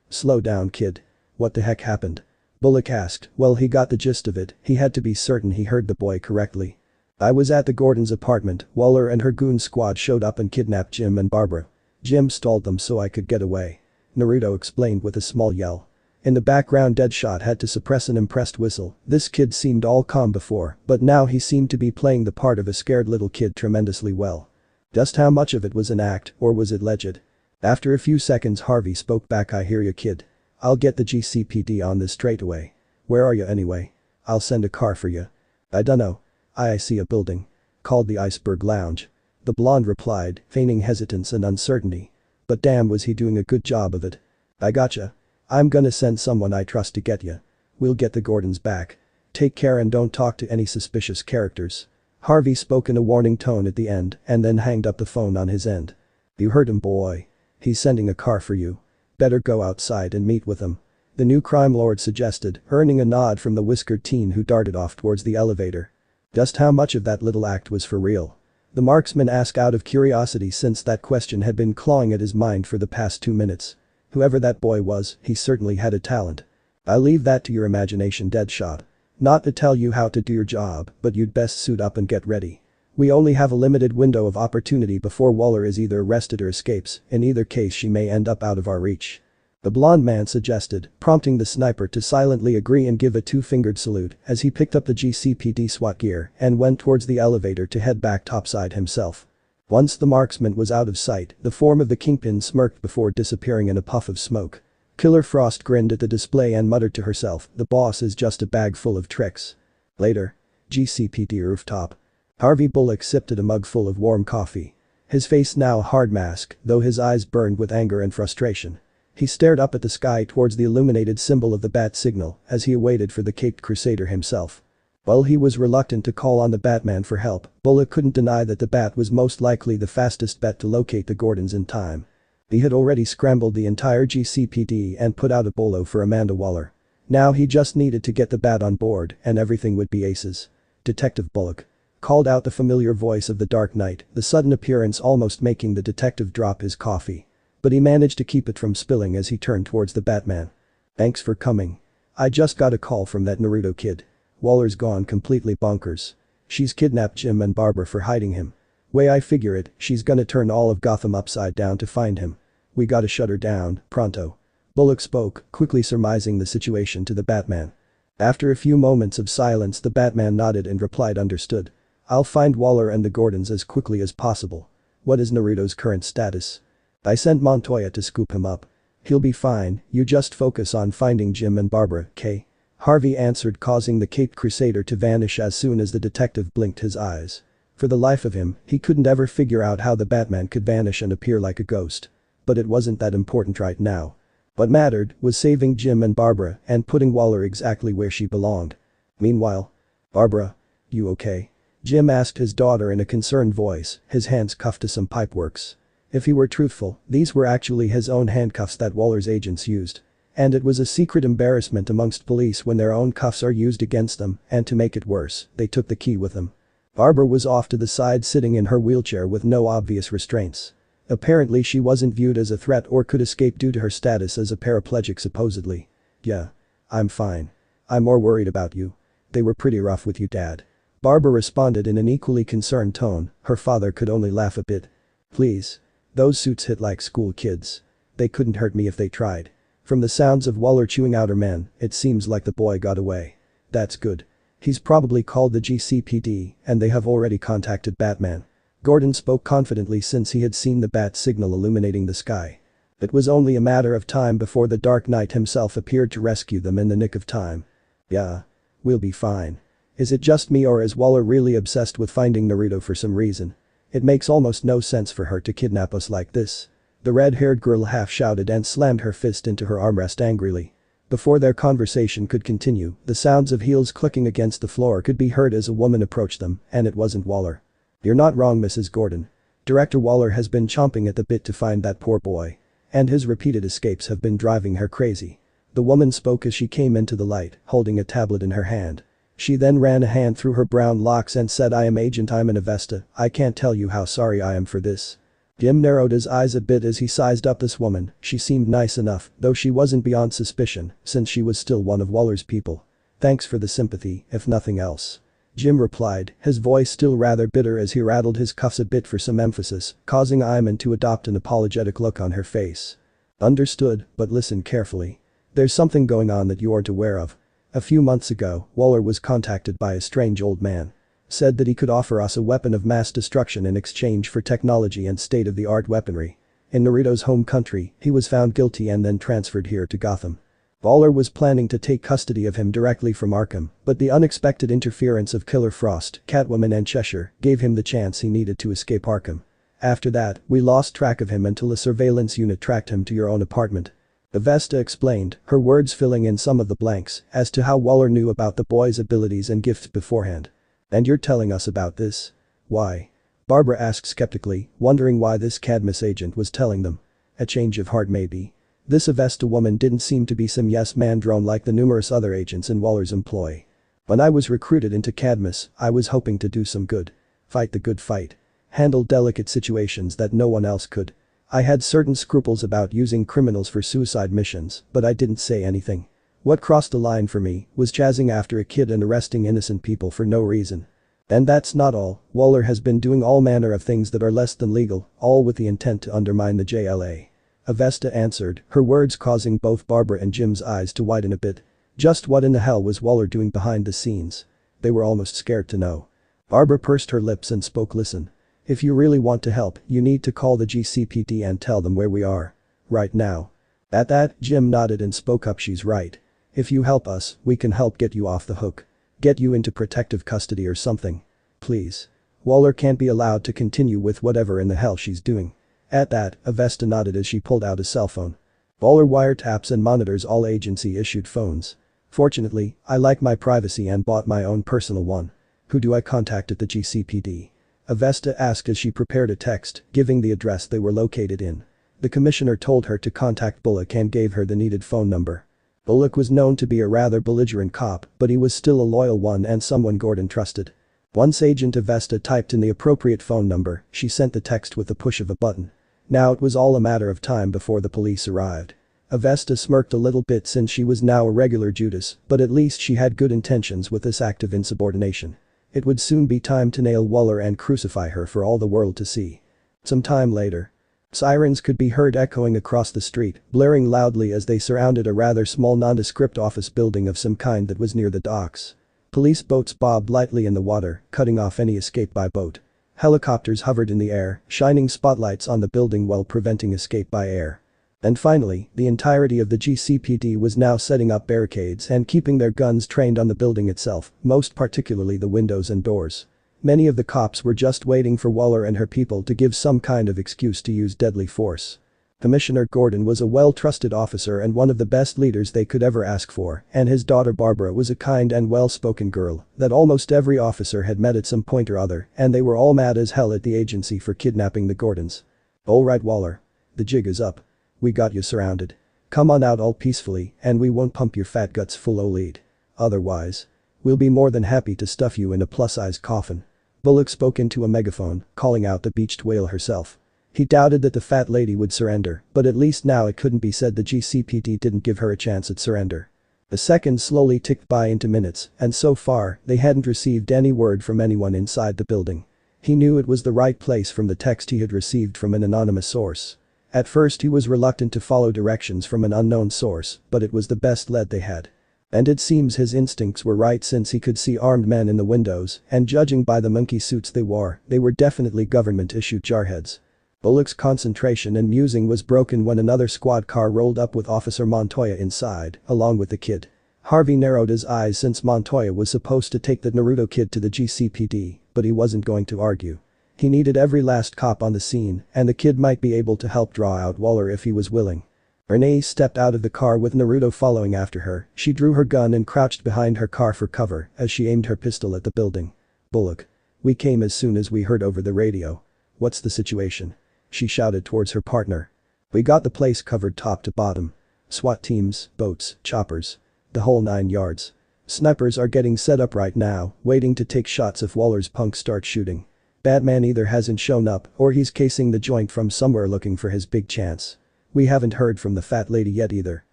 S1: Slow down, kid. What the heck happened?" Bullock asked. Well, he got the gist of it, he had to be certain he heard the boy correctly. "I was at the Gordons' apartment, Waller and her goon squad showed up and kidnapped Jim and Barbara. Jim stalled them so I could get away," Naruto explained with a small yell. In the background, Deadshot had to suppress an impressed whistle. This kid seemed all calm before, but now he seemed to be playing the part of a scared little kid tremendously well. Just how much of it was an act, or was it legit? After a few seconds, Harvey spoke back. "I hear you, kid. I'll get the GCPD on this straight away. Where are you anyway? I'll send a car for you." "I dunno. I see a building called the Iceberg Lounge." The blonde replied, feigning hesitance and uncertainty. But damn, was he doing a good job of it. "I gotcha. I'm gonna send someone I trust to get you. We'll get the Gordons back. Take care and don't talk to any suspicious characters." Harvey spoke in a warning tone at the end and then hanged up the phone on his end. "You heard him, boy. He's sending a car for you. Better go outside and meet with him," the new crime lord suggested, earning a nod from the whiskered teen who darted off towards the elevator. Just how much of that little act was for real? The marksman asked out of curiosity, since that question had been clawing at his mind for the past 2 minutes. Whoever that boy was, he certainly had a talent. "I'll leave that to your imagination, Deadshot. Not to tell you how to do your job, but you'd best suit up and get ready. We only have a limited window of opportunity before Waller is either arrested or escapes. In either case, she may end up out of our reach," the blonde man suggested, prompting the sniper to silently agree and give a two-fingered salute as he picked up the GCPD SWAT gear and went towards the elevator to head back topside himself. Once the marksman was out of sight, the form of the Kingpin smirked before disappearing in a puff of smoke. Killer Frost grinned at the display and muttered to herself, "The boss is just a bag full of tricks." Later. GCPD rooftop. Harvey Bullock sipped at a mug full of warm coffee. His face now a hard mask, though his eyes burned with anger and frustration. He stared up at the sky towards the illuminated symbol of the bat signal as he awaited for the caped crusader himself. While he was reluctant to call on the Batman for help, Bullock couldn't deny that the bat was most likely the fastest bet to locate the Gordons in time. He had already scrambled the entire GCPD and put out a bolo for Amanda Waller. Now he just needed to get the bat on board and everything would be aces. "Detective Bullock," called out the familiar voice of the Dark Knight, the sudden appearance almost making the detective drop his coffee. But he managed to keep it from spilling as he turned towards the Batman. "Thanks for coming. I just got a call from that Naruto kid. Waller's gone completely bonkers. She's kidnapped Jim and Barbara for hiding him. Way I figure it, she's gonna turn all of Gotham upside down to find him. We gotta shut her down, pronto." Bullock spoke, quickly surmising the situation to the Batman. After a few moments of silence, the Batman nodded and replied, "Understood. I'll find Waller and the Gordons as quickly as possible. What is Naruto's current status?" "I sent Montoya to scoop him up. He'll be fine, you just focus on finding Jim and Barbara, K?" Harvey answered, causing the caped crusader to vanish as soon as the detective blinked his eyes. For the life of him, he couldn't ever figure out how the Batman could vanish and appear like a ghost. But it wasn't that important right now. What mattered was saving Jim and Barbara and putting Waller exactly where she belonged. Meanwhile. "Barbara, you okay?" Jim asked his daughter in a concerned voice, his hands cuffed to some pipeworks. If he were truthful, these were actually his own handcuffs that Waller's agents used. And it was a secret embarrassment amongst police when their own cuffs are used against them, and to make it worse, they took the key with them. Barbara was off to the side sitting in her wheelchair with no obvious restraints. Apparently she wasn't viewed as a threat or could escape due to her status as a paraplegic supposedly. "Yeah. I'm fine. I'm more worried about you. They were pretty rough with you, Dad." Barbara responded in an equally concerned tone. Her father could only laugh a bit. "Please. Those suits hit like school kids. They couldn't hurt me if they tried." From the sounds of Waller chewing out her men, it seems like the boy got away. "That's good. He's probably called the GCPD and they have already contacted Batman." Gordon spoke confidently since he had seen the bat signal illuminating the sky. It was only a matter of time before the Dark Knight himself appeared to rescue them in the nick of time. "Yeah. We'll be fine. Is it just me or is Waller really obsessed with finding Naruto for some reason? It makes almost no sense for her to kidnap us like this." The red-haired girl half shouted and slammed her fist into her armrest angrily. Before their conversation could continue, the sounds of heels clicking against the floor could be heard as a woman approached them, and it wasn't Waller. "You're not wrong, Mrs. Gordon. Director Waller has been chomping at the bit to find that poor boy. And his repeated escapes have been driving her crazy." The woman spoke as she came into the light, holding a tablet in her hand. She then ran a hand through her brown locks and said, "I am Agent Iman Avesta. I can't tell you how sorry I am for this." Jim narrowed his eyes a bit as he sized up this woman. She seemed nice enough, though she wasn't beyond suspicion, since she was still one of Waller's people. "Thanks for the sympathy, if nothing else," Jim replied, his voice still rather bitter as he rattled his cuffs a bit for some emphasis, causing Iman to adopt an apologetic look on her face. "Understood, but listen carefully. There's something going on that you aren't aware of. A few months ago, Waller was contacted by a strange old man. Said that he could offer us a weapon of mass destruction in exchange for technology and state-of-the-art weaponry. In Naruto's home country, he was found guilty and then transferred here to Gotham. Waller was planning to take custody of him directly from Arkham, but the unexpected interference of Killer Frost, Catwoman and Cheshire gave him the chance he needed to escape Arkham. After that, we lost track of him until a surveillance unit tracked him to your own apartment." Avesta explained, her words filling in some of the blanks as to how Waller knew about the boy's abilities and gifts beforehand. "And you're telling us about this? Why?" Barbara asked skeptically, wondering why this Cadmus agent was telling them. A change of heart maybe. This Avesta woman didn't seem to be some yes-man drone like the numerous other agents in Waller's employ. "When I was recruited into Cadmus, I was hoping to do some good. Fight the good fight. Handle delicate situations that no one else could. I had certain scruples about using criminals for suicide missions, but I didn't say anything. What crossed the line for me was chasing after a kid and arresting innocent people for no reason. And that's not all. Waller has been doing all manner of things that are less than legal, all with the intent to undermine the JLA." Avesta answered, her words causing both Barbara and Jim's eyes to widen a bit. Just what in the hell was Waller doing behind the scenes? They were almost scared to know. Barbara pursed her lips and spoke, "Listen. If you really want to help, you need to call the GCPD and tell them where we are. Right now." At that, Jim nodded and spoke up, "She's right. If you help us, we can help get you off the hook. Get you into protective custody or something. Please. Waller can't be allowed to continue with whatever in the hell she's doing." At that, Avesta nodded as she pulled out a cell phone. Waller wiretaps and monitors all agency-issued phones. "Fortunately, I like my privacy and bought my own personal one. Who do I contact at the GCPD?" Avesta asked as she prepared a text, giving the address they were located in. The commissioner told her to contact Bullock and gave her the needed phone number. Bullock was known to be a rather belligerent cop, but he was still a loyal one and someone Gordon trusted. Once Agent Avesta typed in the appropriate phone number, she sent the text with the push of a button. Now it was all a matter of time before the police arrived. Avesta smirked a little bit since she was now a regular Judas, but at least she had good intentions with this act of insubordination. It would soon be time to nail Waller and crucify her for all the world to see. Some time later. Sirens could be heard echoing across the street, blaring loudly as they surrounded a rather small nondescript office building of some kind that was near the docks. Police boats bobbed lightly in the water, cutting off any escape by boat. Helicopters hovered in the air, shining spotlights on the building while preventing escape by air. And finally, the entirety of the GCPD was now setting up barricades and keeping their guns trained on the building itself, most particularly the windows and doors. Many of the cops were just waiting for Waller and her people to give some kind of excuse to use deadly force. Commissioner Gordon was a well-trusted officer and one of the best leaders they could ever ask for, and his daughter Barbara was a kind and well-spoken girl that almost every officer had met at some point or other, and they were all mad as hell at the agency for kidnapping the Gordons. "Alright, Waller. The jig is up. We got you surrounded. Come on out all peacefully and we won't pump your fat guts full o' lead. Otherwise, we'll be more than happy to stuff you in a plus-size coffin." Bullock spoke into a megaphone, calling out the beached whale herself. He doubted that the fat lady would surrender, but at least now it couldn't be said the GCPD didn't give her a chance at surrender. The seconds slowly ticked by into minutes, and so far, they hadn't received any word from anyone inside the building. He knew it was the right place from the text he had received from an anonymous source. At first he was reluctant to follow directions from an unknown source, but it was the best lead they had. And it seems his instincts were right since he could see armed men in the windows, and judging by the monkey suits they wore, they were definitely government-issued jarheads. Bullock's concentration and musing was broken when another squad car rolled up with Officer Montoya inside, along with the kid. Harvey narrowed his eyes since Montoya was supposed to take the Naruto kid to the GCPD, but he wasn't going to argue. He needed every last cop on the scene, and the kid might be able to help draw out Waller if he was willing. Renee stepped out of the car with Naruto following after her. She drew her gun and crouched behind her car for cover as she aimed her pistol at the building. Bullock. We came as soon as we heard over the radio. What's the situation? She shouted towards her partner. We got the place covered top to bottom. SWAT teams, boats, choppers. The whole 9 yards. Snipers are getting set up right now, waiting to take shots if Waller's punks start shooting. Batman either hasn't shown up or he's casing the joint from somewhere looking for his big chance. We haven't heard from the fat lady yet either.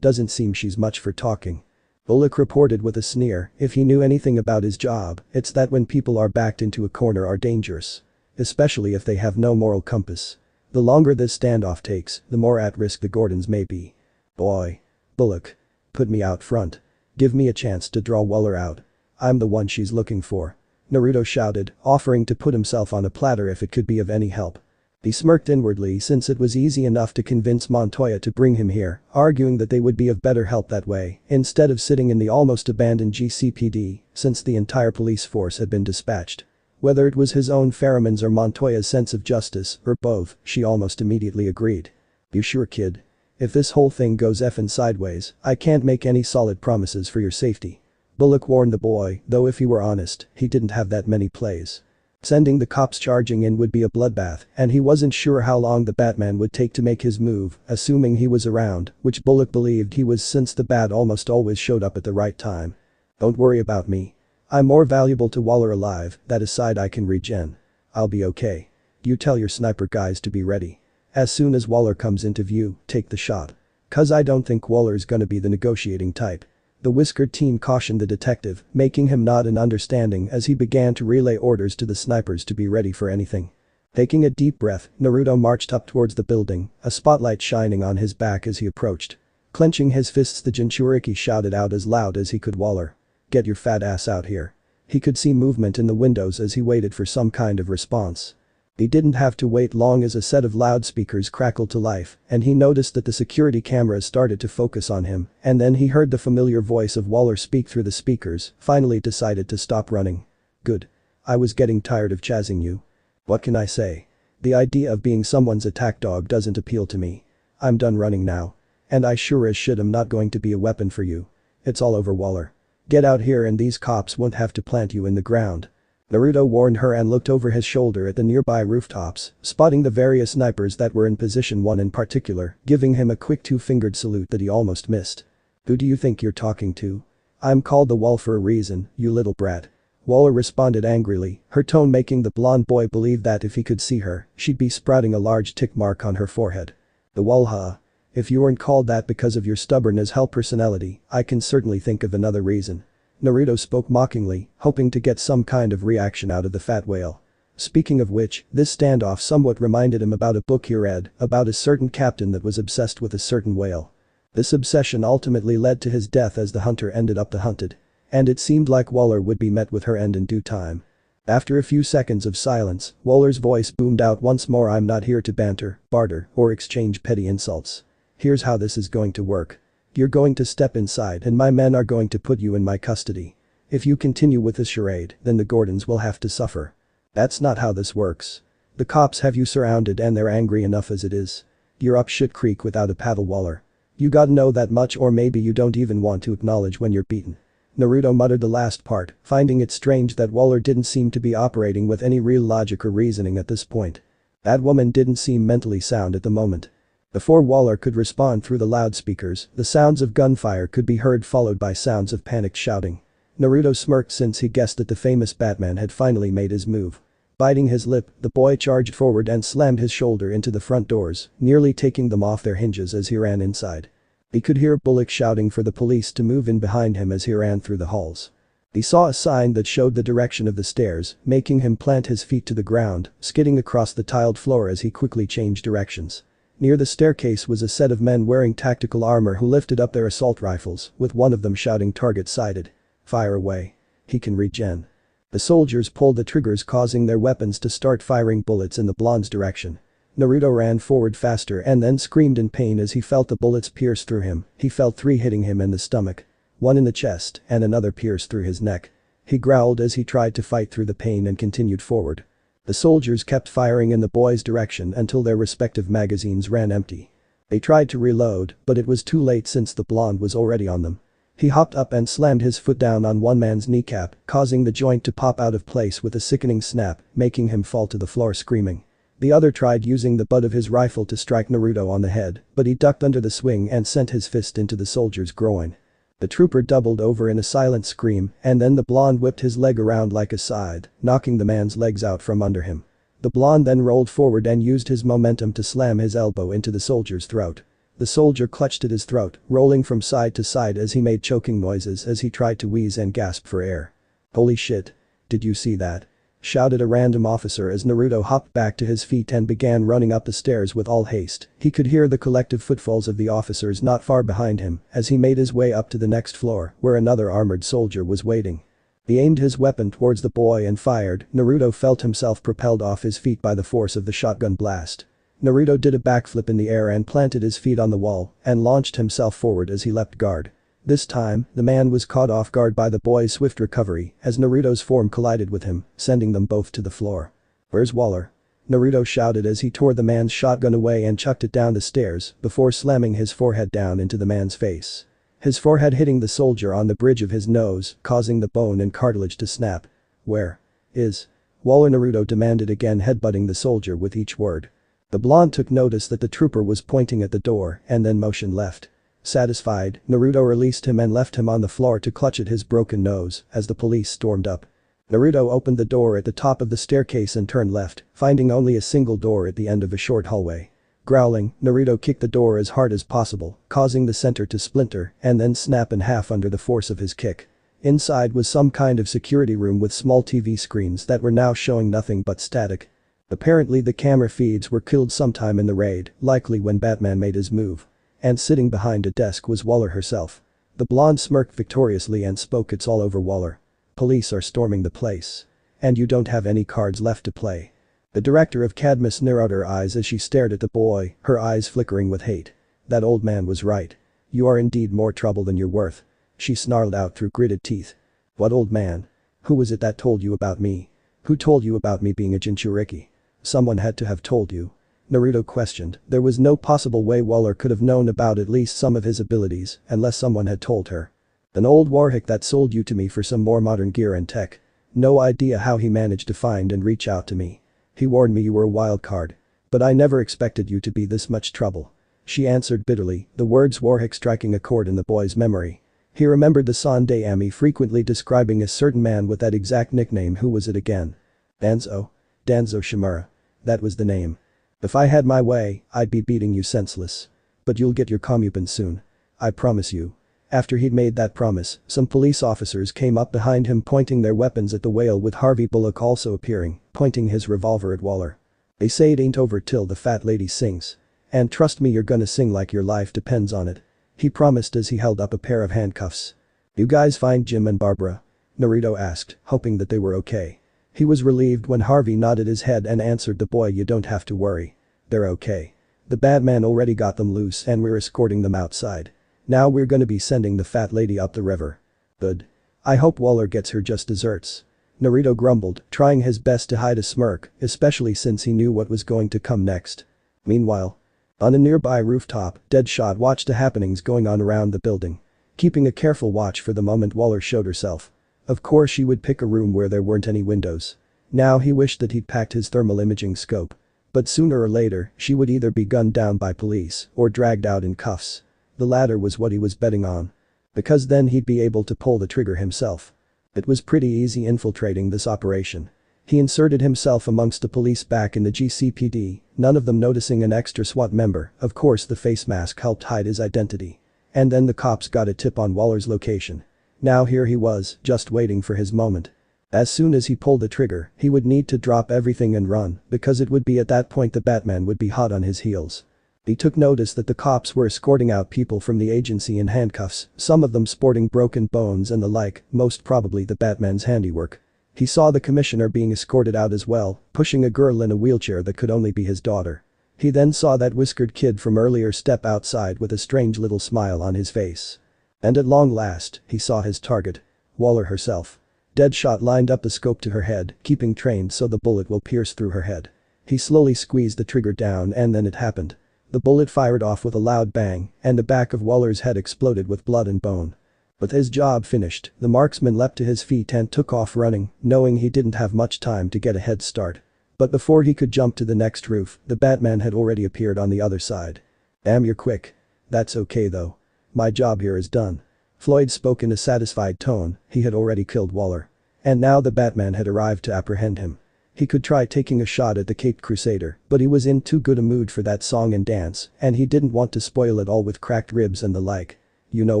S1: Doesn't seem she's much for talking. Bullock reported with a sneer, if he knew anything about his job, it's that when people are backed into a corner are dangerous. Especially if they have no moral compass. The longer this standoff takes, the more at risk the Gordons may be. Boy. Bullock. Put me out front. Give me a chance to draw Waller out. I'm the one she's looking for. Naruto shouted, offering to put himself on a platter if it could be of any help. He smirked inwardly since it was easy enough to convince Montoya to bring him here, arguing that they would be of better help that way, instead of sitting in the almost abandoned GCPD, since the entire police force had been dispatched. Whether it was his own pheromones or Montoya's sense of justice, or both, she almost immediately agreed. You sure, kid? If this whole thing goes effing sideways, I can't make any solid promises for your safety. Bullock warned the boy, though if he were honest, he didn't have that many plays. Sending the cops charging in would be a bloodbath, and he wasn't sure how long the Batman would take to make his move, assuming he was around, which Bullock believed he was since the Bat almost always showed up at the right time. Don't worry about me. I'm more valuable to Waller alive, that aside I can regen. I'll be okay. You tell your sniper guys to be ready. As soon as Waller comes into view, take the shot. 'Cause I don't think Waller's gonna be the negotiating type. The whiskered teen cautioned the detective, making him nod in understanding as he began to relay orders to the snipers to be ready for anything. Taking a deep breath, Naruto marched up towards the building, a spotlight shining on his back as he approached. Clenching his fists, the Jinchuriki shouted out as loud as he could, Waller. Get your fat ass out here. He could see movement in the windows as he waited for some kind of response. He didn't have to wait long as a set of loudspeakers crackled to life, and he noticed that the security cameras started to focus on him, and then he heard the familiar voice of Waller speak through the speakers, finally decided to stop running. Good. I was getting tired of chasing you. What can I say? The idea of being someone's attack dog doesn't appeal to me. I'm done running now. And I sure as shit am not going to be a weapon for you. It's all over, Waller. Get out here and these cops won't have to plant you in the ground. Naruto warned her and looked over his shoulder at the nearby rooftops, spotting the various snipers that were in position, one in particular, giving him a quick two-fingered salute that he almost missed. Who do you think you're talking to? I'm called the Wall for a reason, you little brat. Waller responded angrily, her tone making the blonde boy believe that if he could see her, she'd be sprouting a large tick mark on her forehead. The Wall, huh? If you weren't called that because of your stubborn as hell personality, I can certainly think of another reason. Naruto spoke mockingly, hoping to get some kind of reaction out of the fat whale. Speaking of which, this standoff somewhat reminded him about a book he read about a certain captain that was obsessed with a certain whale. This obsession ultimately led to his death as the hunter ended up the hunted. And it seemed like Waller would be met with her end in due time. After a few seconds of silence, Waller's voice boomed out once more, I'm not here to banter, barter, or exchange petty insults. Here's how this is going to work. You're going to step inside and my men are going to put you in my custody. If you continue with this charade, then the Gordons will have to suffer. That's not how this works. The cops have you surrounded and they're angry enough as it is. You're up shit creek without a paddle, Waller. You gotta know that much, or maybe you don't even want to acknowledge when you're beaten. Naruto muttered the last part, finding it strange that Waller didn't seem to be operating with any real logic or reasoning at this point. That woman didn't seem mentally sound at the moment. Before Waller could respond through the loudspeakers, the sounds of gunfire could be heard, followed by sounds of panicked shouting. Naruto smirked since he guessed that the famous Batman had finally made his move. Biting his lip, the boy charged forward and slammed his shoulder into the front doors, nearly taking them off their hinges as he ran inside. He could hear Bullock shouting for the police to move in behind him as he ran through the halls. He saw a sign that showed the direction of the stairs, making him plant his feet to the ground, skidding across the tiled floor as he quickly changed directions. Near the staircase was a set of men wearing tactical armor who lifted up their assault rifles, with one of them shouting, target sighted. Fire away. He can regen. The soldiers pulled the triggers, causing their weapons to start firing bullets in the blonde's direction. Naruto ran forward faster and then screamed in pain as he felt the bullets pierce through him. He felt 3 hitting him in the stomach. 1 in the chest and another pierced through his neck. He growled as he tried to fight through the pain and continued forward. The soldiers kept firing in the boy's direction until their respective magazines ran empty. They tried to reload, but it was too late since the blonde was already on them. He hopped up and slammed his foot down on one man's kneecap, causing the joint to pop out of place with a sickening snap, making him fall to the floor screaming. The other tried using the butt of his rifle to strike Naruto on the head, but he ducked under the swing and sent his fist into the soldier's groin. The trooper doubled over in a silent scream, and then the blonde whipped his leg around like a scythe, knocking the man's legs out from under him. The blonde then rolled forward and used his momentum to slam his elbow into the soldier's throat. The soldier clutched at his throat, rolling from side to side as he made choking noises as he tried to wheeze and gasp for air. "Holy shit. Did you see that?" shouted a random officer as Naruto hopped back to his feet and began running up the stairs with all haste. He could hear the collective footfalls of the officers not far behind him as he made his way up to the next floor where another armored soldier was waiting. He aimed his weapon towards the boy and fired. Naruto felt himself propelled off his feet by the force of the shotgun blast. Naruto did a backflip in the air and planted his feet on the wall and launched himself forward as he leapt guard. This time, the man was caught off guard by the boy's swift recovery as Naruto's form collided with him, sending them both to the floor. "Where's Waller?" Naruto shouted as he tore the man's shotgun away and chucked it down the stairs before slamming his forehead down into the man's face. His forehead hitting the soldier on the bridge of his nose, causing the bone and cartilage to snap. "Where is Waller?" Naruto demanded again, headbutting the soldier with each word. The blonde took notice that the trooper was pointing at the door and then motioned left. Satisfied, Naruto released him and left him on the floor to clutch at his broken nose as the police stormed up. Naruto opened the door at the top of the staircase and turned left, finding only a single door at the end of a short hallway. Growling, Naruto kicked the door as hard as possible, causing the center to splinter and then snap in half under the force of his kick. Inside was some kind of security room with small TV screens that were now showing nothing but static. Apparently the camera feeds were killed sometime in the raid, likely when Batman made his move. And sitting behind a desk was Waller herself. The blonde smirked victoriously and spoke, "It's all over, Waller. Police are storming the place. And you don't have any cards left to play." The director of Cadmus narrowed her eyes as she stared at the boy, her eyes flickering with hate. "That old man was right. You are indeed more trouble than you're worth," she snarled out through gritted teeth. "What old man? Who was it that told you about me? Who told you about me being a Jinchuriki? Someone had to have told you." Naruto questioned. There was no possible way Waller could have known about at least some of his abilities unless someone had told her. "An old warhick that sold you to me for some more modern gear and tech. No idea how he managed to find and reach out to me. He warned me you were a wild card. But I never expected you to be this much trouble," she answered bitterly, the words warhick striking a chord in the boy's memory. He remembered the Sunday Ami frequently describing a certain man with that exact nickname. Who was it again? Danzo Shimura. That was the name. "If I had my way, I'd be beating you senseless. But you'll get your comeuppance soon. I promise you." After he'd made that promise, some police officers came up behind him pointing their weapons at the whale, with Harvey Bullock also appearing, pointing his revolver at Waller. "They say it ain't over till the fat lady sings. And trust me, you're gonna sing like your life depends on it," he promised as he held up a pair of handcuffs. "You guys find Jim and Barbara?" Naruto asked, hoping that they were okay. He was relieved when Harvey nodded his head and answered the boy, "You don't have to worry. They're okay. The Batman already got them loose and we're escorting them outside. Now we're gonna be sending the fat lady up the river." "Good. I hope Waller gets her just desserts," Naruto grumbled, trying his best to hide a smirk, especially since he knew what was going to come next. Meanwhile, on a nearby rooftop, Deadshot watched the happenings going on around the building. Keeping a careful watch for the moment Waller showed herself. Of course she would pick a room where there weren't any windows. Now he wished that he'd packed his thermal imaging scope. But sooner or later, she would either be gunned down by police or dragged out in cuffs. The latter was what he was betting on. Because then he'd be able to pull the trigger himself. It was pretty easy infiltrating this operation. He inserted himself amongst the police back in the GCPD, none of them noticing an extra SWAT member. Of course the face mask helped hide his identity. And then the cops got a tip on Waller's location. Now here he was, just waiting for his moment. As soon as he pulled the trigger, he would need to drop everything and run, because it would be at that point the Batman would be hot on his heels. He took notice that the cops were escorting out people from the agency in handcuffs, some of them sporting broken bones and the like, most probably the Batman's handiwork. He saw the commissioner being escorted out as well, pushing a girl in a wheelchair that could only be his daughter. He then saw that whiskered kid from earlier step outside with a strange little smile on his face. And at long last, he saw his target. Waller herself. Deadshot lined up the scope to her head, keeping trained so the bullet will pierce through her head. He slowly squeezed the trigger down and then it happened. The bullet fired off with a loud bang, and the back of Waller's head exploded with blood and bone. With his job finished, the marksman leapt to his feet and took off running, knowing he didn't have much time to get a head start. But before he could jump to the next roof, the Batman had already appeared on the other side. "Damn, you're quick. That's okay though. My job here is done." Floyd spoke in a satisfied tone. He had already killed Waller. And now the Batman had arrived to apprehend him. He could try taking a shot at the Caped Crusader, but he was in too good a mood for that song and dance, and he didn't want to spoil it all with cracked ribs and the like. "You know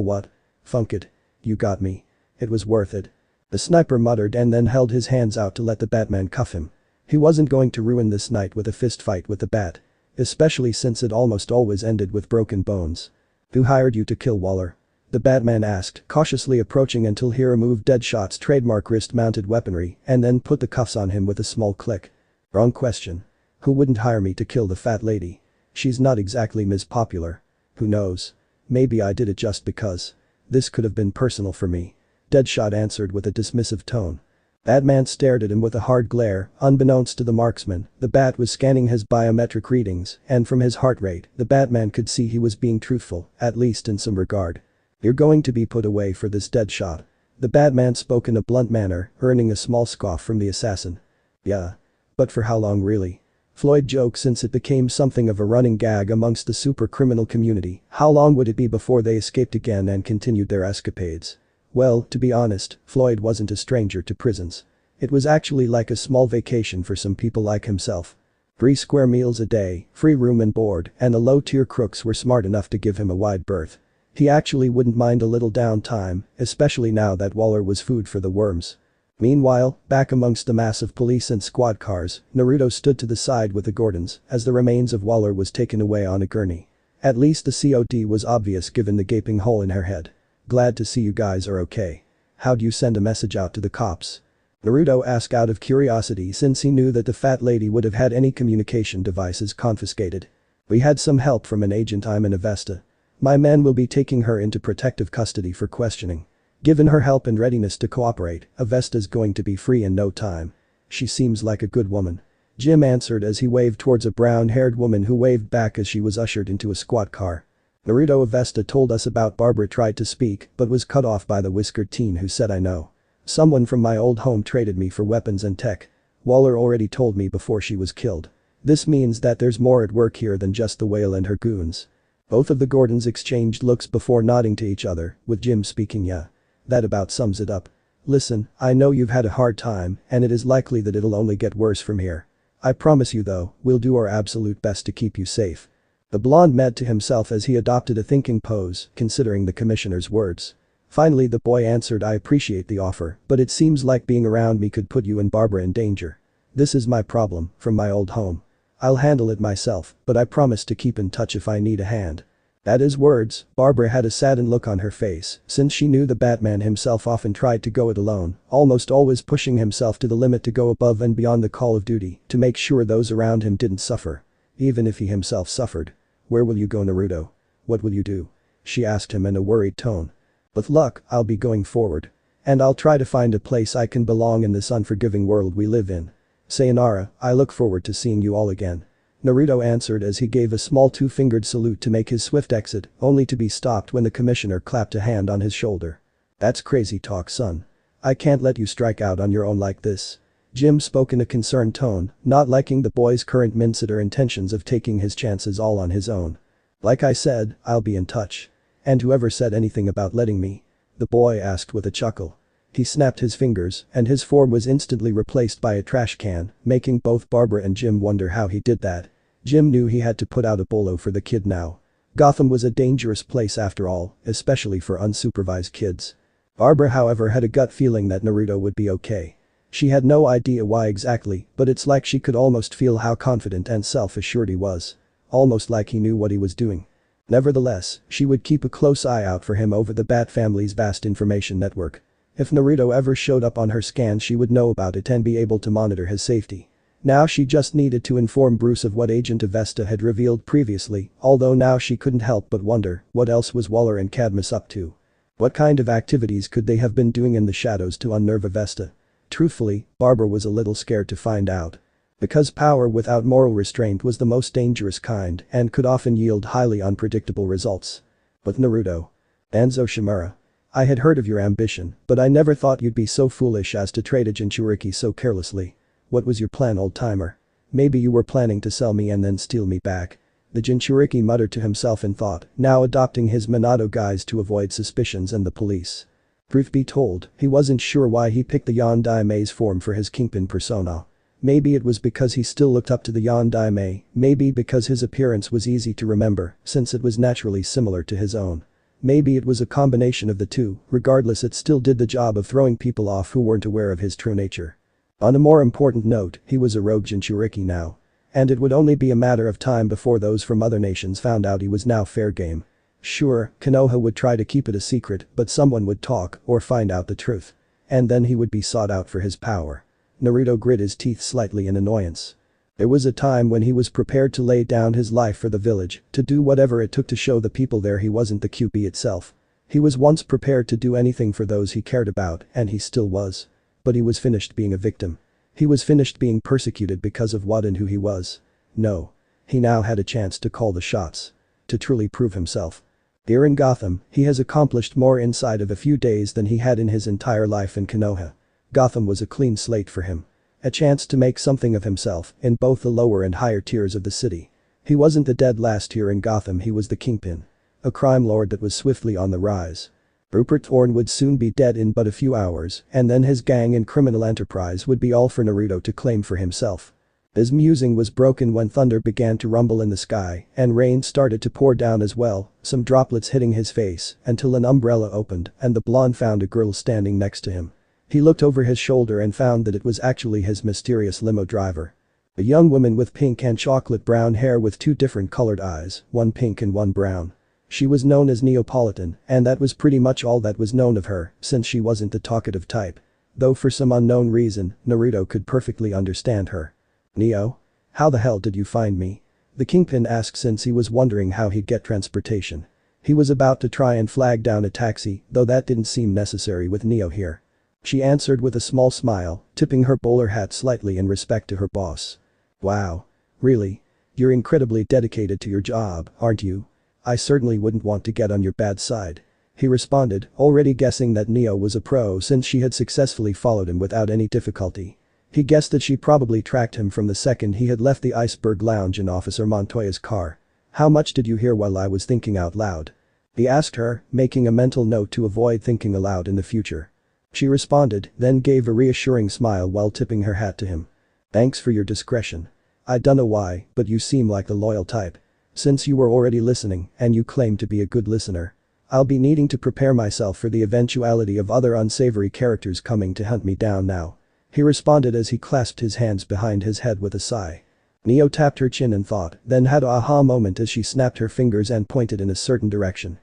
S1: what? Funk it. You got me. It was worth it." The sniper muttered and then held his hands out to let the Batman cuff him. He wasn't going to ruin this night with a fist fight with the Bat. Especially since it almost always ended with broken bones. "Who hired you to kill Waller?" the Batman asked, cautiously approaching until he removed Deadshot's trademark wrist-mounted weaponry and then put the cuffs on him with a small click. "Wrong question. Who wouldn't hire me to kill the fat lady? She's not exactly Ms. Popular. Who knows? Maybe I did it just because. This could have been personal for me." Deadshot answered with a dismissive tone. Batman stared at him with a hard glare. Unbeknownst to the marksman, the Bat was scanning his biometric readings, and from his heart rate, the Batman could see he was being truthful, at least in some regard. "You're going to be put away for this, Deadshot." The Batman spoke in a blunt manner, earning a small scoff from the assassin. "Yeah. But for how long really?" Floyd joked since it became something of a running gag amongst the super criminal community. How long would it be before they escaped again and continued their escapades? Well, to be honest, Floyd wasn't a stranger to prisons. It was actually like a small vacation for some people like himself. 3 square meals a day, free room and board, and the low-tier crooks were smart enough to give him a wide berth. He actually wouldn't mind a little downtime, especially now that Waller was food for the worms. Meanwhile, back amongst the massive police and squad cars, Naruto stood to the side with the Gordons as the remains of Waller was taken away on a gurney. At least the COD was obvious given the gaping hole in her head. "Glad to see you guys are okay. How'd you send a message out to the cops?" Naruto asked out of curiosity since he knew that the fat lady would have had any communication devices confiscated. "We had some help from an agent I'm in Avesta. My men will be taking her into protective custody for questioning. Given her help and readiness to cooperate, Avesta's going to be free in no time. She seems like a good woman." Jim answered as he waved towards a brown-haired woman who waved back as she was ushered into a squad car. "Naruto, Avesta told us about Barbara tried to speak but was cut off by the whiskered teen who said I know. Someone from my old home traded me for weapons and tech. Waller already told me before she was killed. This means that there's more at work here than just the whale and her goons." Both of the Gordons exchanged looks before nodding to each other, with Jim speaking. "Yeah. That about sums it up. Listen, I know you've had a hard time and it is likely that it'll only get worse from here. I promise you though, we'll do our absolute best to keep you safe." The blonde mad to himself as he adopted a thinking pose, considering the commissioner's words. Finally the boy answered, "I appreciate the offer, but it seems like being around me could put you and Barbara in danger. This is my problem, from my old home. I'll handle it myself, but I promise to keep in touch if I need a hand." At his words, Barbara had a saddened look on her face, since she knew the Batman himself often tried to go it alone, almost always pushing himself to the limit to go above and beyond the call of duty to make sure those around him didn't suffer. Even if he himself suffered. "Where will you go, Naruto? What will you do?" she asked him in a worried tone. "With luck, I'll be going forward. And I'll try to find a place I can belong in this unforgiving world we live in. Sayonara, I look forward to seeing you all again." Naruto answered as he gave a small 2-fingered salute to make his swift exit, only to be stopped when the commissioner clapped a hand on his shoulder. "That's crazy talk, son. I can't let you strike out on your own like this." Jim spoke in a concerned tone, not liking the boy's current minceter intentions of taking his chances all on his own. "Like I said, I'll be in touch. And whoever said anything about letting me?" the boy asked with a chuckle. He snapped his fingers, and his form was instantly replaced by a trash can, making both Barbara and Jim wonder how he did that. Jim knew he had to put out a bolo for the kid now. Gotham was a dangerous place after all, especially for unsupervised kids. Barbara, however, had a gut feeling that Naruto would be okay. She had no idea why exactly, but it's like she could almost feel how confident and self-assured he was. Almost like he knew what he was doing. Nevertheless, she would keep a close eye out for him over the Bat family's vast information network. If Naruto ever showed up on her scans, she would know about it and be able to monitor his safety. Now she just needed to inform Bruce of what Agent Avesta had revealed previously, although now she couldn't help but wonder what else was Waller and Cadmus up to. What kind of activities could they have been doing in the shadows to unnerve Avesta? Truthfully, Barbara was a little scared to find out. Because power without moral restraint was the most dangerous kind and could often yield highly unpredictable results. But Naruto. Danzo Shimura. I had heard of your ambition, but I never thought you'd be so foolish as to trade a Jinchuriki so carelessly. What was your plan, old-timer? Maybe you were planning to sell me and then steal me back. The Jinchuriki muttered to himself in thought, now adopting his Minato guise to avoid suspicions and the police. Truth be told, he wasn't sure why he picked the Yondaime's form for his Kingpin persona. Maybe it was because he still looked up to the Yondaime, maybe because his appearance was easy to remember since it was naturally similar to his own. Maybe it was a combination of the two, regardless it still did the job of throwing people off who weren't aware of his true nature. On a more important note, he was a rogue Jinchuriki now. And it would only be a matter of time before those from other nations found out he was now fair game. Sure, Konoha would try to keep it a secret, but someone would talk or find out the truth. And then he would be sought out for his power. Naruto grit his teeth slightly in annoyance. There was a time when he was prepared to lay down his life for the village, to do whatever it took to show the people there he wasn't the QB itself. He was once prepared to do anything for those he cared about, and he still was. But he was finished being a victim. He was finished being persecuted because of what and who he was. No. He now had a chance to call the shots. To truly prove himself. Here in Gotham, he has accomplished more inside of a few days than he had in his entire life in Konoha. Gotham was a clean slate for him. A chance to make something of himself in both the lower and higher tiers of the city. He wasn't the dead last here in Gotham, he was the Kingpin. A crime lord that was swiftly on the rise. Rupert Thorne would soon be dead in but a few hours, and then his gang and criminal enterprise would be all for Naruto to claim for himself. His musing was broken when thunder began to rumble in the sky and rain started to pour down as well, some droplets hitting his face until an umbrella opened and the blonde found a girl standing next to him. He looked over his shoulder and found that it was actually his mysterious limo driver. A young woman with pink and chocolate brown hair with two different colored eyes, one pink and one brown. She was known as Neapolitan, and that was pretty much all that was known of her, since she wasn't the talkative type. Though for some unknown reason, Naruto could perfectly understand her. Neo? How the hell did you find me? The Kingpin asked since he was wondering how he'd get transportation. He was about to try and flag down a taxi, though that didn't seem necessary with Neo here. She answered with a small smile, tipping her bowler hat slightly in respect to her boss. Wow. Really? You're incredibly dedicated to your job, aren't you? I certainly wouldn't want to get on your bad side. He responded, already guessing that Neo was a pro since she had successfully followed him without any difficulty. He guessed that she probably tracked him from the second he had left the Iceberg Lounge in Officer Montoya's car. How much did you hear while I was thinking out loud? He asked her, making a mental note to avoid thinking aloud in the future. She responded, then gave a reassuring smile while tipping her hat to him. Thanks for your discretion. I dunno why, but you seem like the loyal type. Since you were already listening, and you claim to be a good listener. I'll be needing to prepare myself for the eventuality of other unsavory characters coming to hunt me down now. He responded as he clasped his hands behind his head with a sigh. Neo tapped her chin in thought, then had a aha moment as she snapped her fingers and pointed in a certain direction.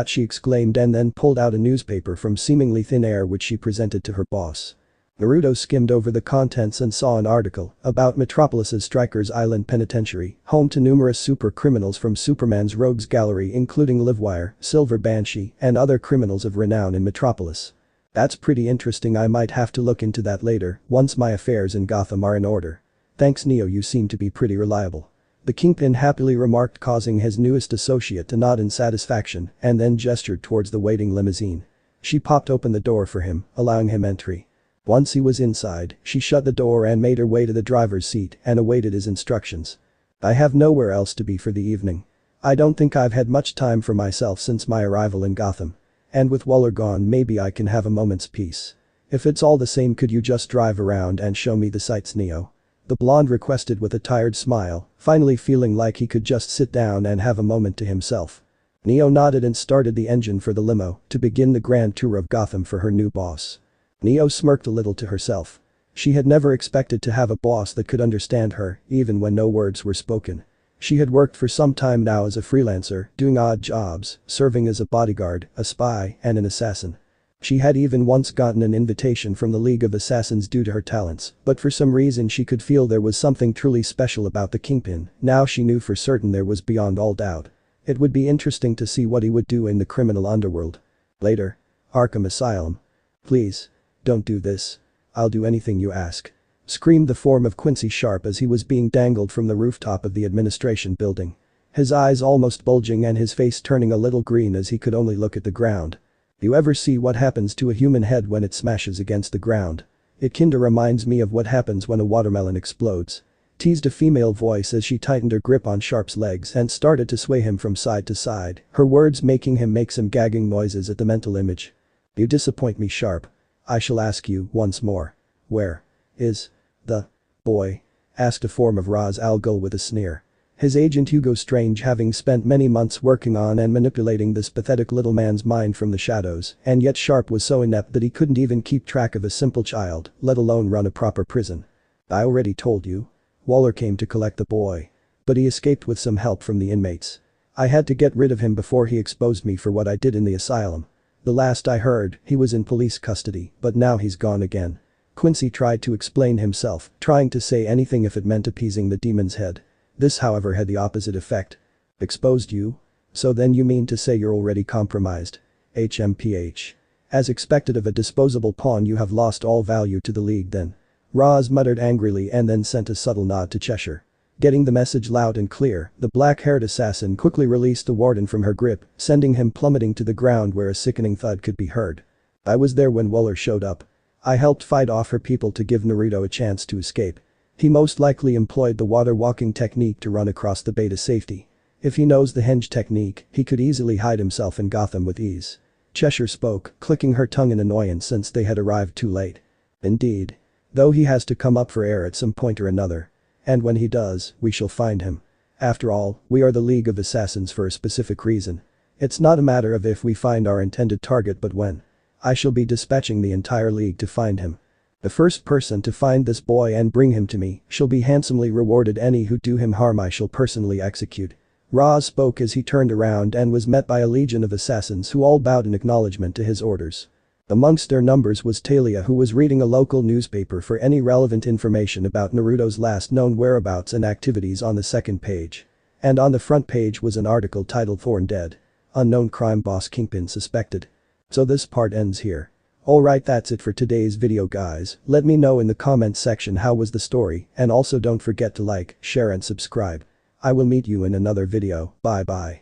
S1: She exclaimed and then pulled out a newspaper from seemingly thin air which she presented to her boss. Naruto skimmed over the contents and saw an article about Metropolis's Strikers Island Penitentiary, home to numerous super criminals from Superman's Rogues Gallery including Livewire, Silver Banshee, and other criminals of renown in Metropolis. That's pretty interesting, I might have to look into that later, once my affairs in Gotham are in order. Thanks Neo, you seem to be pretty reliable. The Kingpin happily remarked, causing his newest associate to nod in satisfaction and then gestured towards the waiting limousine. She popped open the door for him, allowing him entry. Once he was inside, she shut the door and made her way to the driver's seat and awaited his instructions. I have nowhere else to be for the evening. I don't think I've had much time for myself since my arrival in Gotham. And with Waller gone, maybe I can have a moment's peace. If it's all the same, could you just drive around and show me the sights, Neo? The blonde requested with a tired smile, finally feeling like he could just sit down and have a moment to himself. Neo nodded and started the engine for the limo to begin the grand tour of Gotham for her new boss. Neo smirked a little to herself. She had never expected to have a boss that could understand her, even when no words were spoken. She had worked for some time now as a freelancer, doing odd jobs, serving as a bodyguard, a spy, and an assassin. She had even once gotten an invitation from the League of Assassins due to her talents, but for some reason she could feel there was something truly special about the Kingpin. Now she knew for certain there was beyond all doubt. It would be interesting to see what he would do in the criminal underworld. Later. Arkham Asylum. Please. Don't do this. I'll do anything you ask. screamed the form of Quincy Sharp as he was being dangled from the rooftop of the administration building. His eyes almost bulging and his face turning a little green as he could only look at the ground. You ever see what happens to a human head when it smashes against the ground? It kinda reminds me of what happens when a watermelon explodes. Teased a female voice as she tightened her grip on Sharp's legs and started to sway him from side to side, her words making him make some gagging noises at the mental image. You disappoint me, Sharp. I shall ask you once more. Where is the boy? Asked a form of Ra's al Ghul with a sneer. His agent Hugo Strange, having spent many months working on and manipulating this pathetic little man's mind from the shadows, and yet Sharp was so inept that he couldn't even keep track of a simple child, let alone run a proper prison. I already told you. Waller came to collect the boy. But he escaped with some help from the inmates. I had to get rid of him before he exposed me for what I did in the asylum. The last I heard, he was in police custody, but now he's gone again. Quincy tried to explain himself, trying to say anything if it meant appeasing the demon's head. This, however, had the opposite effect. Exposed you? So then you mean to say you're already compromised? HMPH. As expected of a disposable pawn, you have lost all value to the League then. Roz muttered angrily and then sent a subtle nod to Cheshire. Getting the message loud and clear, the black-haired assassin quickly released the warden from her grip, sending him plummeting to the ground where a sickening thud could be heard. I was there when Waller showed up. I helped fight off her people to give Naruto a chance to escape. He most likely employed the water-walking technique to run across the bay to safety. If he knows the henge technique, he could easily hide himself in Gotham with ease. Cheshire spoke, clicking her tongue in annoyance since they had arrived too late. Indeed. Though he has to come up for air at some point or another. And when he does, we shall find him. After all, we are the League of Assassins for a specific reason. It's not a matter of if we find our intended target but when. I shall be dispatching the entire League to find him. The first person to find this boy and bring him to me shall be handsomely rewarded. Any who do him harm I shall personally execute. Roz spoke as he turned around and was met by a legion of assassins who all bowed in acknowledgement to his orders. Amongst their numbers was Talia, who was reading a local newspaper for any relevant information about Naruto's last known whereabouts and activities on the second page. And on the front page was an article titled Thorn Dead. Unknown crime boss Kingpin suspected. So this part ends here. Alright, that's it for today's video, guys. Let me know in the comments section how was the story, and also don't forget to like, share and subscribe. I will meet you in another video. Bye bye.